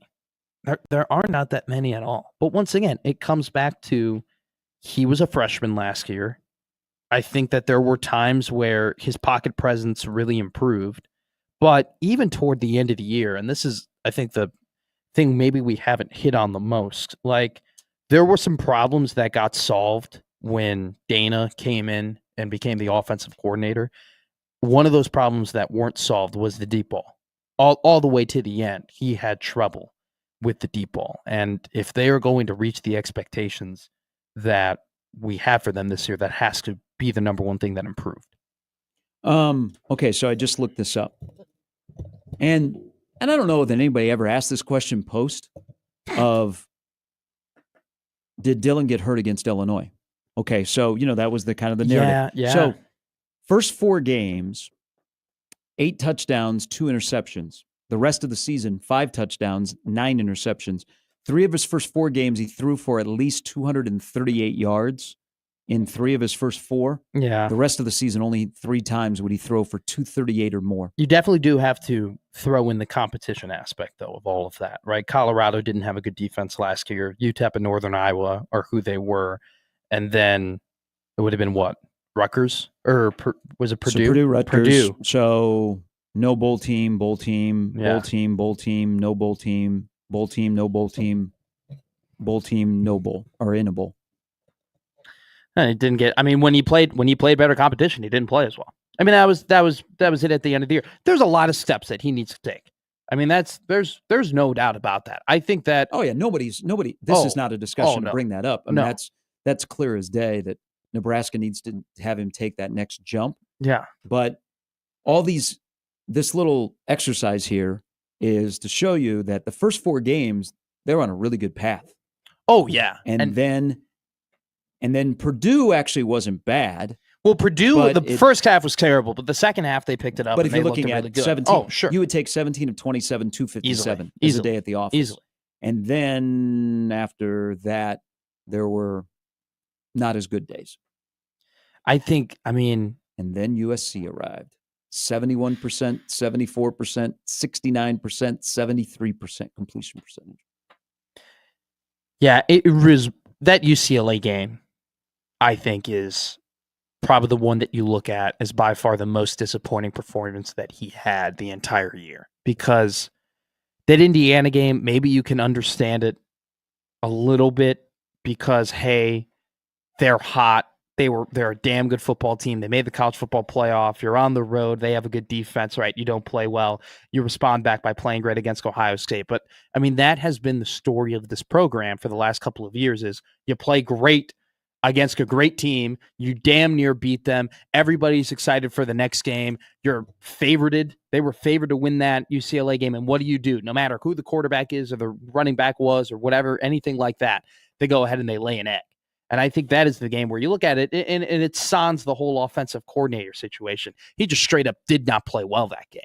There are not that many at all. But once again, it comes back to he was a freshman last year. I think that there were times where his pocket presence really improved. But even toward the end of the year, and this is, I think, the thing maybe we haven't hit on the most, like there were some problems that got solved when Dana came in and became the offensive coordinator. One of those problems that weren't solved was the deep ball. All the way to the end, he had trouble with the deep ball. And if they are going to reach the expectations that we have for them this year, that has to be the number one thing that improved. Okay, so I just looked this up. And I don't know that anybody ever asked this question post of, did Dylan get hurt against Illinois? Okay, so, that was the kind of the narrative. Yeah. So, first 4 games, 8 touchdowns, 2 interceptions. The rest of the season, 5 touchdowns, 9 interceptions. 3 of his first 4 games, he threw for at least 238 yards in 3 of his first 4. Yeah. The rest of the season, only 3 times would he throw for 238 or more. You definitely do have to throw in the competition aspect, though, of all of that, right? Colorado didn't have a good defense last year. UTEP and Northern Iowa are who they were. And then it would have been what? Rutgers? Or was it Purdue? So Purdue, Rutgers. Purdue. So no bowl team, Yeah. bowl team, no bowl team, bowl team, no bowl team, bowl team, no bowl, or in a bowl. And he didn't get. I mean, when he played better competition, he didn't play as well. I mean, that was it at the end of the year. There's a lot of steps that he needs to take. I mean, there's no doubt about that. I think that. Oh yeah, nobody. This is not a discussion to bring that up. I mean, that's clear as day that Nebraska needs to have him take that next jump. Yeah. But this little exercise here is to show you that the first 4 games they're on a really good path. Oh yeah, and then Purdue actually wasn't bad. Well, Purdue, the first half was terrible, but the second half they picked it up. But if you're looking at really 17, sure, you would take 17 of 27, 257 easily. as a day at the office. Easily. And then after that, there were not as good days. And then USC arrived. 71%, 74%, 69%, 73% completion percentage. Yeah, it was that UCLA game, I think, is probably the one that you look at as by far the most disappointing performance that he had the entire year. Because that Indiana game, maybe you can understand it a little bit because, hey, they're hot. They're a damn good football team. They made the college football playoff. You're on the road. They have a good defense, right? You don't play well. You respond back by playing great against Ohio State. But, I mean, that has been the story of this program for the last couple of years is you play great against a great team. You damn near beat them. Everybody's excited for the next game. You're favorited. They were favored to win that UCLA game. And what do? No matter who the quarterback is or the running back was or whatever, anything like that, they go ahead and they lay an egg. And I think that is the game where you look at it, and it sans the whole offensive coordinator situation. He just straight up did not play well that game.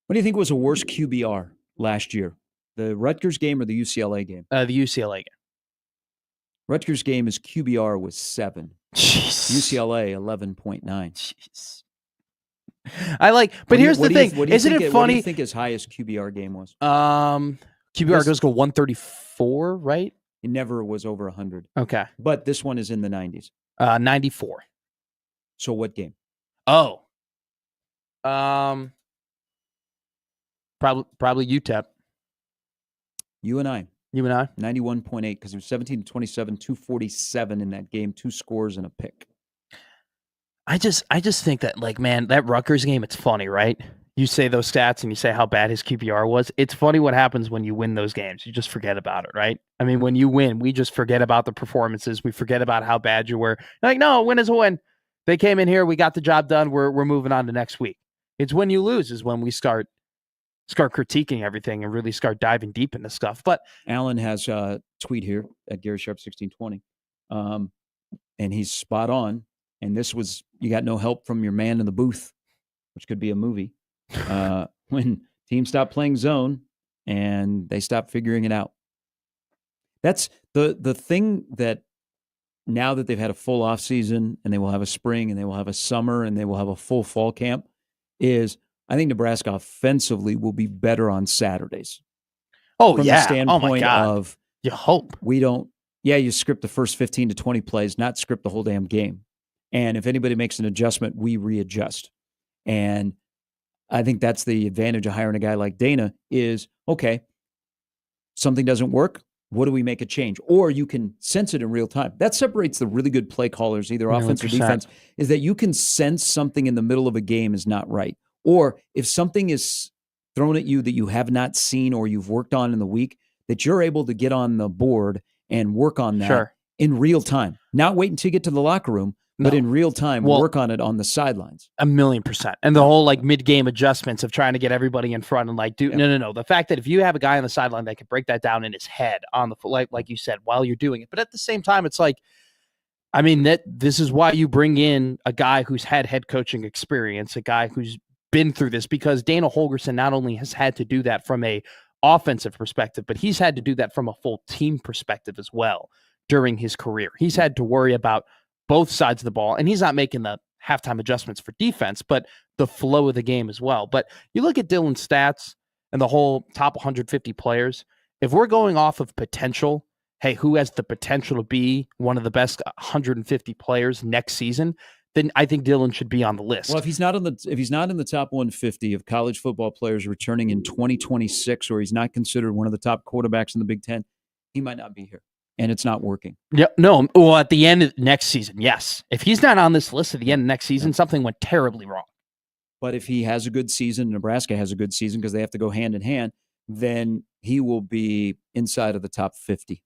What do you think was a worse QBR last year? The Rutgers game or the UCLA game? The UCLA game. Rutgers game, his QBR was 7. Jeez. UCLA 11.9. Jeez. But here's the thing. Isn't it funny? What do you think his highest QBR game was? QBR goes to 134, right? It never was over 100. Okay. But this one is in the 90s. 94. So what game? Oh. Probably UTEP. You and I. 91.8 because he was 17 to 27, 247 in that game, 2 scores and a pick. I just think that, like, man, that Rutgers game, it's funny, right? You say those stats and you say how bad his QBR was. It's funny what happens when you win those games. You just forget about it, right? I mean, when you win, we just forget about the performances. We forget about how bad you were. You're like, no, a win is a win. They came in here. We got the job done. We're moving on to next week. It's when you lose is when we start critiquing everything and really start diving deep into stuff. But Alan has a tweet here at Gary Sharp 1620, and he's spot on. And this was, you got no help from your man in the booth, which could be a movie. When teams stop playing zone and they stop figuring it out. That's the thing that now that they've had a full off season and they will have a spring and they will have a summer and they will have a full fall camp is I think Nebraska offensively will be better on Saturdays. Oh, from yeah. the standpoint of you hope. You script the first 15 to 20 plays, not script the whole damn game. And if anybody makes an adjustment, we readjust. And I think that's the advantage of hiring a guy like Dana is, okay, something doesn't work. What do we make a change? Or you can sense it in real time. That separates the really good play callers, either offense or defense, is that you can sense something in the middle of a game is not right. Or if something is thrown at you that you have not seen or you've worked on in the week, that you're able to get on the board and work on that in real time. Not wait until you get to the locker room, but in real time, work on it on the sidelines. 1,000,000%. And the whole mid-game adjustments of trying to get everybody in front and no. The fact that if you have a guy on the sideline that can break that down in his head on the like you said, while you're doing it. But at the same time, it's like, I mean, this is why you bring in a guy who's had head coaching experience, a guy who's been through this, because Dana Holgorsen not only has had to do that from a offensive perspective, but he's had to do that from a full team perspective as well during his career. He's had to worry about both sides of the ball, and he's not making the halftime adjustments for defense, but the flow of the game as well. But you look at Dylan's stats and the whole top 150 players, if we're going off of potential, hey, who has the potential to be one of the best 150 players next season, then I think Dylan should be on the list. Well, if he's not in the top 150 of college football players returning in 2026, or he's not considered one of the top quarterbacks in the Big Ten, he might not be here. And it's not working. Yeah, no. Well, at the end of next season, yes. If he's not on this list at the end of next season, something went terribly wrong. But if he has a good season, Nebraska has a good season because they have to go hand in hand, then he will be inside of the top 50.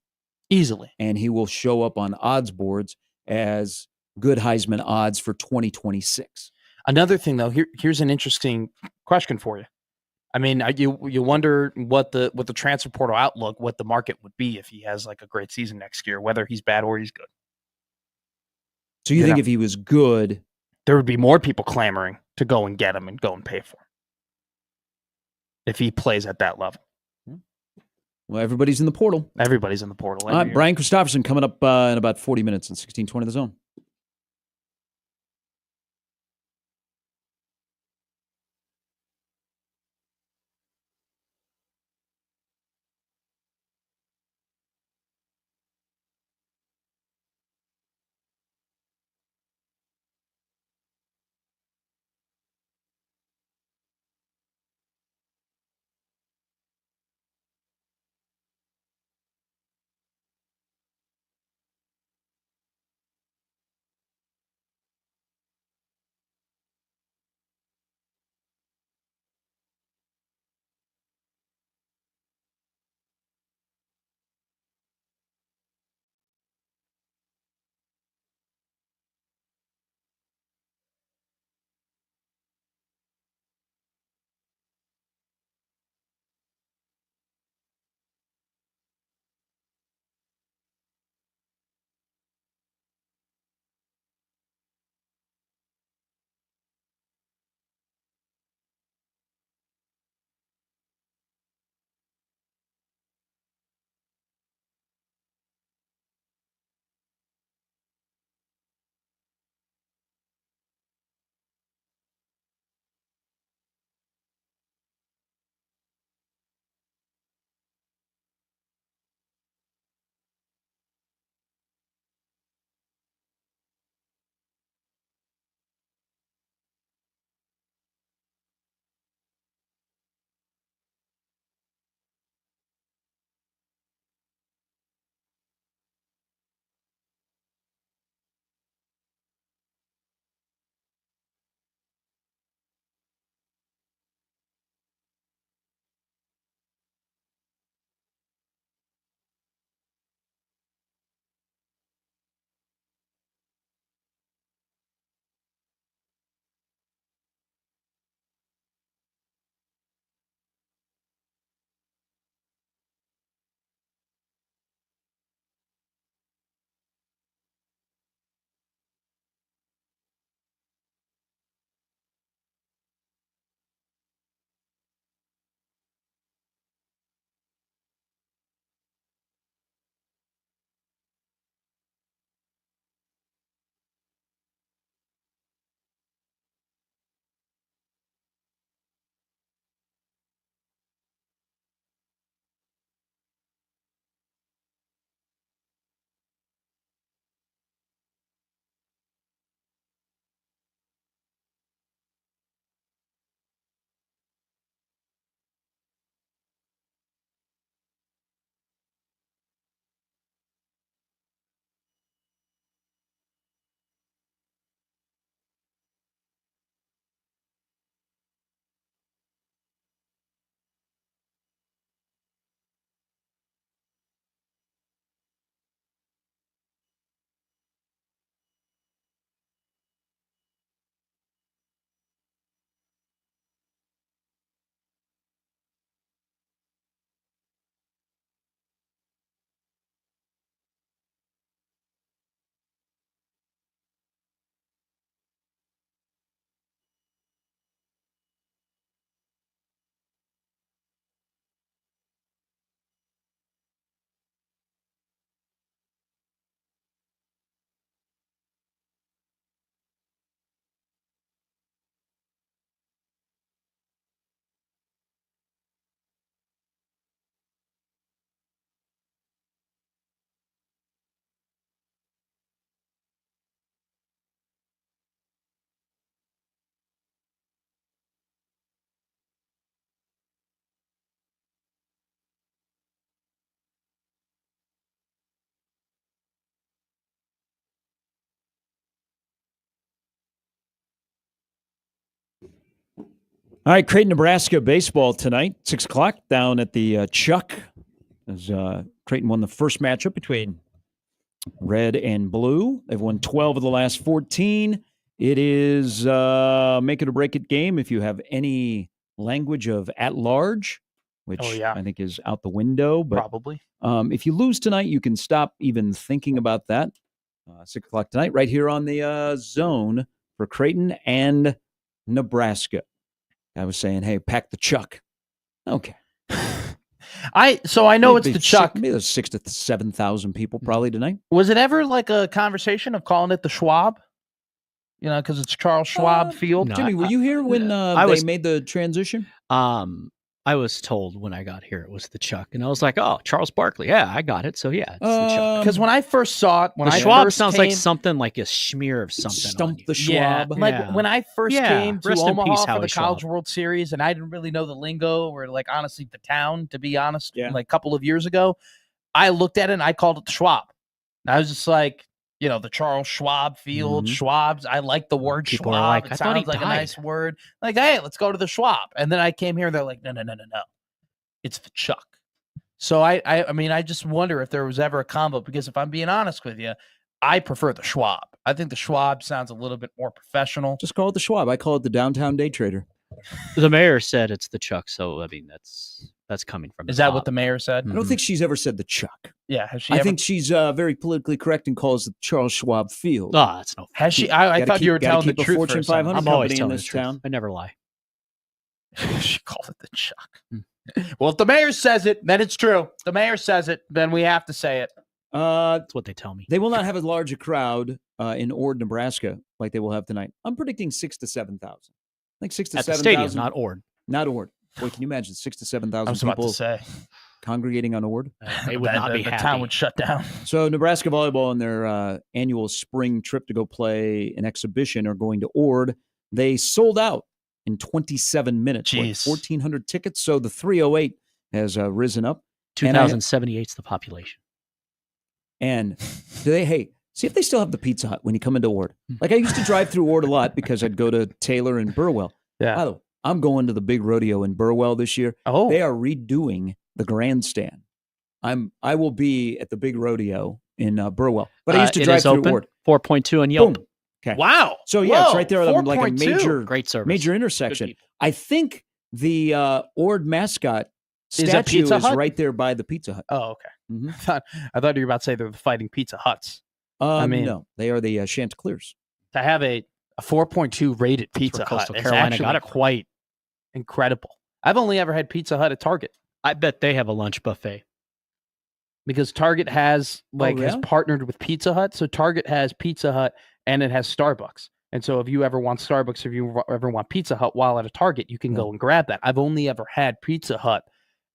Easily. And he will show up on odds boards as good Heisman odds for 2026. Another thing, though, here's an interesting question for you. I mean, you wonder what the transfer portal outlook, what the market would be if he has a great season next year, whether he's bad or he's good. So you think if he was good, there would be more people clamoring to go and get him and go and pay for him if he plays at that level. Well, everybody's in the portal. Everybody's in the portal. All right, Brian Christopherson coming up in about 40 minutes in 1620 The Zone. All right, Creighton, Nebraska baseball tonight, 6 o'clock down at the Chuck. As Creighton won the first matchup between red and blue. They've won 12 of the last 14. It is make it or break it game if you have any language of at large, which I think is out the window. But probably. If you lose tonight, you can stop even thinking about that. 6 o'clock tonight, right here on the Zone for Creighton and Nebraska. I was saying, hey, pack the Chuck. Okay. I know it's the Chuck. Maybe there's 6,000 to 7,000 people probably tonight. Was it ever like a conversation of calling it the Schwab? You know, because it's Charles Schwab Field. No, Jimmy, were you here when they made the transition? I was told when I got here it was the Chuck, and I was like, "Oh, Charles Barkley, yeah, I got it." So yeah, it's the Chuck. Because when I first saw it, the Schwab sounds like something like a smear of something. Stump the Schwab. Yeah, like when I first came to Omaha for the College Schwab. World Series, and I didn't really know the lingo or like honestly the town, to be honest. Yeah. Like a couple of years ago, I looked at it and I called it the Schwab. And I was just like, you know, the Charles Schwab Field, Schwab's. I like the word People Schwab. are like, it I thought he sounds like died. a nice word. Like, hey, let's go to the Schwab. And then I came here and they're like, no. It's the Chuck. So I mean, I just wonder if there was ever a combo, because if I'm being honest with you, I prefer the Schwab. I think the Schwab sounds a little bit more professional. Just call it the Schwab. I call it the downtown day trader. The mayor said it's the Chuck, so I mean that's coming from. Is that what the mayor said? I don't think she's ever said the Chuck. Yeah, has she? I think she's very politically correct and calls it Charles Schwab Field. Oh, that's no. Has she? I thought you were telling the truth. Fortune 500 I'm always company in telling this the truth. town. I never lie. She called it the Chuck. Well, if the mayor says it, then it's true. If the mayor says it, then we have to say it. That's what they tell me. They will not have as large a crowd in Ord, Nebraska, like they will have tonight. I'm predicting 6,000 to 7,000. I think 6,000 to At the 7,000. stadium, not Ord. Not Ord. Boy, can you imagine 6,000 to 7,000 I was about people to say congregating on Ord? They would not be the happy. town would shut down. So Nebraska Volleyball on their annual spring trip to go play an exhibition are going to Ord. They sold out in 27 minutes. Jeez. 1,400 tickets. So the 308 has risen up. 2,078 is the population. And see if they still have the Pizza Hut when you come into Ord. Like I used to drive through Ord a lot because I'd go to Taylor and Burwell. Yeah. By the way, I'm going to the big rodeo in Burwell this year. Oh, They are redoing the grandstand. I will be at the big rodeo in Burwell. But I used to it drive is through open. Ord. 4.2 on Yelp. Boom. Okay. wow. So yeah, it's Whoa, right there on like a 4.2. Great service. major intersection. people. I think the Ord mascot Is that statue Pizza is Hut? right there by the Pizza Hut. Oh, okay. Mhm. I thought you were about to say they're the Fighting Pizza Huts. I mean- no, they are the Chanticleers. To have a 4.2 rated Pizza where Hut Coastal is Carolina actually got it from. quite incredible. I've only ever had Pizza Hut at Target, I bet they have a lunch buffet. because Target has has yeah? partnered with Pizza Hut. So Target has Pizza Hut and it has Starbucks. And so if you ever want Starbucks, if you ever want Pizza Hut while at a Target, you can go and grab that. I've only ever had Pizza Hut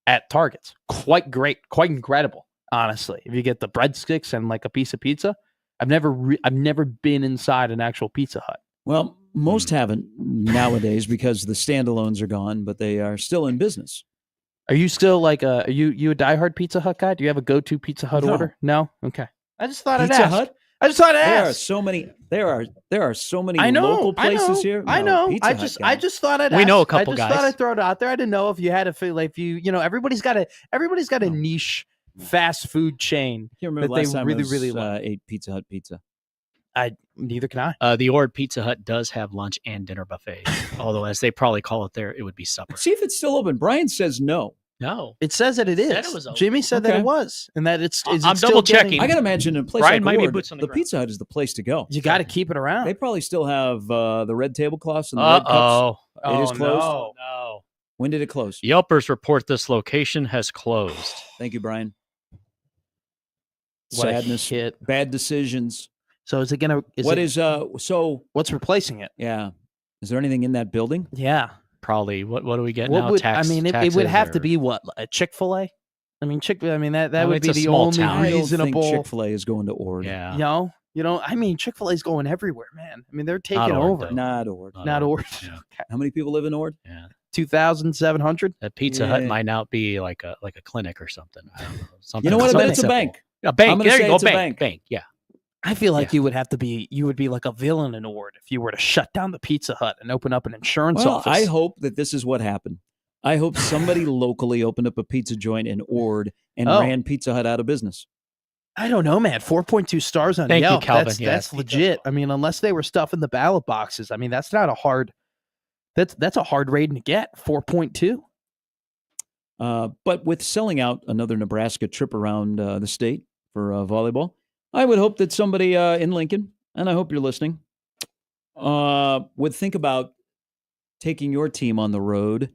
at Targets. Quite great, quite incredible, honestly. If you get the breadsticks and like a piece of pizza, I've never been inside an actual Pizza Hut. Well, most haven't nowadays because the standalones are gone, but they are still in business. Are you still like are you a diehard Pizza Hut guy? Do you have a go-to Pizza Hut No. order? No? Okay. I just thought Pizza I'd ask. Hut? I just thought I'd There are ask. so many. There are so many I know, local places here. I No, know. Pizza I Hut just guy. thought I'd We ask. know a couple I just guys. thought I'd throw it out there. I didn't know if you had everybody's got a niche fast food chain. I can't remember that the last they time really, I was, really love. ate Pizza Hut pizza. Neither can I. The Ord Pizza Hut does have lunch and dinner buffet. Although, as they probably call it there, it would be supper. See if it's still open. Brian says no. No. It says that it is. Said it was open. Jimmy said that Okay. it was, and that it's. Is I'm it still double getting- checking. I got to imagine in a place Brian like might be Ord, boots on the the ground. Pizza Hut is the place to go. You got to keep it around. They probably still have the red tablecloths and the red cups. Uh-oh. It is closed. No. No. When did it close? Yelpers report this location has closed. Thank you, Brian. What a Sadness, hit. bad decisions. So is it gonna? So What's replacing it? yeah? Is there anything in that building? Yeah. Probably. What do we get What now? would Tax, I mean? It would taxes have to or- be what, a Chick-fil-A? I mean, that No, would it's be a the small only town. I don't reasonable. think Chick-fil-A is going to Ord. Yeah. You know. I mean, Chick-fil-A's going everywhere, man. I mean, they're taking Ord, over. though. Not Ord. Not Ord. Yeah. Okay. How many people live in Ord? Yeah. 2,700. That Pizza Hut Yeah. might not be like a clinic or something. I don't know. Something You know what? I bet Something it's a simple. bank. A bank. I'm gonna There say you go. it's a bank. Bank. Yeah. I feel like you would be like a villain in Ord if you were to shut down the Pizza Hut and open up an insurance office. I hope that this is what happened. I hope somebody locally opened up a pizza joint in Ord and ran Pizza Hut out of business. I don't know, man. 4.2 stars on Thank Yelp. you, Calvin. That's legit. I mean, unless they were stuffing the ballot boxes. I mean, that's not a hard. That's a hard rating to get. 4.2. But with selling out another Nebraska trip around the state for volleyball, I would hope that somebody in Lincoln, and I hope you're listening, would think about taking your team on the road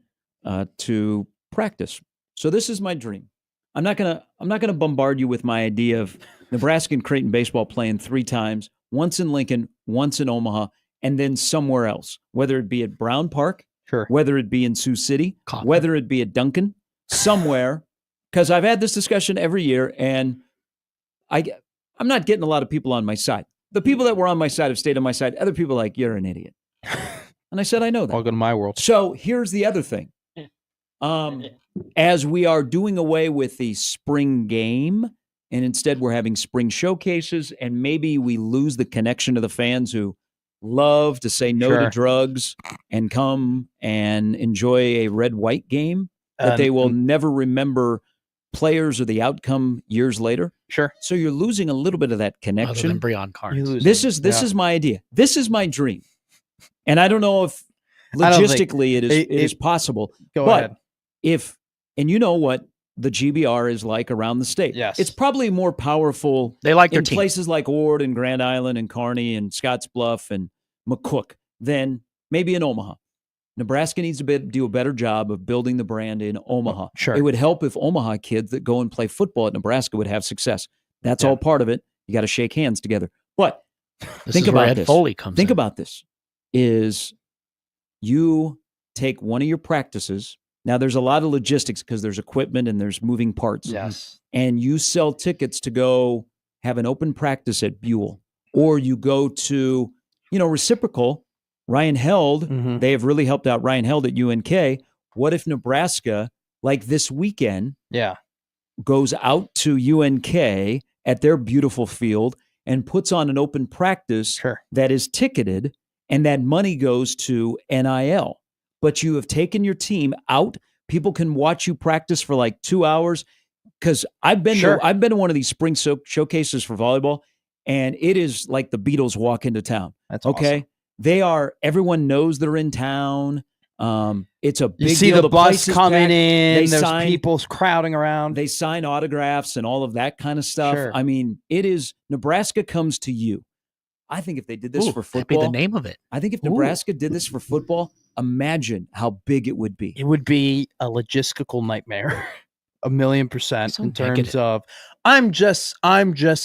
to practice. So this is my dream. I'm not gonna bombard you with my idea of Nebraska and Creighton baseball playing 3 times, once in Lincoln, once in Omaha, and then somewhere else, whether it be at Brown Park, whether it be in Sioux City, whether it be at Duncan, somewhere. Because I've had this discussion every year, and I'm not getting a lot of people on my side. The people that were on my side have stayed on my side. Other people are like, you're an idiot. And I said, I know that. Welcome to my world. So here's the other thing. As we are doing away with the spring game, and instead we're having spring showcases, and maybe we lose the connection to the fans who love to say no to drugs and come and enjoy a red-white game that they will never remember players or the outcome years later. Sure. So you're losing a little bit of that connection. Other than Breon Carnes. This is my idea. This is my dream. And I don't know if logistically it is possible. Go ahead. And you know what the GBR is like around the state. Yes. It's probably more powerful They like their in team. places like Ord and Grand Island and Kearney and Scottsbluff and McCook than maybe in Omaha. Nebraska needs to do a better job of building the brand in Omaha. Sure. It would help if Omaha kids that go and play football at Nebraska would have success. That's all part of it. You got to shake hands together. But think about this. Foley comes think in. about this. Is you take one of your practices. Now, there's a lot of logistics because there's equipment and there's moving parts. Yes. And you sell tickets to go have an open practice at Buell. Or you go to, Reciprocal, Ryan Held. Mm-hmm. They have really helped out Ryan Held at UNK. What if Nebraska, like this weekend, goes out to UNK at their beautiful field and puts on an open practice that is ticketed, and that money goes to NIL? But you have taken your team out. People can watch you practice for like 2 hours. Because I've been to one of these spring showcases for volleyball, and it is like the Beatles walk into town. That's okay. Awesome. Everyone knows they're in town. It's a big you see deal. the bus coming packed. in. There's people crowding around. They sign autographs and all of that kind of stuff. Sure. I mean, it is Nebraska comes to you. I think if they did this for football, that'd be the name of it. I think if Nebraska did this for football, imagine how big it would be. It would be a logistical nightmare. 1,000,000% So in terms negative. of I'm just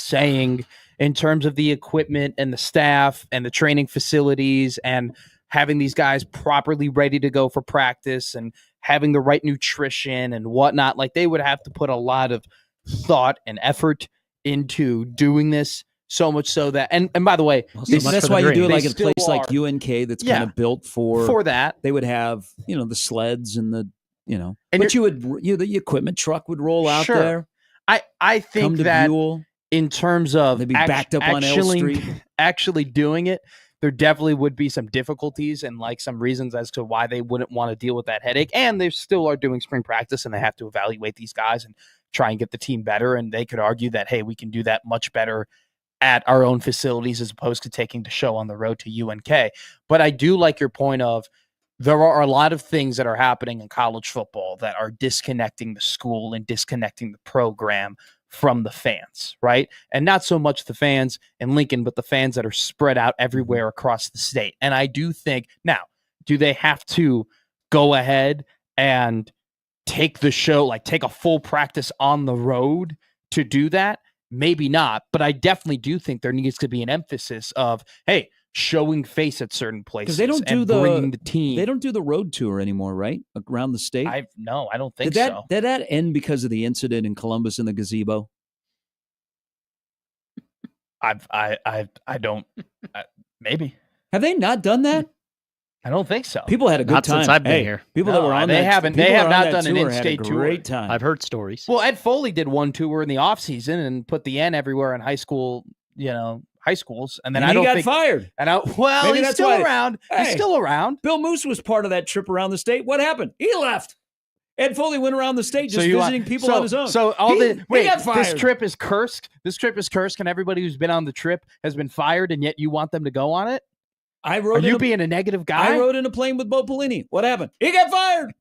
saying in terms of the equipment and the staff and the training facilities and having these guys properly ready to go for practice and having the right nutrition and whatnot. Like, they would have to put a lot of thought and effort into doing this, so much so that and by the way, That's why you do it like a still place like UNK that's kind of built for that. They would have, the sleds and the, And but the equipment truck would roll out there. I think Come to that Buell. in terms of They'd be backed up on L Street. actually doing it, there definitely would be some difficulties and like some reasons as to why they wouldn't want to deal with that headache. And they still are doing spring practice and they have to evaluate these guys and try and get the team better. And they could argue that, hey, we can do that much better at our own facilities as opposed to taking the show on the road to UNK. But I do like your point of there are a lot of things that are happening in college football that are disconnecting the school and disconnecting the program from the fans, right? And not so much the fans in Lincoln, but the fans that are spread out everywhere across the state. And I do think, now, do they have to go ahead and take the show, like take a full practice on the road to do that? Maybe not, but I definitely do think there needs to be an emphasis of, hey, showing face at certain places. Because they don't do bringing the team. They don't do the road tour anymore, right? Around the state. I don't think so. Did that end because of the incident in Columbus in the gazebo? Maybe. Have they not done that? I don't think so. People had a good Not time. since I've been here. People that were on that, they have not done an in-state tour. Great time. I've heard stories. Well, Ed Foley did one tour in the off season and put the N everywhere in high school, high schools, and then and I don't got think fired. And well, Maybe he's that's still why- around. Hey. He's still around. Bill Moose was part of that trip around the state. What happened? He left. Ed Foley went around the state just visiting people on his own. So he got fired. This trip is cursed. This trip is cursed, and everybody who's been on the trip has been fired, and yet you want them to go on it? Are you being a negative guy? I rode in a plane with Bo Pelini. What happened? He got fired.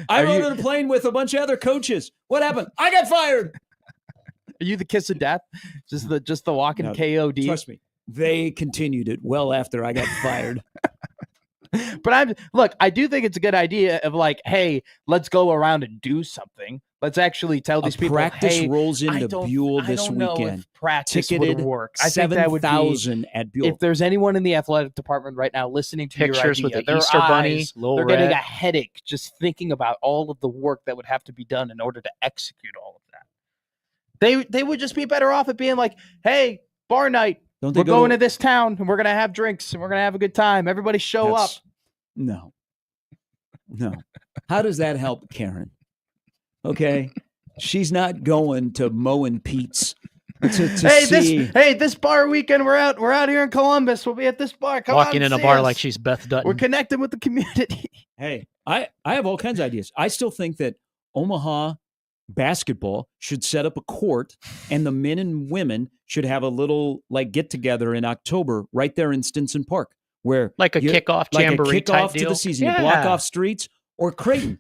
I rode in a plane with a bunch of other coaches. What happened? I got fired. Are you the kiss of death? Just the walking KOD? Trust me. They continued it well after I got fired. But I do think it's a good idea of like, hey, let's go around and do something. Let's actually tell these people, practice hey, rolls into Buell this I don't know weekend. If practice Ticketed would work. I think that would be 7,000 at Buell. If there's anyone in the athletic department right now listening to Pictures your idea, with the their Easter bunny, they're getting a headache just thinking about all of the work that would have to be done in order to execute all of that. They would just be better off at being like, hey, bar night. We're going to this town and we're going to have drinks and we're going to have a good time. Everybody show up. No. How does that help Karen? Okay. She's not going to Mo and Pete's this bar weekend we're out here in Columbus. We'll be at this bar. Come walking on, in a see bar us. like she's Beth Dutton. We're connecting with the community. Hey, I have all kinds of ideas. I still think that Omaha basketball should set up a court and the men and women should have a little like get together in October right there in Stinson Park where like a kickoff jamboree type to deal. the season. You block off streets or Creighton.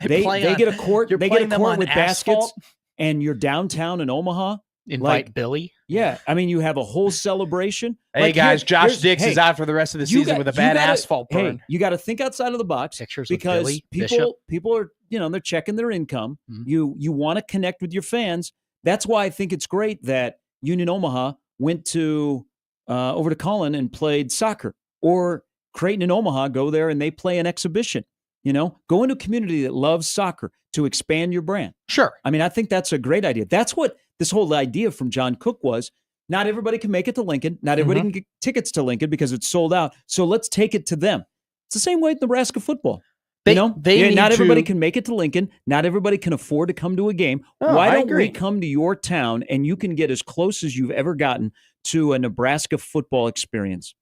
They get a court. They get a court with baskets and you're downtown in Omaha. Invite Billy. Yeah. I mean, you have a whole celebration. Hey, guys, Josh Dix is out for the rest of the season with a bad asphalt burn. Hey, you got to think outside of the box. Pictures because with Billy, people are, they're checking their income. Mm-hmm. You want to connect with your fans. That's why I think it's great that Union Omaha went to over to Collin and played soccer, or Creighton and Omaha go there and they play an exhibition. Go into a community that loves soccer to expand your brand. Sure. I mean, I think that's a great idea. That's what this whole idea from John Cook was. Not everybody can make it to Lincoln. Not everybody can get tickets to Lincoln because it's sold out. So let's take it to them. It's the same way with Nebraska football. Not everybody can make it to Lincoln. Not everybody can afford to come to a game. Why don't we come to your town and you can get as close as you've ever gotten to a Nebraska football experience?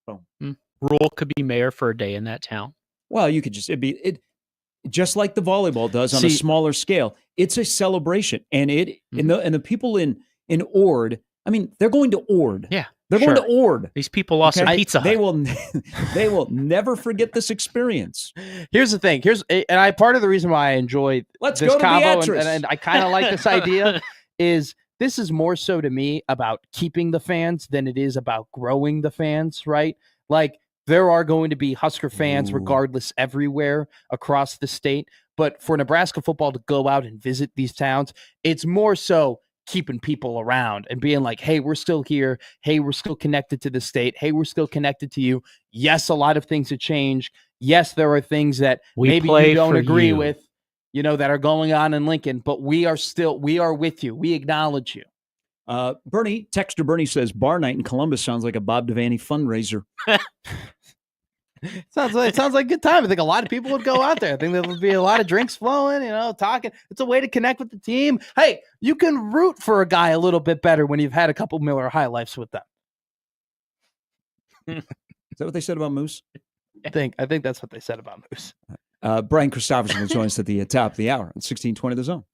Boom. Rule could be mayor for a day in that town. Well, you could just like the volleyball does on a smaller scale. It's a celebration, and the people in Ord. I mean, they're going to Ord. Yeah, they're going to Ord. These people lost their Pizza Hut. They will never forget this experience. Here's the thing. Part of the reason why I enjoy this combo and I kind of like this idea is this is more so to me about keeping the fans than it is about growing the fans, right? Like, there are going to be Husker fans regardless everywhere across the state. But for Nebraska football to go out and visit these towns, it's more so keeping people around and being like, hey, we're still here. Hey, we're still connected to the state. Hey, we're still connected to you. Yes, a lot of things have changed. Yes, there are things that maybe you don't agree with, that are going on in Lincoln, but we are with you. We acknowledge you. Texter Bernie says bar night in Columbus sounds like a Bob Devaney fundraiser. Sounds like a good time. I think a lot of people would go out there. I think there would be a lot of drinks flowing, talking. It's a way to connect with the team. Hey, you can root for a guy a little bit better when you've had a couple Miller High Lifes with them. Is that what they said about Moose? I think that's what they said about Moose. Brian Christopherson will join us at the top of the hour at 1620 The Zone.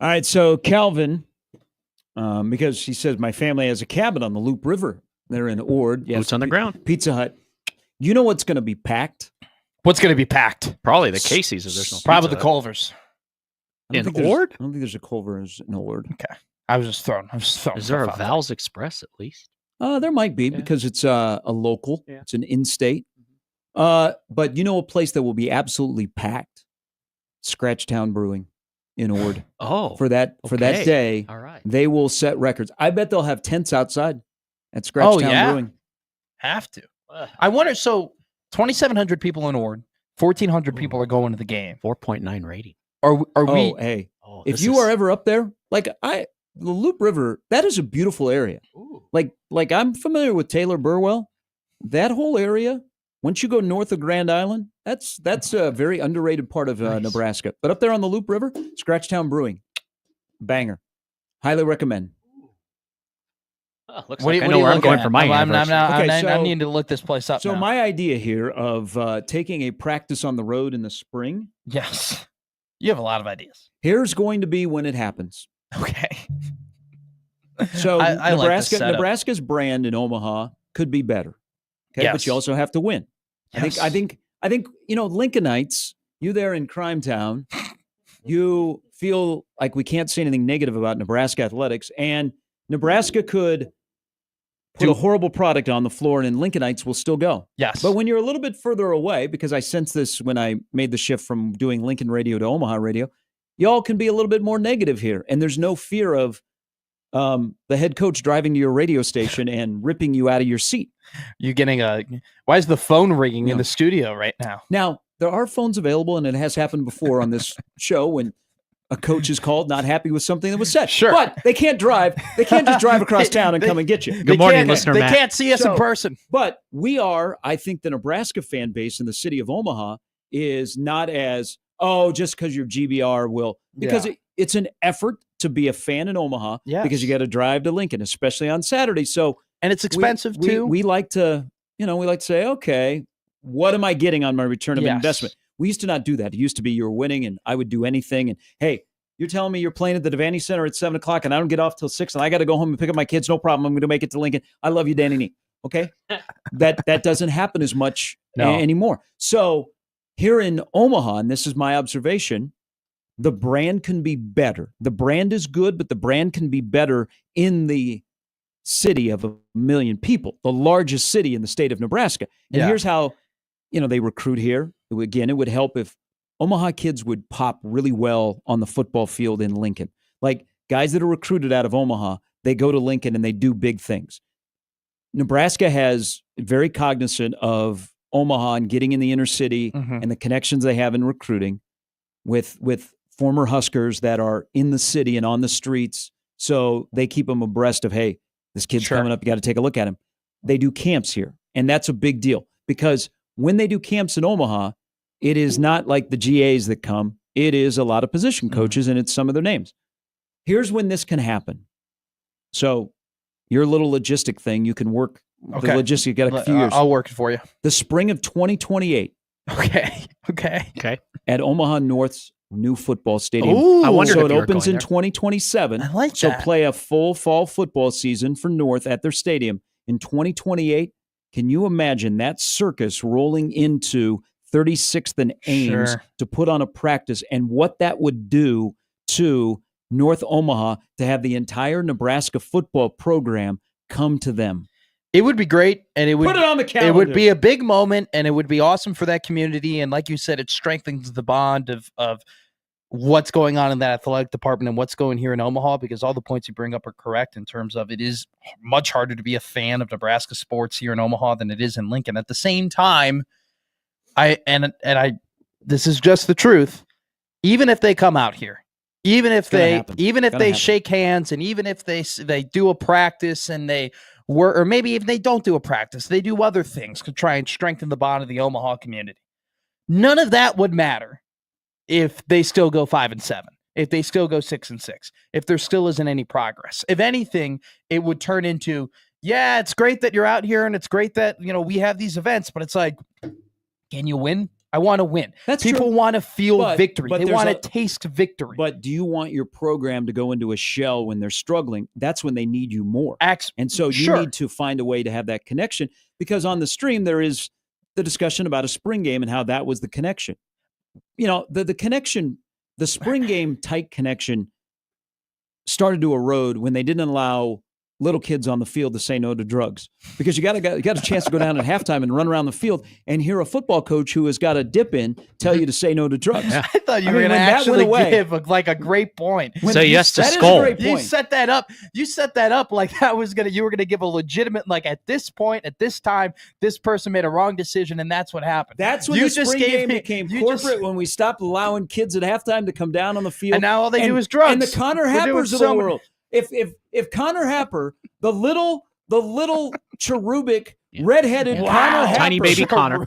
All right, so Calvin, because he says my family has a cabin on the Loop River. They're in Ord. Yes, Boots on the ground. Pizza Hut. You know what's going to be packed? What's going to be packed? Probably the Casey's if there's no Probably Pizza the Hut. Culver's. In Ord? I don't think there's a Culver's in Ord. Okay. I was just throwing. Is there a Val's Express at least? There might be because it's a local. Yeah. It's an in-state. But you know a place that will be absolutely packed? Scratchtown Brewing in Ord. Oh. For that day, All right. they will set records. I bet they'll have tents outside at Scratchtown Brewing. Have to. I wonder. So 2,700 people in Ord, 1,400 people are going to the game. 4.9 rating. Are we? Hey, Oh, if you are ever up there, the Loop River, that is a beautiful area. Ooh. Like I'm familiar with Taylor Burwell. That whole area, once you go north of Grand Island, that's a very underrated part of Nice. Nebraska. But up there on the Loop River, Scratchtown Brewing, banger. Highly recommend. Oh, looks like I know where I'm going for my anniversary. I need to look this place up. So now. my idea here of taking a practice on the road in the spring. Yes, you have a lot of ideas. Here's going to be when it happens. Okay. So I Nebraska's brand in Omaha could be better. Okay, Yes. but you also have to win. Yes. I think Lincolnites, you there in Crime Town, you feel like we can't say anything negative about Nebraska athletics, and Nebraska could put a horrible product on the floor, and Lincolnites will still go. Yes. But when you're a little bit further away, because I sensed this when I made the shift from doing Lincoln radio to Omaha radio, y'all can be a little bit more negative here, and there's no fear of the head coach driving to your radio station and ripping you out of your seat. You're getting why is the phone ringing in the studio right now? Now, there are phones available, and it has happened before on this show when a coach is called not happy with something that was said. Sure. But they can't drive. They can't just drive across town and come and get you. Good morning, listener They Matt. can't see us in person. But we are, I think the Nebraska fan base in the city of Omaha is not as, just because you're GBR will, because it's an effort to be a fan in Omaha because you got to drive to Lincoln, especially on Saturday. So, and it's expensive too. We like to, say, okay, what am I getting on my return of investment? We used to not do that. It used to be you were winning and I would do anything. And hey, you're telling me you're playing at the Devaney Center at 7:00 and I don't get off till 6 and I got to go home and pick up my kids. No problem. I'm going to make it to Lincoln. I love you, Danny Nee. Okay. that doesn't happen as much anymore. So here in Omaha, and this is my observation, the brand can be better. The brand is good, but the brand can be better in the city of 1 million people, the largest city in the state of Nebraska. And here's how, they recruit here. Again, it would help if Omaha kids would pop really well on the football field in Lincoln. Like guys that are recruited out of Omaha, they go to Lincoln and they do big things. Nebraska has very cognizant of Omaha and getting in the inner city and the connections they have in recruiting with former Huskers that are in the city and on the streets. So they keep them abreast of, hey, this kid's coming up. You got to take a look at him. They do camps here. And that's a big deal because when they do camps in Omaha, it is not like the GAs that come. It is a lot of position coaches and it's some of their names. Here's when this can happen. So your little logistic thing, you can work the logistic. You got a few years. I'll work it for you. The spring of 2028. Okay. At Omaha North's new football stadium. Ooh, I wondered so if it you were opens going in there. 2027. I like So that. play a full fall football season for North at their stadium in 2028. Can you imagine that circus rolling into 36th and Ames to put on a practice and what that would do to North Omaha to have the entire Nebraska football program come to them? It would be great, and it would Put it on the calendar. It would be a big moment, and it would be awesome for that community. And like you said, it strengthens the bond of what's going on in that athletic department and what's going here in Omaha, because all the points you bring up are correct in terms of it is much harder to be a fan of Nebraska sports here in Omaha than it is in Lincoln. At the same time, this is just the truth. Even if they come out here, even if they shake hands, and even if they do a practice and or maybe if they don't do a practice, they do other things to try and strengthen the bond of the Omaha community. None of that would matter if they still go 5-7, if they still go 6-6, if there still isn't any progress. If anything, it would turn into, it's great that you're out here and it's great that, we have these events, but it's like, can you win? I want to win. That's People true. want to feel victory. But They want to taste victory. But do you want your program to go into a shell when they're struggling? That's when they need you more. And so you need to find a way to have that connection, because on the stream there is the discussion about a spring game and how that was the connection. The connection, the spring game tight connection started to erode when they didn't allow little kids on the field to say no to drugs, because you got a chance to go down at halftime and run around the field and hear a football coach who has got a dip in tell you to say no to drugs. I thought you were going to actually give a great point. So yes to skull. You set that up. You set that up like that was you were going to give a legitimate, like, at this point, at this time, this person made a wrong decision, and that's what happened. That's when the spring game became corporate, when we stopped allowing kids at halftime to come down on the field. And now all they do is drugs. And the Connor Happers of the world. If Connor Happer, the little cherubic redheaded Connor Happer, tiny baby Connor,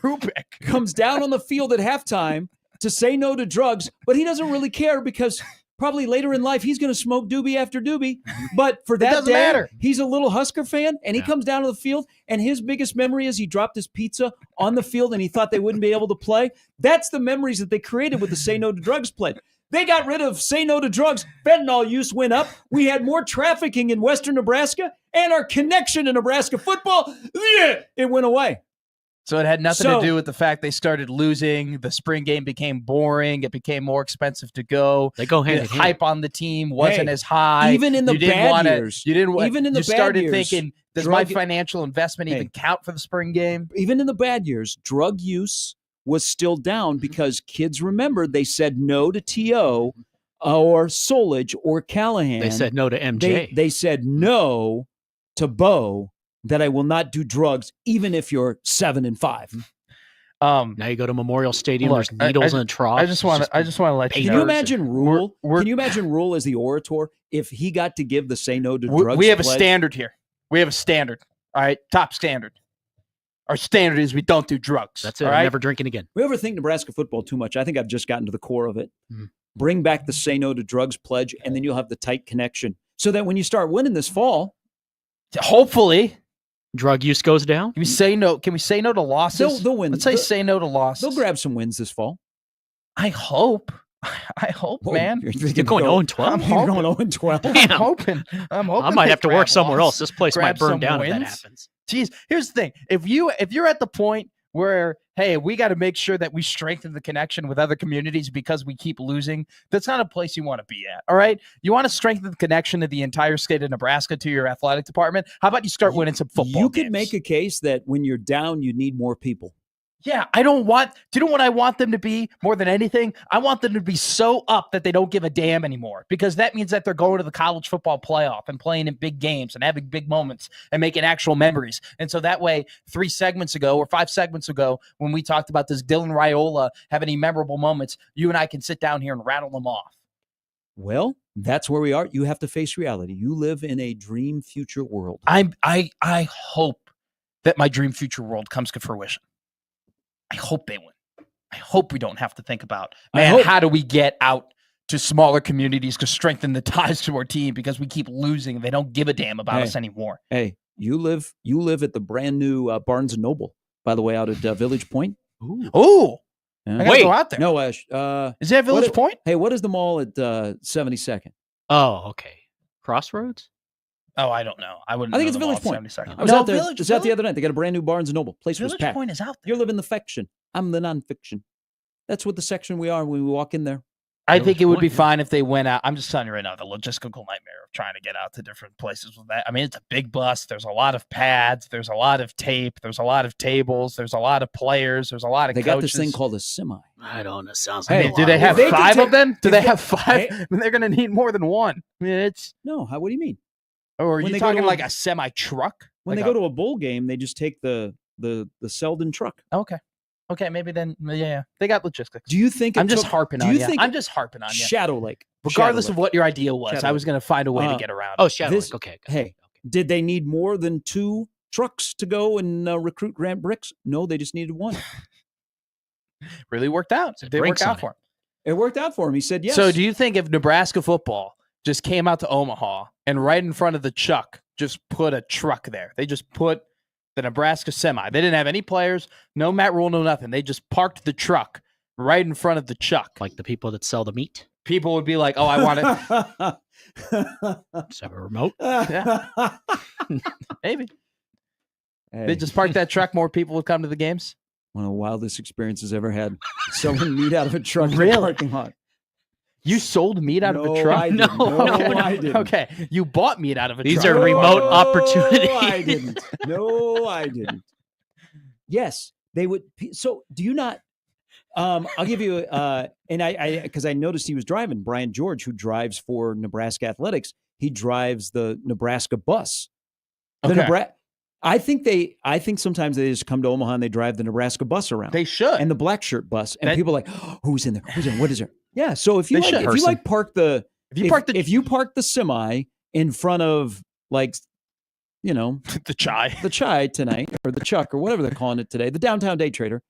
comes down on the field at halftime to say no to drugs, but he doesn't really care, because probably later in life he's going to smoke doobie after doobie. But for that day, he's a little Husker fan, and he comes down to the field, and his biggest memory is he dropped his pizza on the field and he thought they wouldn't be able to play. That's the memories that they created with the Say No to Drugs pledge. They got rid of Say No to Drugs. Fentanyl use went up. We had more trafficking in western Nebraska, and our connection to Nebraska football, it went away. So it had nothing to do with the fact they started losing. The spring game became boring. It became more expensive to go. They go hand in hand. hand. Hype on the team wasn't as high. Even in the bad years. You started thinking, does my financial investment even count for the spring game? Even in the bad years, drug use was still down, because kids remembered they said no to T.O. or Solich or Callahan. They said no to MJ. They said no to Bo, that I will not do drugs even if you're 7 and 5. Now you go to Memorial Stadium, there's needles in a trough. I just want to let you know. Can you imagine Rule? Can you imagine Rule as the orator if he got to give the Say No to Drugs? We have a standard here. We have a standard. All right, top standard. Our standard is we don't do drugs. That's it. All I'm right? never drinking again. We overthink Nebraska football too much. I think I've just gotten to the core of it. Bring back the Say No to Drugs pledge, and then you'll have the tight connection, so that when you start winning this fall, hopefully, drug use goes down. Can we say no to losses? They'll win. Let's say no to losses. They'll grab some wins this fall. I hope, man. You're going 0-12? I'm going 0-12. I'm hoping. I might have to work somewhere else. This place might burn down if that happens. Jeez, here's the thing. If you're at the point where, hey, we got to make sure that we strengthen the connection with other communities because we keep losing, that's not a place you want to be at, all right? You want to strengthen the connection of the entire state of Nebraska to your athletic department? How about you start winning some football games? Could make a case that when you're down, you need more people. Yeah, do you know what I want them to be more than anything? I want them to be so up that they don't give a damn anymore, because that means that they're going to the college football playoff and playing in big games and having big moments and making actual memories. And so that way, 5 segments ago, when we talked about this Dylan Raiola having any memorable moments, you and I can sit down here and rattle them off. Well, that's where we are. You have to face reality. You live in a dream future world. I hope that my dream future world comes to fruition. I hope they win. I hope we don't have to think about, how do we get out to smaller communities to strengthen the ties to our team, because we keep losing and they don't give a damn about us anymore. Hey, you live at the brand new Barnes & Noble, by the way, out at Village Point. Ooh. I gotta go out there. No, is that Village Point? Hey, what is the mall at 72nd? Oh, okay. Crossroads? Oh, I don't know. I think it's Village Point. I was out there the other night. They got a brand new Barnes & Noble. Place was packed. Village Point is out there. You're living the fiction. I'm the nonfiction. That's what the section we are when we walk in there. I think it would be fine if they went out. I'm just telling you right now, the logistical nightmare of trying to get out to different places with that. I mean, it's a big bus. There's a lot of pads. There's a lot of tape. There's a lot of tables. There's a lot of players. There's a lot of coaches. They got this thing called a semi. I don't know. Sounds like do they have 5 of them? Do they have 5? I mean, they're going to need more than one. I mean, it's... No, what do you mean? Or are you talking like a semi-truck? When they go to a bowl game, they just take the Selden truck. Okay, maybe then, yeah. They got logistics. Do you think I'm just harping on you? I'm just harping on you. Shadow Lake. Regardless of what your idea was, I was going to find a way to get around. Oh, Shadow Lake. Okay. Hey, did they need more than 2 trucks to go and recruit Grant Bricks? No, they just needed 1. Really worked out. It did work out for him. It worked out for him. He said yes. So do you think if Nebraska football just came out to Omaha and right in front of the Chuck just put a truck there, they just put the Nebraska semi. They didn't have any players, no Matt Rule, no nothing. They just parked the truck right in front of the Chuck. Like the people that sell the meat. People would be like, "Oh, I want it." Does it have a remote? Yeah. Maybe. Hey. They just parked that truck. More people would come to the games. One of the wildest experiences ever had. Selling meat out of a truck in Really? the parking lot. You sold meat out of a No, truck? I didn't. No, I didn't. Okay, you bought meat out of a These truck. are remote No, opportunities. I didn't. No, I didn't. Yes, they would. So, do you not? I'll give you. And I because I noticed he was driving Brian George, who drives for Nebraska Athletics. He drives the Nebraska bus. The Okay. I think sometimes they just come to Omaha and they drive the Nebraska bus around. They should. And the black shirt bus, and That- people are like, oh, who's in there? Who's in? What is there? Yeah. So if you They should. park the If you park the semi in front of the chai. the chai tonight or the Chuck or whatever they're calling it today, the downtown day trader,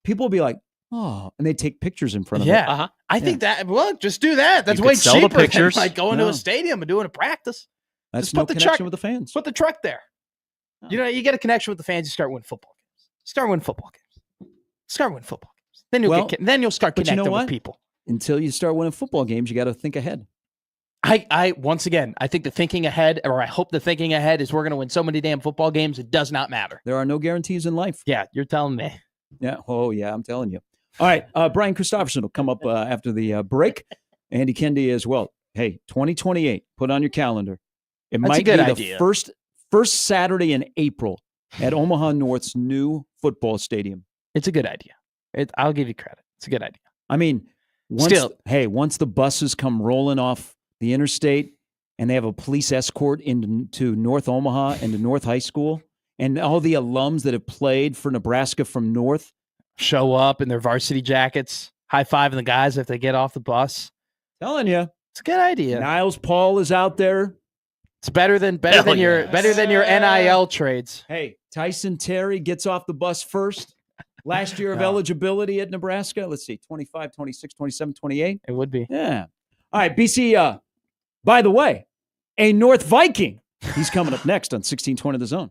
people will be like, oh, and they take pictures in front of it. Yeah. Uh-huh. I think that, well, just do that. That's You way could sell the cheaper pictures. than like going to No. a stadium and doing a practice. That's Just no put the connection truck- with the fans. Put the truck there. Oh. You know, you get a connection with the fans, you start winning football games. Start winning football games. Then you'll start but you connecting know what? with people. Until you start winning football games, you got to think ahead. I once again, I think the thinking ahead, or I hope the thinking ahead is we're going to win so many damn football games, it does not matter. There are no guarantees in life. Yeah, you're telling me. Yeah. Oh, yeah. I'm telling you. All right. Brian Christopherson will come up after the break. Andy Kendi as well. Hey, 2028. Put on your calendar. It That's a might good be idea. the first Saturday in April at Omaha North's new football stadium. It's a good idea. I'll give you credit. It's a good idea. I mean, once Still- the buses come rolling off the interstate and they have a police escort into North Omaha and to North High School, and all the alums that have played for Nebraska from North Show up in their varsity jackets, high-fiving the guys if they get off the bus. telling you, It's a good idea. Niles Paul is out there. It's better than Hell your NIL trades. Hey, Tyson Terry gets off the bus first. Last year of No. eligibility at Nebraska. Let's see, 25, 26, 27, 28. It would be. Yeah. All right, BC, by the way, a North Viking. He's coming up next on 1620 The Zone.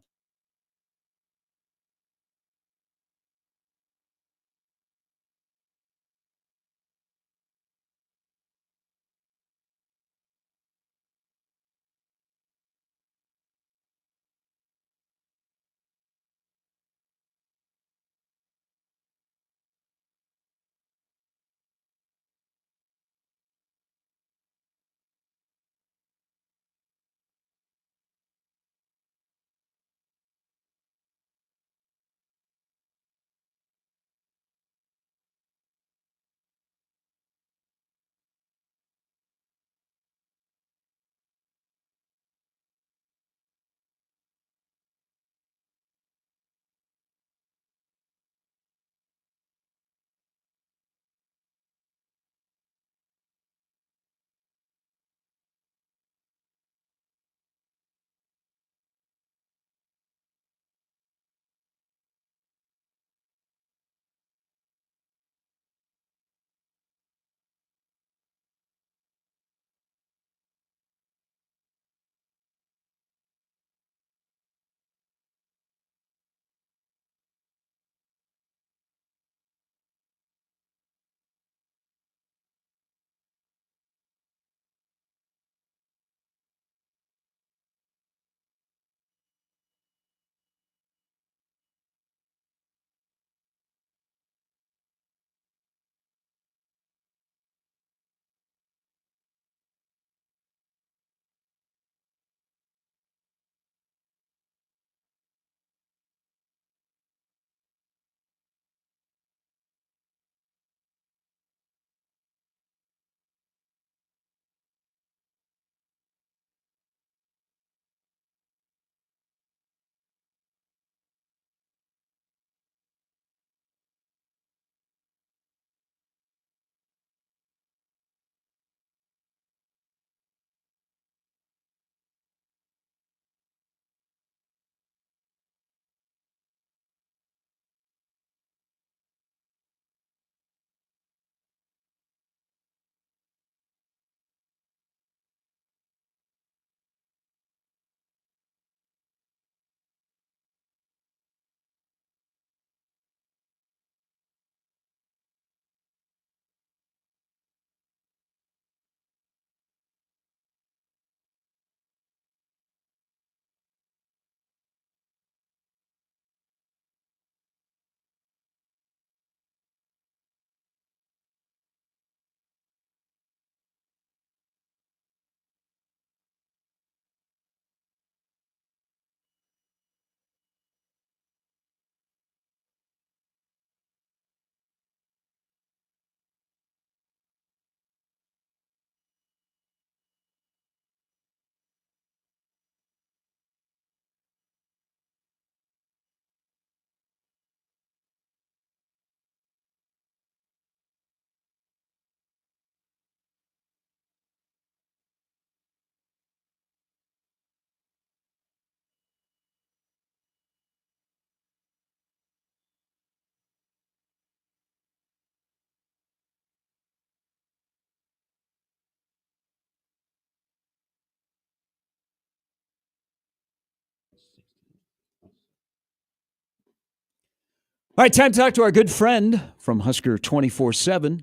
All right, time to talk to our good friend from Husker 24/7,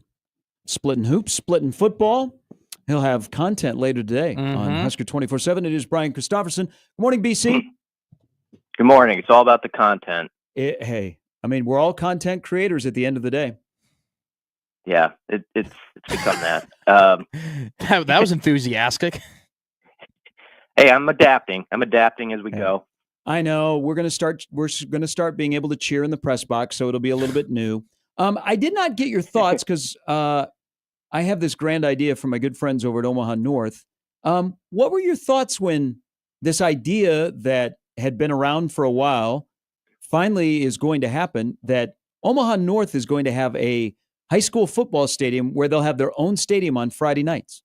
Splitting Hoops, Splitting Football. He'll have content later today on Husker 24/7. It is Brian Christopherson. Good morning, BC. Good morning. It's all about the content. Hey, I mean, we're all content creators at the end of the day. Yeah, it's become that. That was enthusiastic. Hey, I'm adapting as we go. I know we're going to start being able to cheer in the press box, so it'll be a little bit new. I did not get your thoughts because I have this grand idea from my good friends over at Omaha North. What were your thoughts when this idea that had been around for a while finally is going to happen, that Omaha North is going to have a high school football stadium where they'll have their own stadium on Friday nights?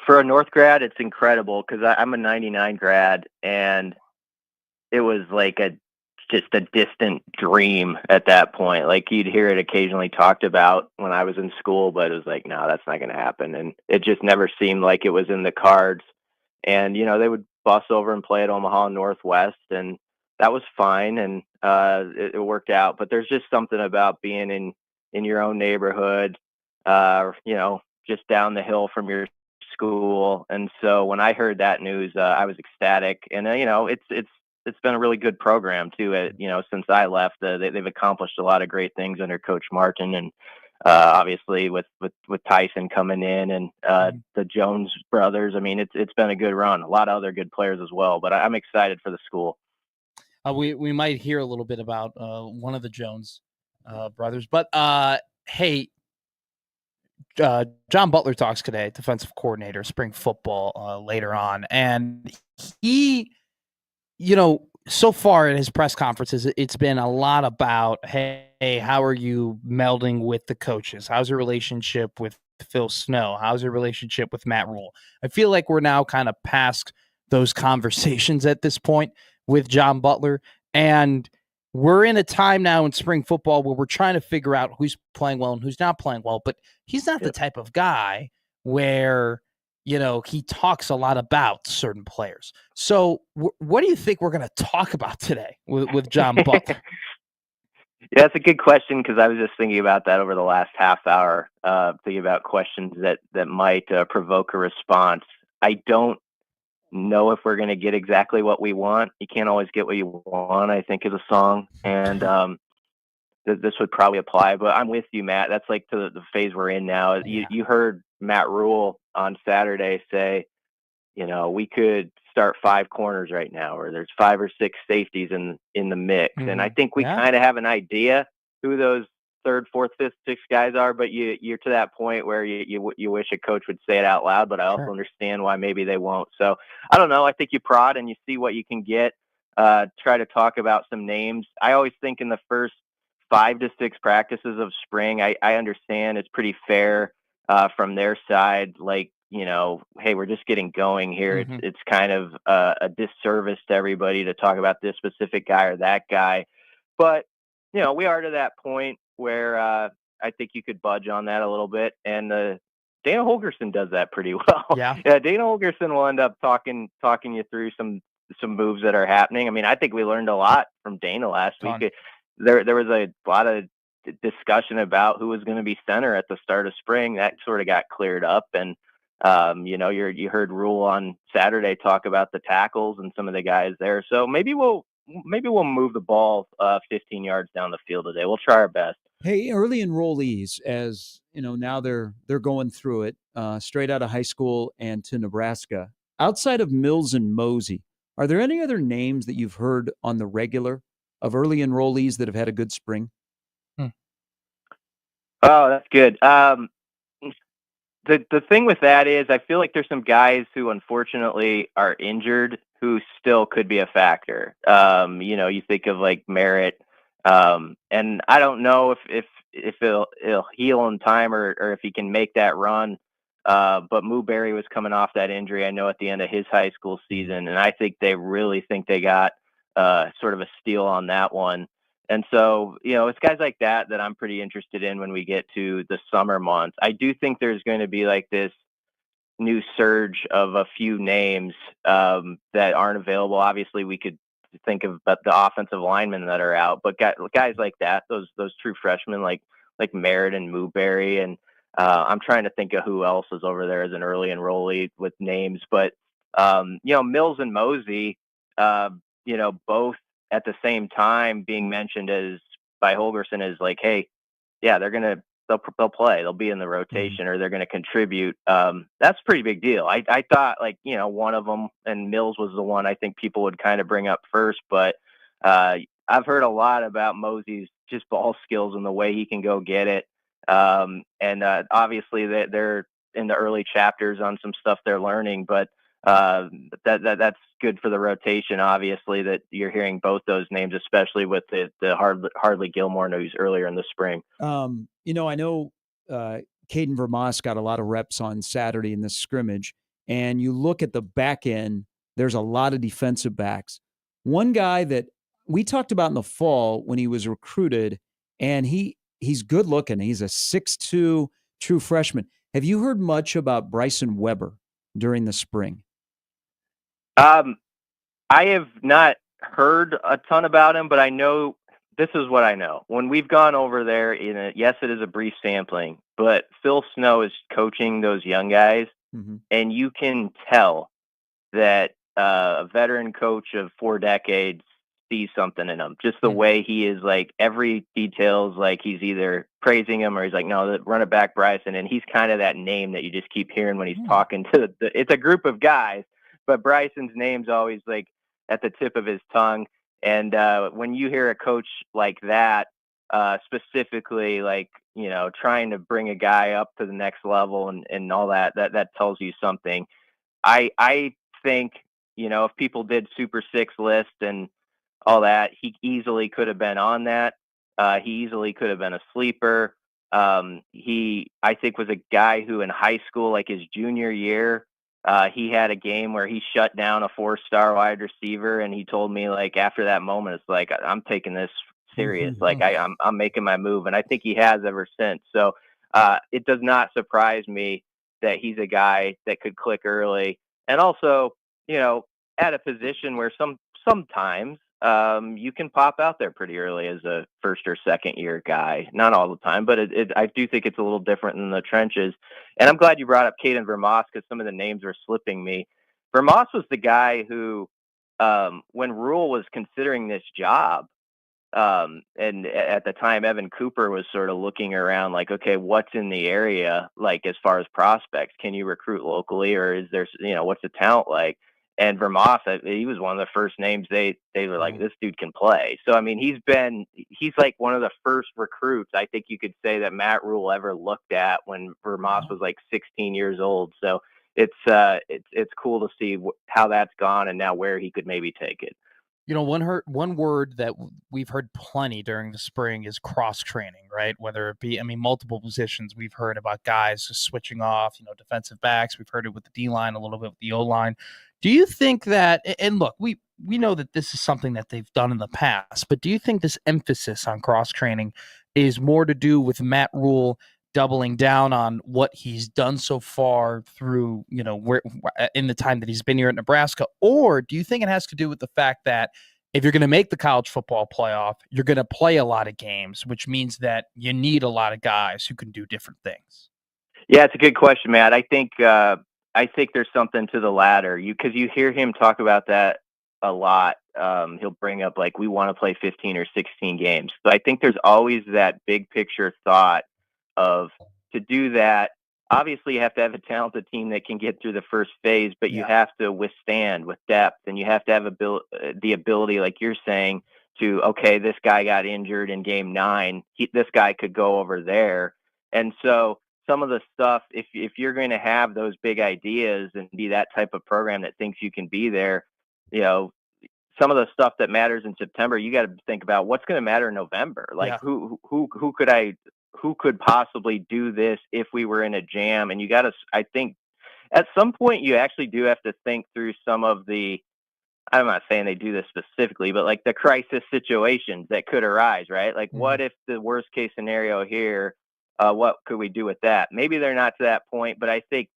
For a North grad, it's incredible because I'm a 99 grad, and it was like just a distant dream at that point. Like, you'd hear it occasionally talked about when I was in school, but it was like, no, that's not going to happen. And it just never seemed like it was in the cards. And, they would bus over and play at Omaha Northwest, and that was fine. And it worked out. But there's just something about being in your own neighborhood, just down the hill from your school. And so when I heard that news, I was ecstatic. And, it's been a really good program too. Since I left, they've accomplished a lot of great things under Coach Martin, and obviously with Tyson coming in and the Jones brothers. I mean, it's been a good run. A lot of other good players as well. But I'm excited for the school. We might hear a little bit about one of the Jones brothers, but hey. John Butler talks today, defensive coordinator, spring football, later on. And he, so far in his press conferences, it's been a lot about, hey, how are you melding with the coaches? How's your relationship with Phil Snow? How's your relationship with Matt Rule? I feel like we're now kind of past those conversations at this point with John Butler. And we're in a time now in spring football where we're trying to figure out who's playing well and who's not playing well. But he's not the type of guy where, he talks a lot about certain players. So what do you think we're going to talk about today with John Butler? Yeah, that's a good question, because I was just thinking about that over the last half hour, thinking about questions that might provoke a response. I don't know if we're going to get exactly what we want. You can't always get what you want, I think, is a song. And this would probably apply, but I'm with you, Matt. That's like the phase we're in now. Yeah. You heard Matt Rule on Saturday say, we could start 5 corners right now, or there's 5 or 6 safeties in the mix. Mm-hmm. And I think we kind of have an idea who those 3rd, 4th, 5th, 6th guys are, but you're to that point where you wish a coach would say it out loud, but I also understand why maybe they won't. So I don't know. I think you prod and you see what you can get. Try to talk about some names. I always think in the first 5 to 6 practices of spring, I understand it's pretty fair from their side. Like, hey, we're just getting going here. Mm-hmm. It's kind of a disservice to everybody to talk about this specific guy or that guy. But, we are to that point where I think you could budge on that a little bit. And Dana Holgerson does that pretty well. Yeah. Dana Holgerson will end up talking you through some moves that are happening. I mean, I think we learned a lot from Dana last week. There was a lot of discussion about who was going to be center at the start of spring. That sort of got cleared up. And, you heard Rule on Saturday talk about the tackles and some of the guys there. So maybe we'll move the ball 15 yards down the field today. We'll try our best. Hey, early enrollees, as now they're going through it straight out of high school and to Nebraska. Outside of Mills and Mosey, are there any other names that you've heard on the regular of early enrollees that have had a good spring? Oh, that's good. The thing with that is I feel like there's some guys who unfortunately are injured who still could be a factor. You think of like Merritt, and I don't know if it'll heal in time or if he can make that run. But Mooberry was coming off that injury, I know, at the end of his high school season, and I think they really think they got sort of a steal on that one. And so, it's guys like that I'm pretty interested in when we get to the summer months. I do think there's going to be like this new surge of a few names that aren't available. Obviously, we could think of the offensive linemen that are out, but guys like that, those true freshmen like Merritt and Mooberry, and I'm trying to think of who else is over there as an early enrollee with names, but Mills and Mosey, both at the same time being mentioned as by Holgerson as like, hey, yeah, they'll play, they'll be in the rotation, or they're going to contribute. That's a pretty big deal. I thought one of them, and Mills was the one I think people would kind of bring up first, but I've heard a lot about Mosey's just ball skills and the way he can go get it. And obviously they're in the early chapters on some stuff they're learning, but that's good for the rotation. Obviously, that you're hearing both those names, especially with the Hardly Gilmore news earlier in the spring. I know Caden Vermas got a lot of reps on Saturday in the scrimmage, and you look at the back end, there's a lot of defensive backs. One guy that we talked about in the fall when he was recruited, and he's good looking. He's a 6'2" true freshman. Have you heard much about Bryson Weber during the spring? I have not heard a ton about him, but I know this is what I know. When we've gone over there, yes, it is a brief sampling, but Phil Snow is coaching those young guys, and you can tell that a veteran coach of 4 decades sees something in him. Just the way he is, like, every detail is like he's either praising him or he's like, no, run it back, Bryson. And he's kind of that name that you just keep hearing when he's talking to it's a group of guys, but Bryson's name's always like at the tip of his tongue. And when you hear a coach like that, specifically, like, trying to bring a guy up to the next level and all that tells you something. I think, if people did Super Six list and all that, he easily could have been on that. He easily could have been a sleeper. He, I think, was a guy who in high school, like his junior year, he had a game where he shut down a 4-star wide receiver, and he told me, like, after that moment, it's like, I'm taking this serious. Like, I'm making my move, and I think he has ever since. So it does not surprise me that he's a guy that could click early, and also, at a position where sometimes you can pop out there pretty early as a first or second year guy. Not all the time, but I do think it's a little different in the trenches. And I'm glad you brought up Caden Vermas, because some of the names were slipping me. Vermas was the guy who, when Rule was considering this job, and at the time, Evan Cooper was sort of looking around like, okay, what's in the area? Like, as far as prospects, can you recruit locally, or is there, what's the talent like? And Vermas, he was one of the first names they were like, this dude can play. So, I mean, he's like one of the first recruits, I think you could say, that Matt Rule ever looked at when Vermas was like 16 years old. So it's cool to see how that's gone and now where he could maybe take it. One word that we've heard plenty during the spring is cross-training, right? Whether it be, multiple positions. We've heard about guys just switching off, defensive backs. We've heard it with the D-line, a little bit with the O-line. Do you think that, and look, we know that this is something that they've done in the past, but do you think this emphasis on cross-training is more to do with Matt Rule doubling down on what he's done so far through, where in the time that he's been here at Nebraska? Or do you think it has to do with the fact that if you're going to make the college football playoff, you're going to play a lot of games, which means that you need a lot of guys who can do different things? Yeah, it's a good question, Matt. I think there's something to the latter. Because you hear him talk about that a lot. He'll bring up, like, we want to play 15 or 16 games. So I think there's always that big picture thought of, to do that, obviously you have to have a talented team that can get through the first phase, but you have to withstand with depth, and you have to have the ability, like you're saying, to, okay, this guy got injured in game 9. This guy could go over there. And so some of the stuff, if you're going to have those big ideas and be that type of program that thinks you can be there, some of the stuff that matters in September, you got to think about what's going to matter in November. Like, who could possibly do this if we were in a jam? And you got to, I think at some point you actually do have to think through some of the, I'm not saying they do this specifically, but like the crisis situations that could arise, right? Like, what if the worst case scenario here, what could we do with that? Maybe they're not to that point, but I think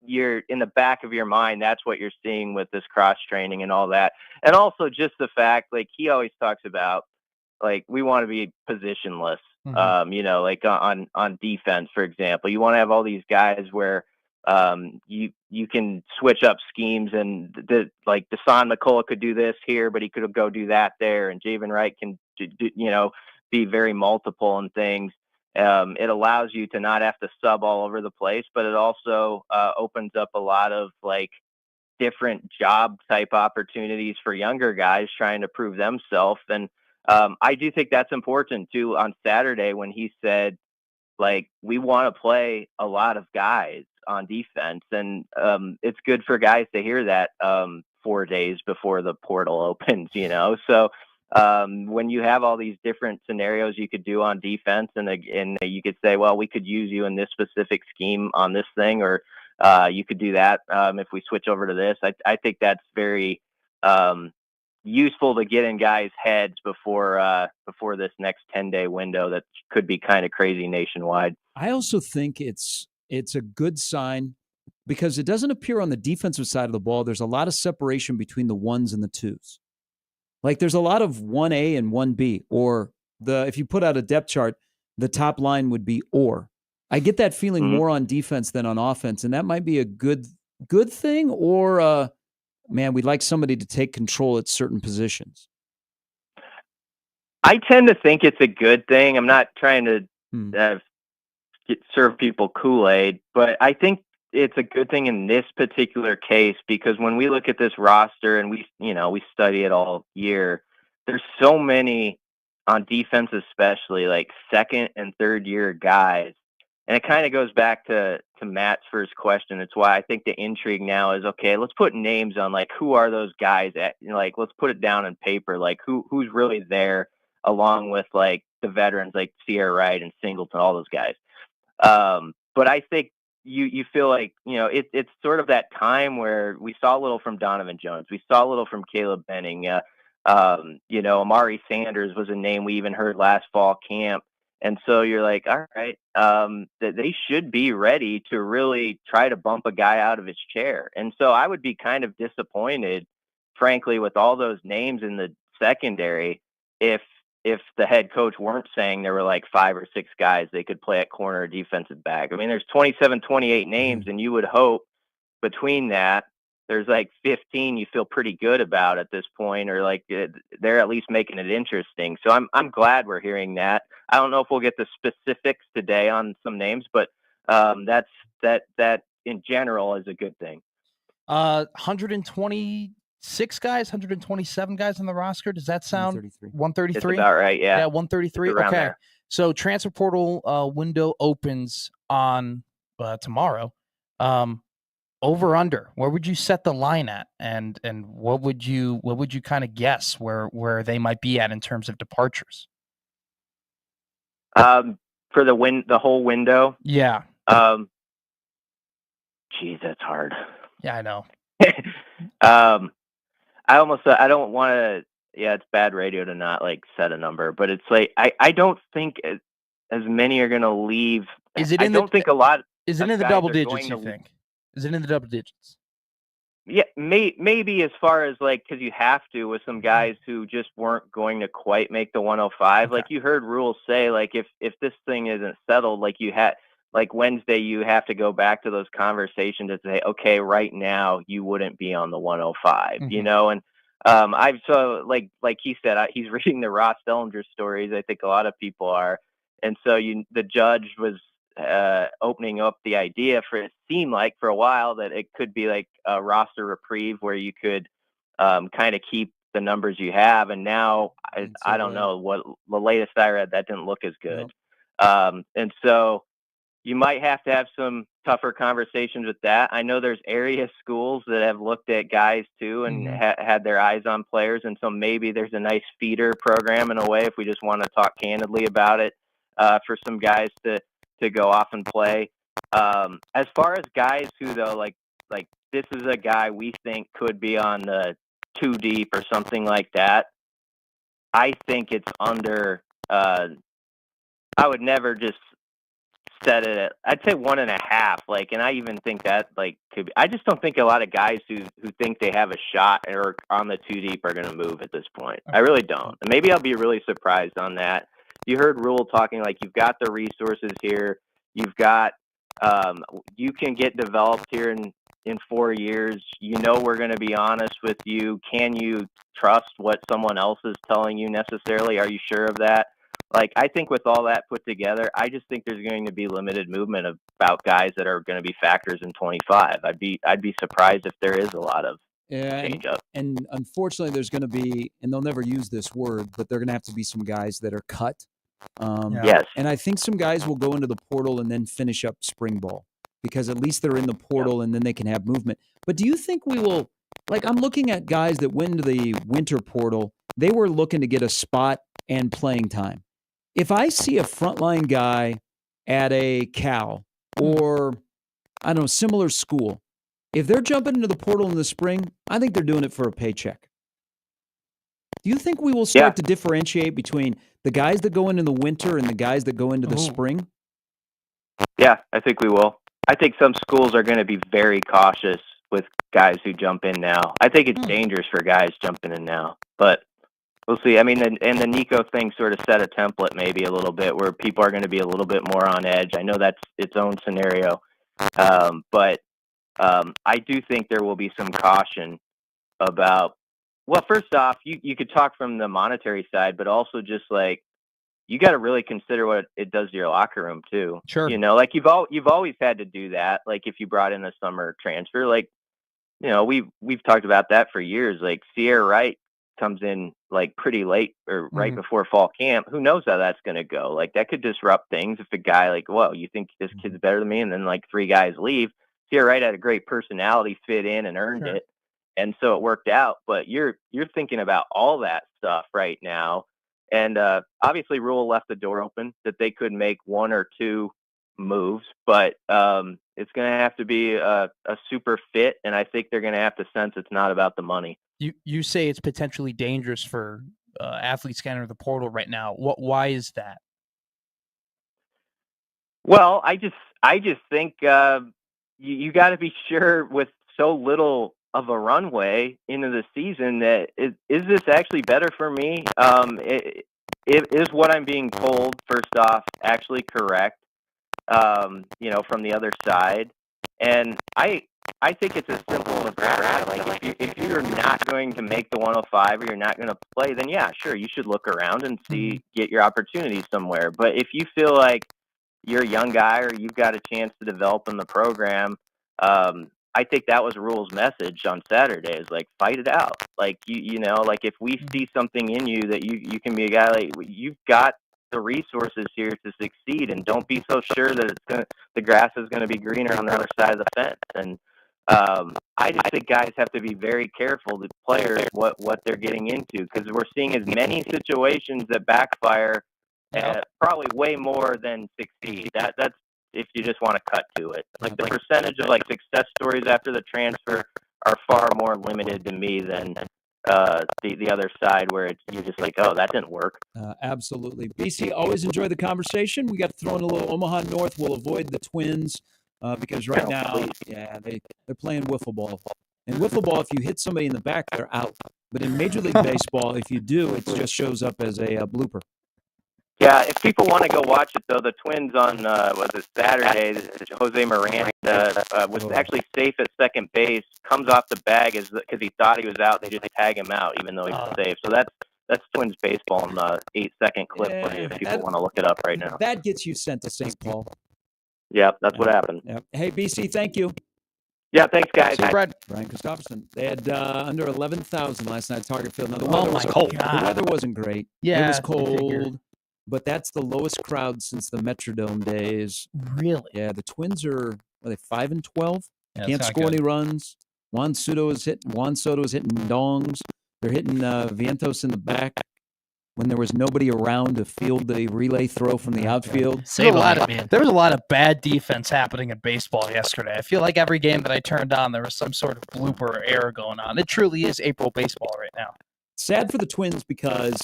you're in the back of your mind, that's what you're seeing with this cross training and all that. And also just the fact, like he always talks about, like we want to be positionless. Like on defense, for example, you want to have all these guys where you can switch up schemes, and like Deshaun McCullough could do this here, but he could go do that there, and Javen Wright can be very multiple and things. It allows you to not have to sub all over the place, but it also opens up a lot of like different job type opportunities for younger guys trying to prove themselves. And I do think that's important too. On Saturday, when he said, like, we want to play a lot of guys on defense, and it's good for guys to hear that 4 days before the portal opens, So when you have all these different scenarios you could do on defense, and you could say, well, we could use you in this specific scheme on this thing, or you could do that if we switch over to this. I think that's very useful to get in guys' heads before this next 10-day window that could be kind of crazy nationwide. I also think it's a good sign because it doesn't appear on the defensive side of the ball. There's a lot of separation between the ones and the twos. Like there's a lot of 1A and 1B, or if you put out a depth chart, the top line would be or. I get that feeling more on defense than on offense, and that might be a good thing, or man, we'd like somebody to take control at certain positions. I tend to think it's a good thing. I'm not trying to serve people Kool-Aid, but I think it's a good thing in this particular case, because when we look at this roster and we study it all year, there's so many on defense, especially like second and third year guys. And it kind of goes back to Matt's first question. It's why I think the intrigue now is, okay, let's put names on, like, who are those guys at, let's put it down on paper, like who's really there, along with like the veterans like Sierra Wright and Singleton, all those guys. But I think you feel like, it's sort of that time where we saw a little from Donovan Jones. We saw a little from Caleb Benning. Amari Sanders was a name we even heard last fall camp. And so you're like, all right, they should be ready to really try to bump a guy out of his chair. And so I would be kind of disappointed, frankly, with all those names in the secondary, if the head coach weren't saying there were like 5 or 6 guys they could play at corner or defensive back. I mean, there's 27, 28 names, and you would hope between that, there's like 15 you feel pretty good about at this point, or like they're at least making it interesting. So I'm glad we're hearing that. I don't know if we'll get the specifics today on some names, but that in general is a good thing. 126 guys, 127 guys on the roster. Does that sound 133? It's about right, yeah. Yeah, 133. Okay. There. So transfer portal window opens on tomorrow. Over under, where would you set the line at, and what would you kind of guess where they might be at in terms of departures? For the whole window? Yeah. Geez, that's hard. Yeah, I know. I don't want to. Yeah, it's bad radio to not like set a number, but it's like I don't think as many are going to leave. Is it? Think a lot. Is it in the double digits? You think? Is it in the double digits? Yeah, maybe as far as like, because you have to with some guys who just weren't going to quite make the 105. Okay. Like you heard Rules say, like if this thing isn't settled, like you had like Wednesday, you have to go back to those conversations and say, okay, right now you wouldn't be on the 105, And I've so like he said, he's reading the Ross Dellinger stories. I think a lot of people are, and so the judge was opening up the idea for it seemed like for a while that it could be like a roster reprieve where you could kind of keep the numbers you have. And now I don't know what the latest I read, that didn't look as good. Nope. And so you might have to have some tougher conversations with that. I know there's area schools that have looked at guys too and had their eyes on players. And so maybe there's a nice feeder program in a way, if we just want to talk candidly about it, for some guys to go off and play. As far as guys who though, like this is a guy we think could be on the 2 deep or something like that. I think it's under, I would never just set it at, I'd say 1.5. Like, and I even think that like could be, I just don't think a lot of guys who think they have a shot or on the 2 deep are going to move at this point. I really don't. And maybe I'll be really surprised on that. You heard Rule talking like you've got the resources here. You've got, you can get developed here in 4 years. You know, we're going to be honest with you. Can you trust what someone else is telling you necessarily? Are you sure of that? Like, I think with all that put together, I just think there's going to be limited movement about guys that are going to be factors in 25. I'd be surprised if there is a lot of change up. And unfortunately, there's going to be, and they'll never use this word, but they're going to have to be some guys that are cut. Yes. And I think some guys will go into the portal and then finish up spring ball because at least they're in the portal and then they can have movement. But do you think we will, like, I'm looking at guys that went into the winter portal, they were looking to get a spot and playing time. If I see a frontline guy at a Cal or, I don't know, similar school, if they're jumping into the portal in the spring, I think they're doing it for a paycheck. Do you think we will start to differentiate between the guys that go into the winter and the guys that go into the spring? Yeah, I think we will. I think some schools are going to be very cautious with guys who jump in now. I think it's dangerous for guys jumping in now, but we'll see. I mean, and the Nico thing sort of set a template maybe a little bit where people are going to be a little bit more on edge. I know that's its own scenario, but I do think there will be some caution about, well, first off, you could talk from the monetary side, but also just like, you got to really consider what it does to your locker room too. Sure. You know, like you've always had to do that. Like if you brought in a summer transfer, like, you know, we've talked about that for years. Like Sierra Wright comes in like pretty late or right before fall camp. Who knows how that's going to go? Like that could disrupt things if a guy like, well, you think this kid's better than me, and then like 3 guys leave. Sierra Wright had a great personality, fit in and earned it. And so it worked out, but you're thinking about all that stuff right now. And obviously Rule left the door open that they could make 1 or 2 moves, but it's going to have to be a super fit. And I think they're going to have to sense it's not about the money. You say it's potentially dangerous for athletes getting into the portal right now. Why is that? Well, I just think you got to be sure with so little of a runway into the season that is this actually better for me? Is what I'm being told, first off, actually correct? You know, from the other side, and I think it's as simple as that. Like if you're not going to make the 105 or you're not going to play, then yeah, sure, you should look around and get your opportunity somewhere. But if you feel like you're a young guy or you've got a chance to develop in the program, I think that was Rule's message on Saturday is like, fight it out. Like, you know, like if we see something in you that you can be a guy, like you've got the resources here to succeed, and don't be so sure that the grass is going to be greener on the other side of the fence. And I just think guys have to be very careful, the players, what they're getting into, because we're seeing as many situations that backfire, probably way more than succeed. That's if you just want to cut to it. Like the percentage of like success stories after the transfer are far more limited to me than the other side where you're just like, oh, that didn't work. Absolutely. BC, always enjoy the conversation. We got to throw in a little Omaha North. We'll avoid the Twins because right now, they're playing wiffle ball. And wiffle ball, if you hit somebody in the back, they're out. But in Major League Baseball, if you do, it just shows up as a blooper. Yeah, if people want to go watch it, though, the Twins on, was it Saturday, Jose Miranda was actually safe at second base, comes off the bag because he thought he was out. They just tag him out, even though he was safe. So that's Twins baseball in the 8-second clip for you if people want to look it up right now. That gets you sent to St. Paul. Yeah, that's what happened. Yep. Hey, BC, thank you. Yeah, thanks, guys. See, Brad. Brian Christopherson. They had under 11,000 last night at Target Field. Now, the weather wasn't great. Yeah, it was cold. But that's the lowest crowd since the Metrodome days. Really? Yeah, the Twins are 5-12? Yeah, can't score any runs. Juan Soto is hitting dongs. They're hitting Vientos in the back when there was nobody around to field the relay throw from the outfield. There was a lot of bad defense happening in baseball yesterday. I feel like every game that I turned on, there was some sort of blooper or error going on. It truly is April baseball right now. Sad for the Twins because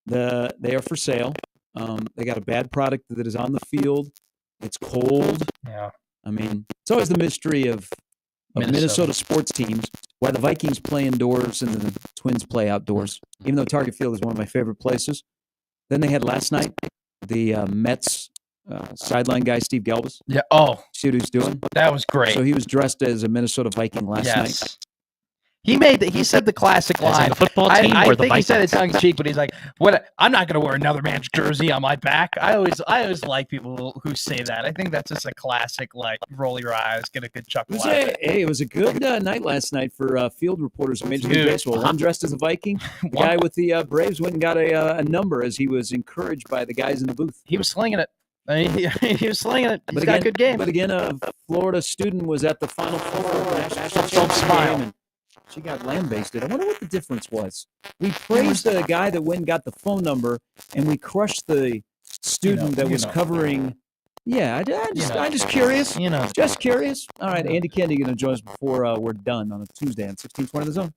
they are for sale. They got a bad product that is on the field. It's cold. Yeah. I mean, it's always the mystery of Minnesota sports teams, why the Vikings play indoors and the Twins play outdoors, even though Target Field is one of my favorite places. Then they had last night the Mets sideline guy, Steve Galvis. Yeah. Oh, see what he was doing? That was great. So he was dressed as a Minnesota Viking last night. He said the classic line. The football team I or the think Vikings? he said it tongue in cheek, but he's like, "What? I'm not going to wear another man's jersey on my back." I always like people who say that. I think that's just a classic, like, roll your eyes, get a good chuckle. It was a good night last night for field reporters in Major League Baseball. One dressed as a Viking. The guy with the Braves went and got a number as he was encouraged by the guys in the booth. He was slinging it. He was slinging it. He's But got again, a good game. But again, a Florida student was at the Final Four of the National Don't Championship smile. game, and she got lambasted. I wonder what the difference was. We praised the guy that went and got the phone number, and we crushed the student that was covering. Yeah, I'm just curious. Just curious. All right, Andy Kennedy going to join us before we're done on a Tuesday on 1620 The Zone.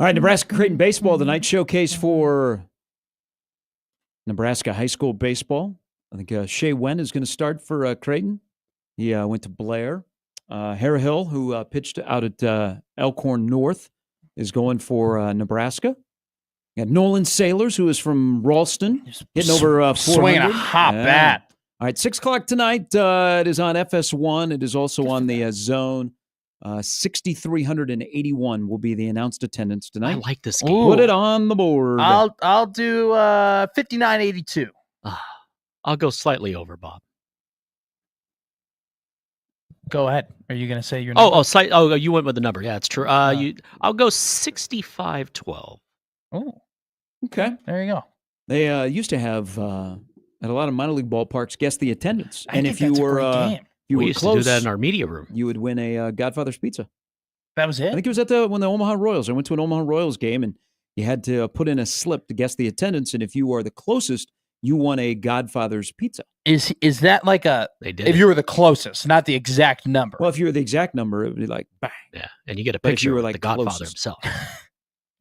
All right, Nebraska-Creighton baseball tonight. Showcase for Nebraska high school baseball. I think Shea Wen is going to start for Creighton. He went to Blair. Hara Hill, who pitched out at Elkhorn North, is going for Nebraska. You got Nolan Sailors, who is from Ralston, hitting over 400. Swinging a hot bat. All right, 6 o'clock tonight. It is on FS1. It is also on the Zone. 6,381 will be the announced attendance tonight. I like this game. Put it on the board. I'll do 5982. I'll go slightly over, Bob. Go ahead. Are you going to say your number? You went with the number. Yeah, it's true. I'll go 65-12. Oh, okay. There you go. They used to have at a lot of minor league ballparks guess the attendance, and if you were we used to do that in our media room. You would win a Godfather's Pizza. That was it? I think it was at the Omaha Royals. I went to an Omaha Royals game, and you had to put in a slip to guess the attendance, and if you are the closest, you won a Godfather's Pizza. Is that like a? They did. If you were the closest, not the exact number. Well, if you were the exact number, it would be like bang. Yeah, and you get a picture of the Godfather himself. I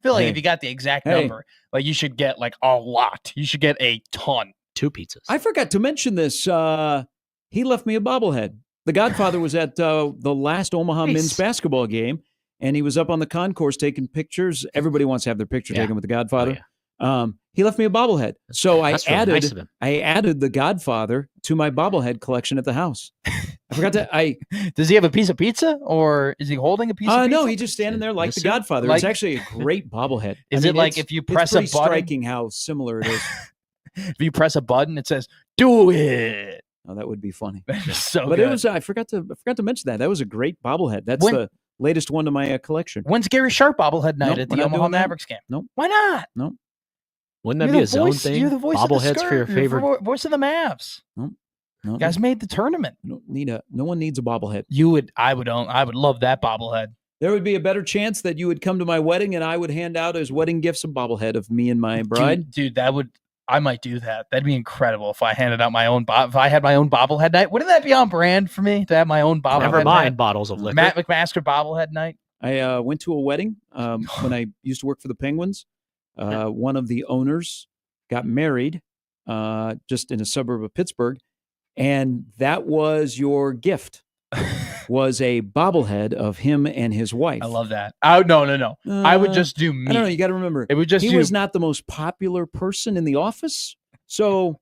feel like if you got the exact number, like you should get like a lot. You should get a ton. 2 pizzas. I forgot to mention this. He left me a bobblehead. The Godfather was at the last Omaha men's basketball game, and he was up on the concourse taking pictures. Everybody wants to have their picture taken with the Godfather. Oh, yeah. He left me a bobblehead. So That's really nice of him. I added the Godfather to my bobblehead collection at the house. I forgot to. Does he have a piece of pizza, or is he holding a piece of pizza? No, he's just standing there like the Godfather. It's actually a great bobblehead. Is it like if you press a button? It's pretty striking how similar it is. If you press a button, it says "Do it." Oh, that would be funny. So but good. it was. I forgot to mention that. That was a great bobblehead. That's the latest one to my collection. When's Gary Sharp bobblehead night at the we're not Omaha doing that. Mavericks game? Nope. Why not? Nope. Wouldn't that be a zone thing? You're the voice of the Bobbleheads for your favorite. You're voice of the Mavs. No. You guys made the tournament. No one needs a bobblehead. I would love that bobblehead. There would be a better chance that you would come to my wedding and I would hand out as wedding gifts a bobblehead of me and my bride. Dude, I might do that. That'd be incredible if I handed out my own if I had my own bobblehead night. Wouldn't that be on brand for me to have my own bobblehead? Never mind bottles of liquor. Matt McMaster bobblehead night. I went to a wedding when I used to work for the Penguins. One of the owners got married just in a suburb of Pittsburgh, and that was your gift. Was a bobblehead of him and his wife. I love that. Oh no. I would just do me. I don't know. You got to remember, it would just he was not the most popular person in the office, so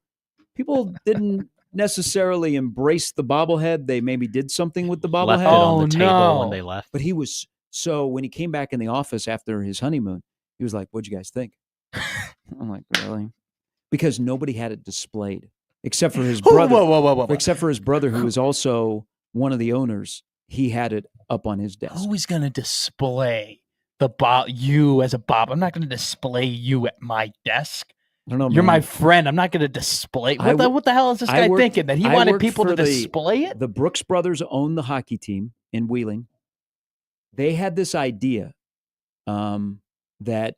people didn't necessarily embrace the bobblehead. They maybe did something with the bobblehead. Left it on the table when they left. But he was when he came back in the office after his honeymoon, he was like, "What'd you guys think?" I'm like, "Really?" Because nobody had it displayed except for his brother. Whoa. Except for his brother, who was also one of the owners. He had it up on his desk. Who is going to display you as a bob? I'm not going to display you at my desk. I don't know. You're my friend. I'm not going to display. What the hell is this guy thinking? That he wanted people to display it? The Brooks brothers own the hockey team in Wheeling. They had this idea that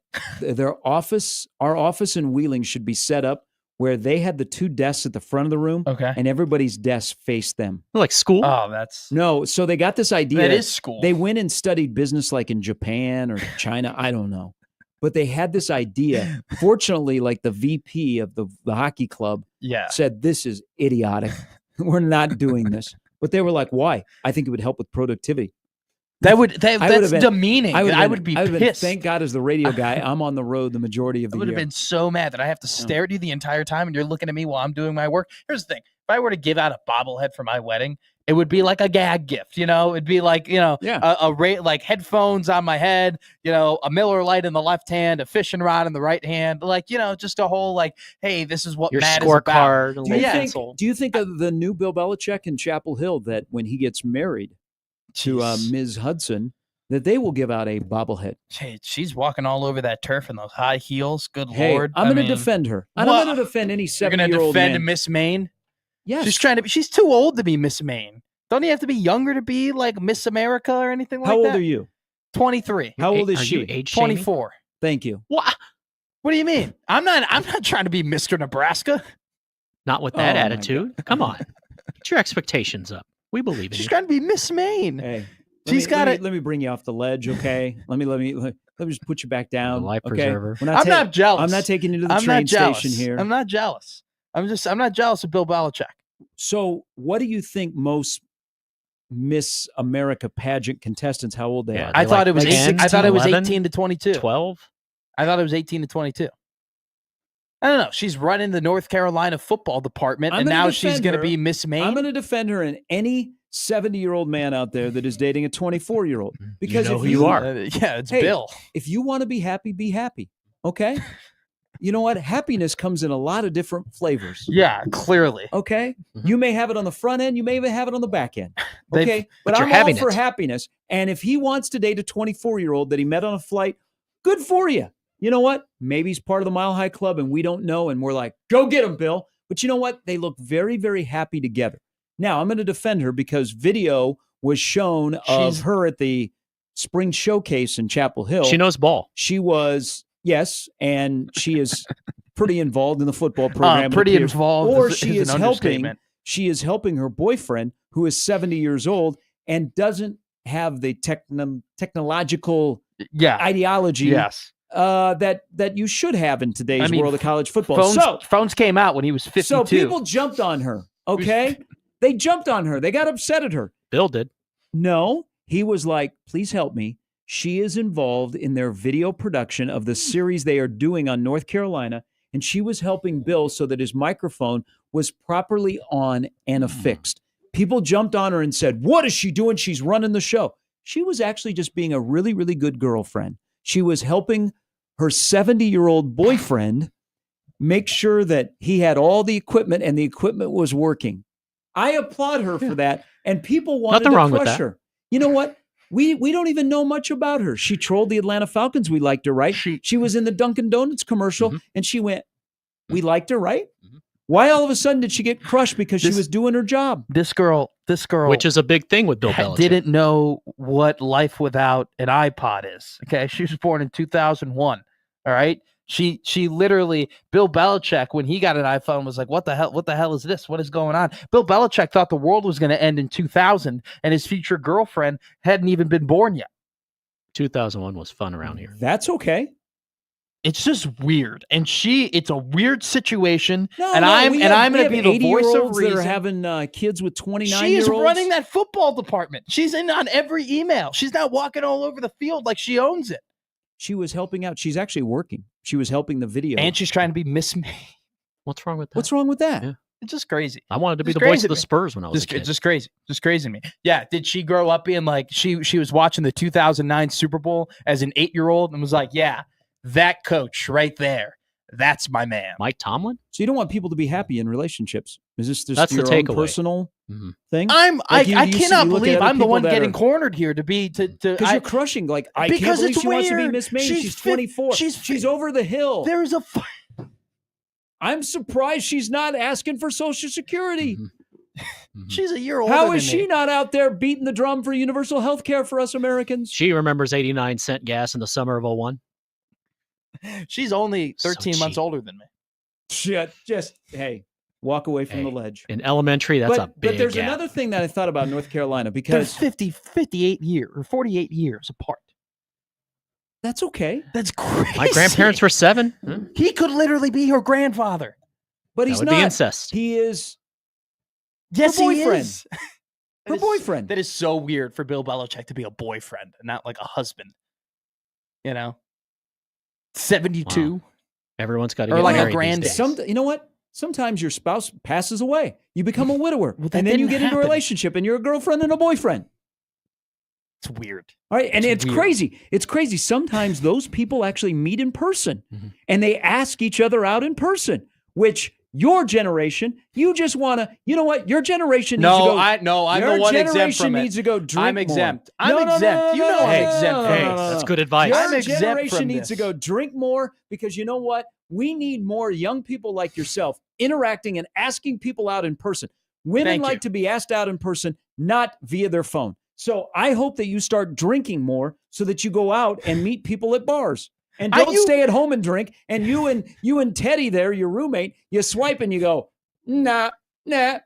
our office in Wheeling should be set up where they had the 2 desks at the front of the room, and everybody's desk faced them. Like school? Oh, that's... No, so they got this idea. That is school. They went and studied business like in Japan or China. I don't know. But they had this idea. Fortunately, like the VP of the hockey club said, this is idiotic. We're not doing this. But they were like, why? I think it would help with productivity. That's demeaning. I would be pissed. Thank God, as the radio guy, I'm on the road the majority of the year. I would have been so mad that I have to stare at you the entire time and you're looking at me while I'm doing my work. Here's the thing. If I were to give out a bobblehead for my wedding, it would be like a gag gift, It'd be like, like headphones on my head, a Miller Lite in the left hand, a fishing rod in the right hand, just a whole hey, this is what your Matt scorecard. is about. Do you think of the new Bill Belichick in Chapel Hill that when he gets married to Ms. Hudson, that they will give out a bobblehead? Hey, she's walking all over that turf in those high heels. Good Lord. I'm going to defend her. I'm going to defend any 7-year-old man. You're going to defend Miss Maine? Yes. She's too old to be Miss Maine. Don't you have to be younger to be like Miss America or anything like that? How old are you? 23. How old is are she? You age 24. Thank you. What do you mean? I'm not trying to be Mr. Nebraska. Not with that attitude. Come on. Get your expectations up. We believe in you. She's trying to be Miss Maine. Hey. Let me bring you off the ledge, okay? Let me. Let me just put you back down. Life okay? preserver. I'm not jealous. I'm not taking you to the train station here. I'm not jealous. I'm not jealous of Bill Belichick. So what do you think most Miss America pageant contestants, how old they are? I thought it was 10, I thought it was 11, 18 to 22. 12? I thought it was 18 to 22. I don't know. She's running the North Carolina football department, and now she's going to be Miss Maine. I'm going to defend her in any 70-year-old man out there that is dating a 24-year-old. Because you know if who you are. Yeah, it's Bill. If you want to be happy, be happy. Okay? You know what? Happiness comes in a lot of different flavors. Yeah, clearly. Okay? You may have it on the front end. You may even have it on the back end. Okay? But I'm you're having all for it. happiness. And if he wants to date a 24-year-old that he met on a flight, good for you. You know what? Maybe he's part of the Mile High Club and we don't know. And we're like, go get him, Bill. But you know what? They look very, very happy together. Now, I'm going to defend her because video was shown of her at the spring showcase in Chapel Hill. She knows ball. She was, yes, and she is pretty involved in the football program. Pretty involved. Or she is helping her boyfriend, who is 70 years old and doesn't have the technological ideology that you should have in today's world of college football. Phones came out when he was 52. So people jumped on her, okay? They jumped on her. They got upset at her. Bill did. No, he was like, please help me. She is involved in their video production of the series they are doing on North Carolina, and she was helping Bill so that his microphone was properly on and affixed. People jumped on her and said, what is she doing? She's running the show. She was actually just being a really, really good girlfriend. She was helping her 70-year-old boyfriend make sure that he had all the equipment and the equipment was working. I applaud her for that, and people wanted to crush her. You know what? We don't even know much about her. She trolled the Atlanta Falcons. We liked her, right? She was in the Dunkin' Donuts commercial, and she went, we liked her, right? Why all of a sudden did she get crushed because she was doing her job? This girl, which is a big thing with Bill Belichick, didn't know what life without an iPod is. Okay, she was born in 2001. All right, she literally, Bill Belichick, when he got an iPhone, was like, "What the hell? What the hell is this? What is going on?" Bill Belichick thought the world was going to end in 2000, and his future girlfriend hadn't even been born yet. 2001 was fun around here. That's okay. It's just weird, and it's a weird situation. I'm going to be the voice of reason. That are having kids with 29-year-olds. She's running that football department. She's in on every email. She's not walking all over the field like she owns it. She was helping out. She's actually working. She was helping the video, and she's trying to be Miss May. What's wrong with that? What's wrong with that? Yeah. It's just crazy. I wanted to be the voice of the Spurs when I was a kid. Just crazy to me. Yeah. Did she grow up being like she was watching the 2009 Super Bowl as an 8-year-old and was like, yeah, that coach right there, that's my man, Mike Tomlin? So you don't want people to be happy in relationships? Is this just that's your the own takeaway. Personal thing? I cannot believe I'm the one getting cornered here to because you're crushing. Like I can't believe she wants to be Miss Maine. She's 24. She's over the hill. There's a. I'm surprised she's not asking for Social Security. She's a year older. How is she not out there beating the drum for universal health care for us Americans? She remembers 89-cent gas in the summer of 01. She's only 13 months older than me. Shit, hey, walk away from the ledge. In elementary, that's a big But there's gap. another thing that I thought about North Carolina because they're 58 years or 48 years apart. That's okay. That's crazy. My grandparents were 7. He could literally be her grandfather. But he's that would not. Be incest. He is. Yes, her boyfriend. He is. Her boyfriend. That is so weird for Bill Belichick to be a boyfriend and not like a husband. You know, 72. Wow. Everyone's got to or get like married a granddad. You know what? Sometimes your spouse passes away. You become a widower, Well, and then you get into a relationship, and you're a girlfriend and a boyfriend. It's weird. All right, and it's weird. crazy. It's crazy. Sometimes those people actually meet in person, and they ask each other out in person. Which your generation, you just want to. You know what? Your generation needs to go. I'm the one exempt from it. Needs to go drink I'm exempt. More. I'm exempt. You know I'm exempt from it. That's good advice. Your generation needs to go drink more because you know what? We need more young people like yourself interacting and asking people out in person. Women like to be asked out in person, not via their phone. So I hope that you start drinking more so that you go out and meet people at bars. And don't stay at home and drink. And you and Teddy there, your roommate, you swipe and you go, nah, Nah,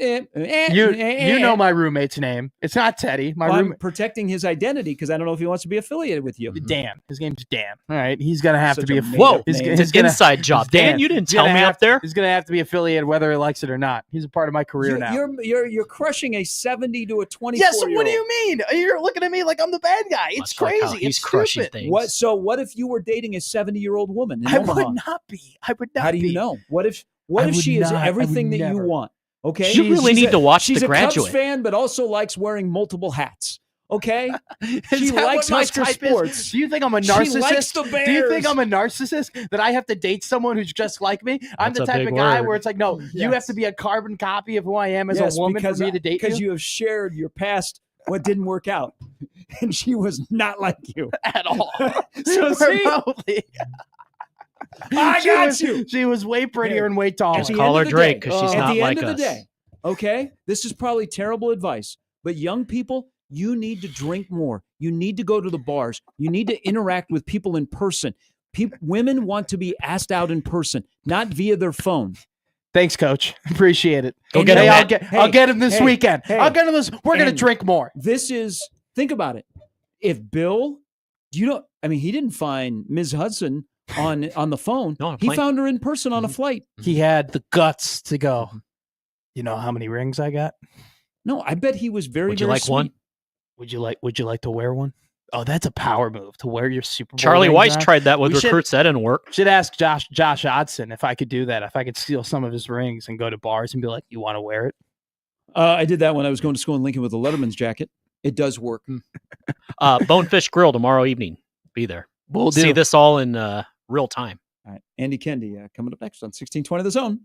You know my roommate's name. It's not Teddy. I'm protecting his identity because I don't know if he wants to be affiliated with you. Dan. His name's Dan. All right, he's gonna have to be. Whoa, it's an inside job. Dan, you didn't tell me up there. He's gonna have to be affiliated whether he likes it or not. He's a part of my career now. You're crushing a 70 to a 24. Yes. What do you mean? You're looking at me like I'm the bad guy. It's crazy. Like he's it's crushing stupid. things. What if you were dating a 70-year-old woman? I would not be. How do you know? What if she is everything that you want? Okay, you really need to watch she's The Graduate. She's a Cubs fan, but also likes wearing multiple hats. Okay, she likes Husker sports. Do you think I'm a narcissist? She likes the Bears. Do you think I'm a narcissist that I have to date someone who's just like me? I'm the type of guy where it's like, no, you have to be a carbon copy of who I am as a woman for me to date you. Because you have shared your past, what didn't work out, and she was not like you at all. So remotely. I got you. She was way prettier and way taller. Just call her Drake because she's not like us. At the end of the day, okay, this is probably terrible advice, but young people, you need to drink more. You need to go to the bars. You need to interact with people in person. Women want to be asked out in person, not via their phone. Thanks, Coach. Appreciate it. Go get him. I'll get him this weekend. I'll get him this. We're going to drink more. Think about it. If Bill, he didn't find Ms. Hudson on the phone. No, he found her in person on a flight. He had the guts to go. You know how many rings I got? No, I bet he was very. Would you like sweet. one? Would you like to wear one? Oh, that's a power move to wear your Super Bowl. Charlie rings Weiss on. tried that with recruits. That didn't work. Should ask Josh Odson if I could do that. If I could steal some of his rings and go to bars and be like, "You want to wear it?" I did that when I was going to school in Lincoln with a Letterman's jacket. It does work. Bonefish Grill tomorrow evening. Be there. We'll see this all in real time. All right, Andy Kendi coming up next on 1620 The Zone.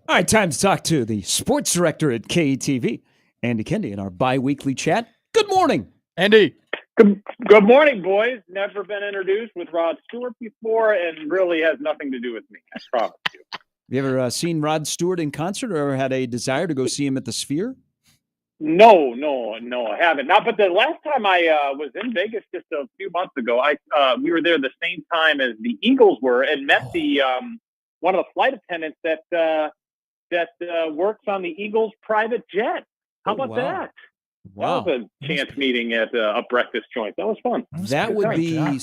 All right, time to talk to the sports director at KETV, Andy Kendi, in our bi-weekly chat. Good morning, Andy. Good morning, boys. Never been introduced with Rod Stewart before, and really has nothing to do with me. I promise you. Have you ever seen Rod Stewart in concert, or ever had a desire to go see him at the Sphere? No, I haven't. Not, but the last time I was in Vegas just a few months ago, we were there the same time as the Eagles were, and met the one of the flight attendants that works on the Eagles' private jet. How about that? Wow. That was a chance meeting at a breakfast joint. That was fun. That would be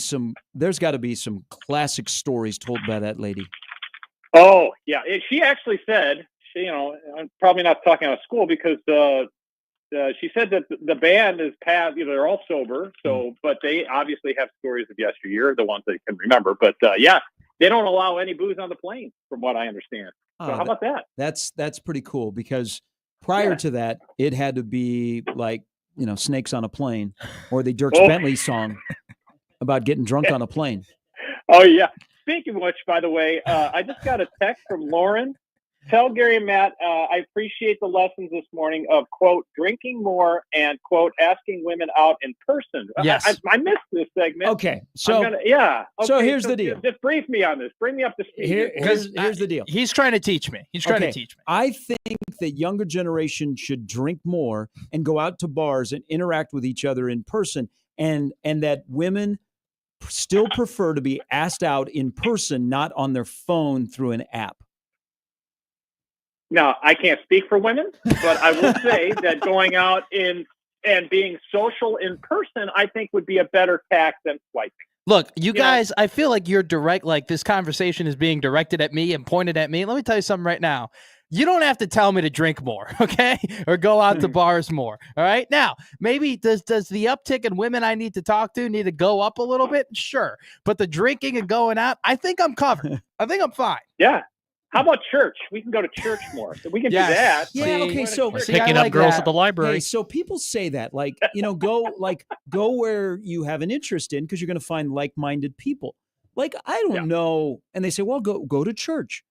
there's got to be some classic stories told by that lady. Oh, yeah. She actually said, I'm probably not talking out of school because she said that the band is past, they're all sober. So, but they obviously have stories of yesteryear, the ones they can remember. But yeah, they don't allow any booze on the plane, from what I understand. So how about that? That's pretty cool because prior to that, it had to be like, Snakes on a Plane or the Dierks Bentley song about getting drunk on a plane. Oh, yeah. Speaking of which, by the way, I just got a text from Lauren. Tell Gary and Matt, I appreciate the lessons this morning of, quote, drinking more and, quote, asking women out in person. Yes. I missed this segment. Okay. So, Okay, so here's the deal. Just brief me on this. Bring me up to speed. Here's the deal. He's trying to teach me. I think that younger generation should drink more and go out to bars and interact with each other in person, and that women still prefer to be asked out in person, not on their phone through an app. Now, I can't speak for women, but I will say that going out and being social in person, I think would be a better tack than swiping. Look, you guys, I feel like you're direct, like this conversation is being directed at me and pointed at me. Let me tell you something right now. You don't have to tell me to drink more, okay? Or go out to bars more, all right? Now, maybe does the uptick in women I need to talk to need to go up a little bit? Sure. But the drinking and going out, I think I'm covered. I think I'm fine. Yeah. How about church? We can go to church more. So we can do that. Yeah, okay, so picking up girls at the library. Hey, so people say that, go where you have an interest in because you're going to find like-minded people. Like, I don't know. And they say, well, go to church.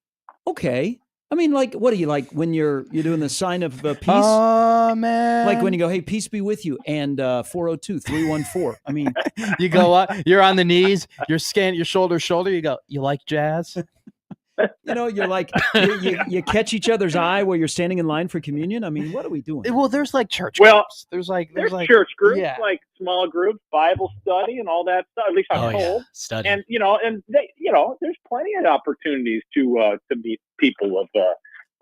Okay. I mean, like, what do you like when you're doing the sign of peace? Oh, man. Like when you go, hey, peace be with you, and 402-314. I mean, you go up, you're on the knees, you're scanning your shoulder, you go, you like jazz? You're like, you catch each other's eye while you're standing in line for communion. I mean, what are we doing? Well, there's like church groups. There's church groups, like small groups, Bible study, and all that stuff. At least I'm told. Yeah. Study. And there's plenty of opportunities to meet people of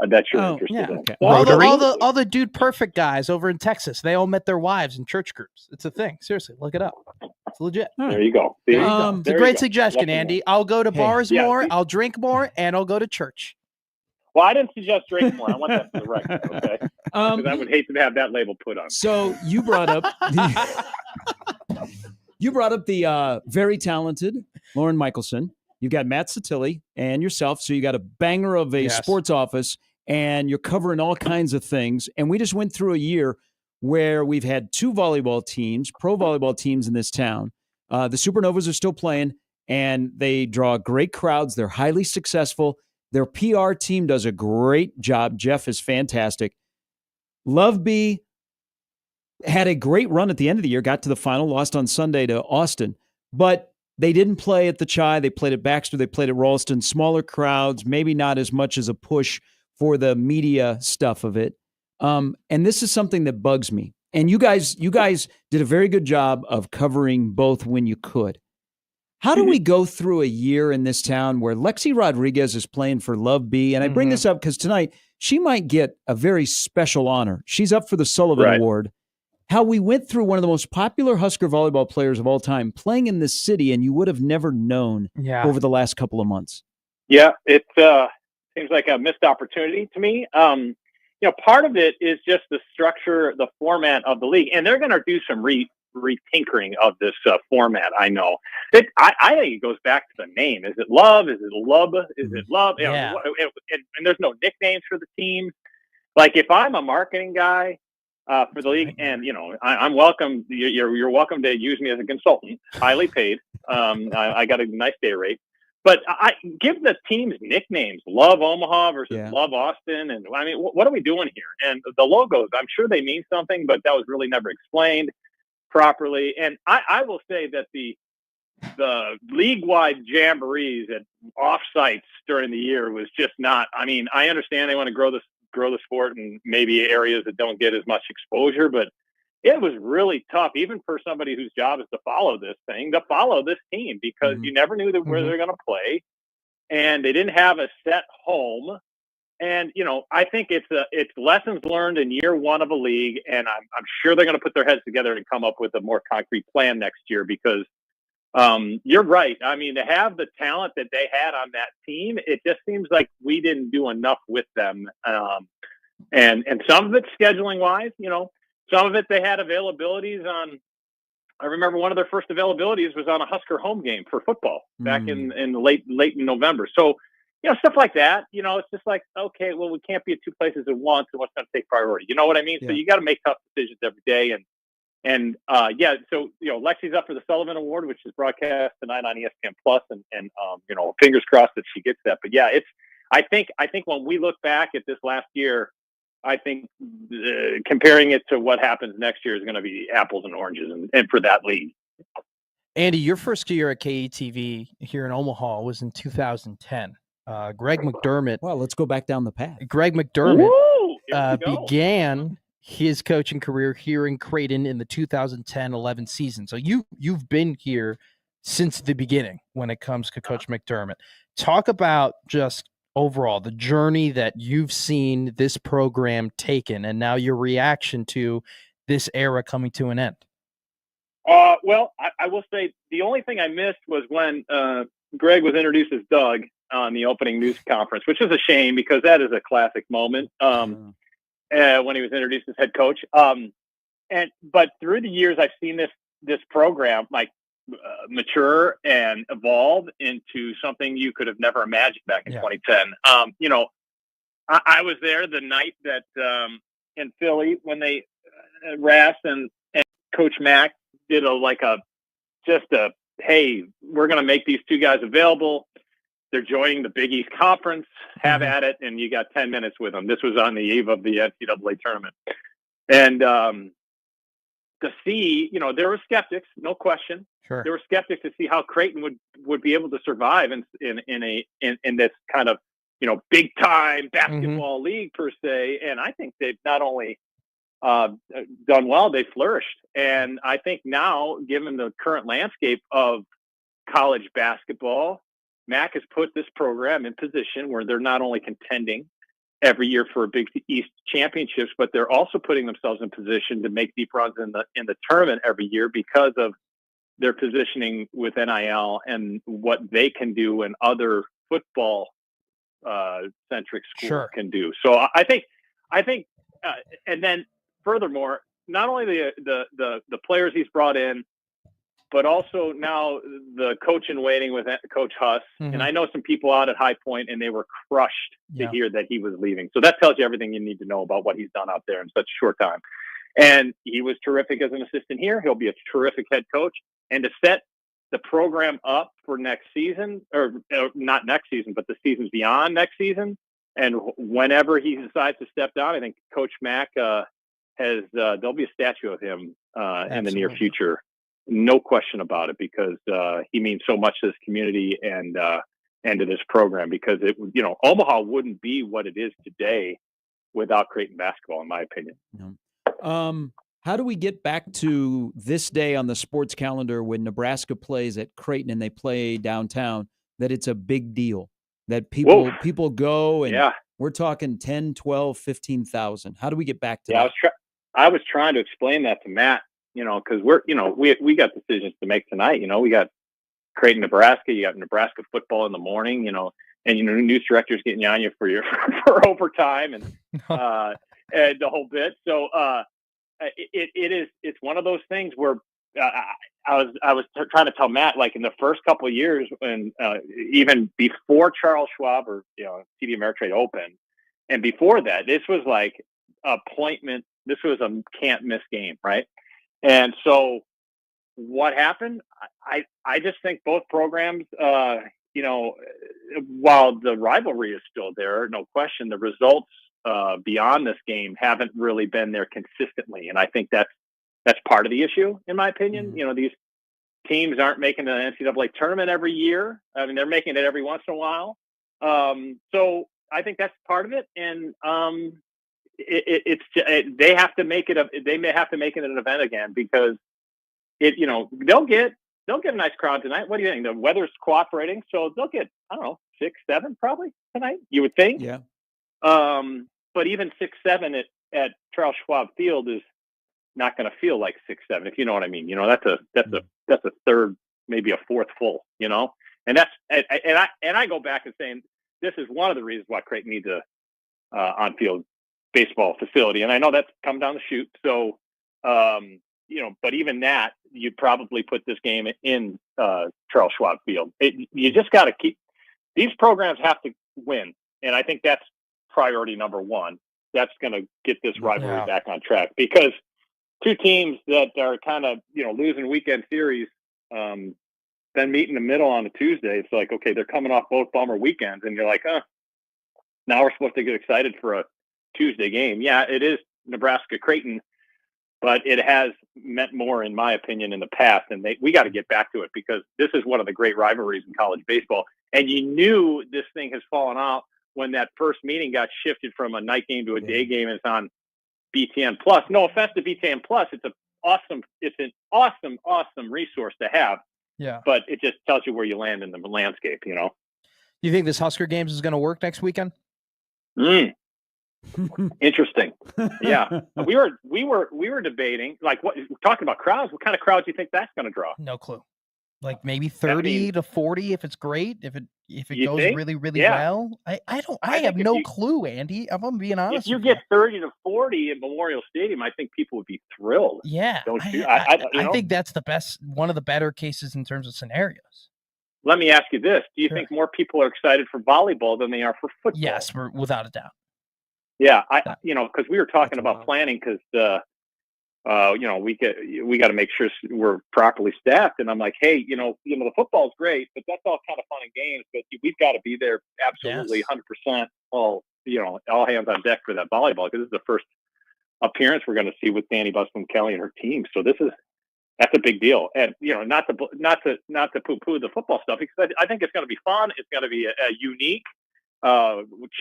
that you're interested in. Okay. All the Dude Perfect guys over in Texas, they all met their wives in church groups. It's a thing. Seriously, look it up. It's legit. There you go. It's a great suggestion, Andy. I'll go to bars more, I'll drink more, and I'll go to church. Well, I didn't suggest drinking more. I want that for the record, okay? Because I would hate to have that label put on. So you brought up the very talented Lauren Michelson. You've got Matt Satilli and yourself. So you got a banger of a sports office, and you're covering all kinds of things. And we just went through a year where we've had two volleyball teams, pro volleyball teams in this town. The Supernovas are still playing, and they draw great crowds. They're highly successful. Their PR team does a great job. Jeff is fantastic. Love B had a great run at the end of the year, got to the final, lost on Sunday to Austin. But they didn't play at the Chi. They played at Baxter. They played at Ralston. Smaller crowds, maybe not as much as a push for the media stuff of it. And this is something that bugs me. And you guys did a very good job of covering both when you could. How do we go through a year in this town where Lexi Rodriguez is playing for Love B? And I bring this up because tonight she might get a very special honor. She's up for the Sullivan Award. How we went through one of the most popular Husker volleyball players of all time playing in this city, and you would have never known over the last couple of months. Yeah, it seems like a missed opportunity to me. Part of it is just the structure, the format of the league, and they're going to do some retinkering of this format. I know. I think it goes back to the name. Is it Love? Is it Lub? Is it Love? Yeah. And there's no nicknames for the teams. Like if I'm a marketing guy for the league, and I'm welcome. You're welcome to use me as a consultant, highly paid. I got a nice day rate. but I give the teams nicknames. Love Omaha versus Love Austin, and I mean, what are we doing here? And the logos, I'm sure they mean something, but that was really never explained properly. And I will say that the league-wide jamborees at off-sites during the year was just not. I mean, I understand they want to grow the sport in maybe areas that don't get as much exposure, but it was really tough, even for somebody whose job is to follow this team, because you never knew where they're going to play, and they didn't have a set home. And I think it's lessons learned in year one of a league, and I'm sure they're going to put their heads together and come up with a more concrete plan next year, because you're right. I mean, to have the talent that they had on that team, it just seems like we didn't do enough with them. And some of it scheduling wise, some of it they had availabilities on. I remember one of their first availabilities was on a Husker home game for football back in late in November. So, stuff like that. It's just like, okay, well, we can't be at two places at once, and what's going to take priority? You know what I mean? Yeah. So you got to make tough decisions every day. And so Lexi's up for the Sullivan Award, which is broadcast tonight on ESPN Plus, and fingers crossed that she gets that. But yeah, I think when we look back at this last year, I think comparing it to what happens next year is going to be apples and oranges, and for that league. Andy, your first year at KETV here in Omaha was in 2010. Greg McDermott. Well, let's go back down the path. Greg McDermott began his coaching career here in Creighton in the 2010-11 season. So you've been here since the beginning when it comes to Coach McDermott. Talk about just overall the journey that you've seen this program taken, and now your reaction to this era coming to an end. Well, I will say the only thing I missed was when Greg was introduced as Doug on the opening news conference, which is a shame because that is a classic moment when he was introduced as head coach. But through the years, I've seen this program mature and evolve into something you could have never imagined back in 2010. I was there the night that in Philly when they Rass and Coach Mack did hey, we're going to make these two guys available. They're joining the Big East Conference. Have at it, and you got 10 minutes with them. This was on the eve of the NCAA tournament, and to see, there were skeptics, no question. Sure. There were skeptics to see how Creighton would be able to survive in this kind of big time basketball league per se. And I think they've not only done well, they flourished. And I think now, given the current landscape of college basketball, Mac has put this program in position where they're not only contending every year for Big East championships, but they're also putting themselves in position to make deep runs in the tournament every year because of their positioning with NIL and what they can do and other football centric schools can do. So I think, and then furthermore, not only the players he's brought in, but also now the coach in waiting with Coach Huss. And I know some people out at High Point, and they were crushed to hear that he was leaving. So that tells you everything you need to know about what he's done out there in such a short time. And he was terrific as an assistant here. He'll be a terrific head coach. And to set the program up for next season, or not next season, but the seasons beyond next season, and whenever he decides to step down, I think Coach Mack there'll be a statue of him in the near future. No question about it, because he means so much to this community and to this program, because Omaha wouldn't be what it is today without Creighton basketball, in my opinion. How do we get back to this day on the sports calendar when Nebraska plays at Creighton and they play downtown, that it's a big deal, that people go and we're talking 10, 12, 15,000. How do we get back to that? I was trying to explain that to Matt, because we got decisions to make tonight. We got Creighton, Nebraska. You got Nebraska football in the morning, and news directors getting on you for overtime and the whole bit. So it's one of those things where I was trying to tell Matt, like in the first couple of years, and even before Charles Schwab or TD Ameritrade opened, and before that, this was like appointment. This was a can't miss game, right? And so what happened? I just think both programs, while the rivalry is still there, no question, the results beyond this game haven't really been there consistently. And I think that's part of the issue, in my opinion. Mm-hmm. These teams aren't making the NCAA tournament every year. I mean, they're making it every once in a while. So I think that's part of it. And they have to make it they may have to make it an event again, because they'll get a nice crowd tonight. What do you think? The weather's cooperating, so they'll get, I don't know, 6, 7 probably tonight, you would think. Yeah. But even 6, 7 at Charles Schwab Field is not going to feel like 6, 7, if you know what I mean. That's a third, maybe a fourth full. And I go back and saying this is one of the reasons why Creighton needs a on-field baseball facility. And I know that's come down the chute. So, but even that, you'd probably put this game in Charles Schwab Field. You just got to keep these programs have to win, and I think that's priority number one. That's going to get this rivalry back on track, because two teams that are kind of losing weekend series, then meet in the middle on a Tuesday. It's like, okay, they're coming off both bummer weekends, and you're like, now we're supposed to get excited for a Tuesday game. Yeah, it is Nebraska-Creighton, but it has meant more, in my opinion, in the past. And we got to get back to it, because this is one of the great rivalries in college baseball. And you knew this thing has fallen out when that first meeting got shifted from a night game to a day game. And it's on BTN Plus. No offense to BTN Plus. It's an awesome resource to have. Yeah. But it just tells you where you land in the landscape, You think this Husker games is going to work next weekend? Interesting. Yeah. We were debating, like, talking about crowds. What kind of crowds do you think that's going to draw? No clue. Like maybe 30 to 40 if it's great. If it goes think? really well. I have no clue, Andy. I'm being honest. If you get 30 to 40 at Memorial Stadium, I think people would be thrilled. Yeah. Don't you? I think that's one of the better cases in terms of scenarios. Let me ask you this. Do you think more people are excited for volleyball than they are for football? Yes, without a doubt. Yeah, because we were talking about planning, because we got to make sure we're properly staffed, and I'm like, hey, the football's great, but that's all kind of fun and games, but we've got to be there absolutely 100%, all hands on deck for that volleyball, because this is the first appearance we're going to see with Danny Busman-Kelly and her team, so that's a big deal, and not to poo-poo the football stuff, because I think it's going to be fun. It's going to be a unique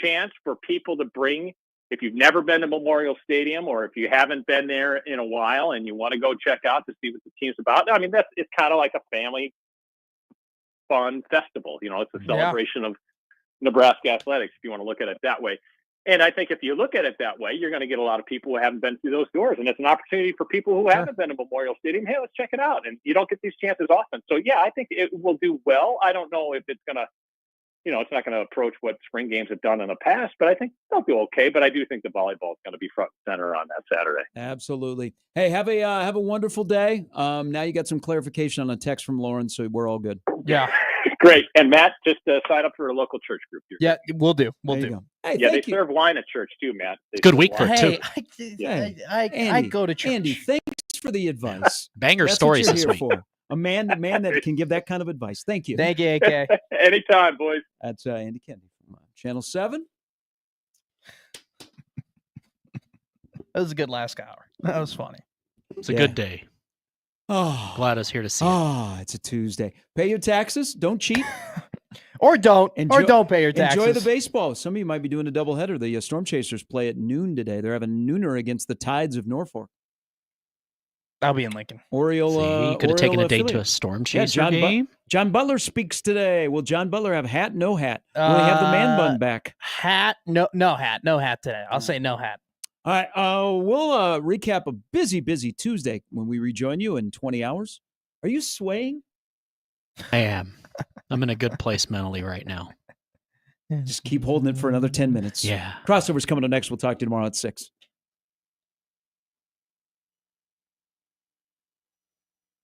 chance for people to bring. If you've never been to Memorial Stadium, or if you haven't been there in a while and you want to go check out to see what the team's about, I mean, it's kind of like a family fun festival. It's a celebration of Nebraska athletics, if you want to look at it that way. And I think if you look at it that way, you're going to get a lot of people who haven't been through those doors. And it's an opportunity for people who haven't been to Memorial Stadium. Hey, let's check it out. And you don't get these chances often. So, yeah, I think it will do well. I don't know if it's going to, it's not going to approach what spring games have done in the past, but I think they'll do okay. But I do think the volleyball is going to be front and center on that Saturday. Absolutely. Hey, have a wonderful day. Now you got some clarification on a text from Lauren, so we're all good. Yeah. Great. And Matt, just sign up for a local church group. Yeah, we'll do. We'll do. Hey, yeah, they serve wine at church too, Matt. Good week for it, too. I go to church. Andy, thanks for the advice. Banger stories this week. A man that can give that kind of advice. Thank you. Thank you, AK. Anytime, boys. That's Andy Kennedy from Channel 7. That was a good last hour. That was funny. It's a good day. Oh, glad I was here to see it. Oh, it's a Tuesday. Pay your taxes. Don't cheat. Or don't pay your taxes. Enjoy the baseball. Some of you might be doing a doubleheader. The Storm Chasers play at noon today. They're having a nooner against the Tides of Norfolk. I'll be in Lincoln. Oriola. You could have taken a date to a Storm Chaser game. John Butler speaks today. Will John Butler have hat? No hat. Will he have the man bun back? Hat? No hat. No hat today. I'll say no hat. All right. We'll recap a busy Tuesday when we rejoin you in 20 hours. Are you swaying? I am. I'm in a good place mentally right now. Just keep holding it for another 10 minutes. Yeah. Crossover's coming up next. We'll talk to you tomorrow at 6.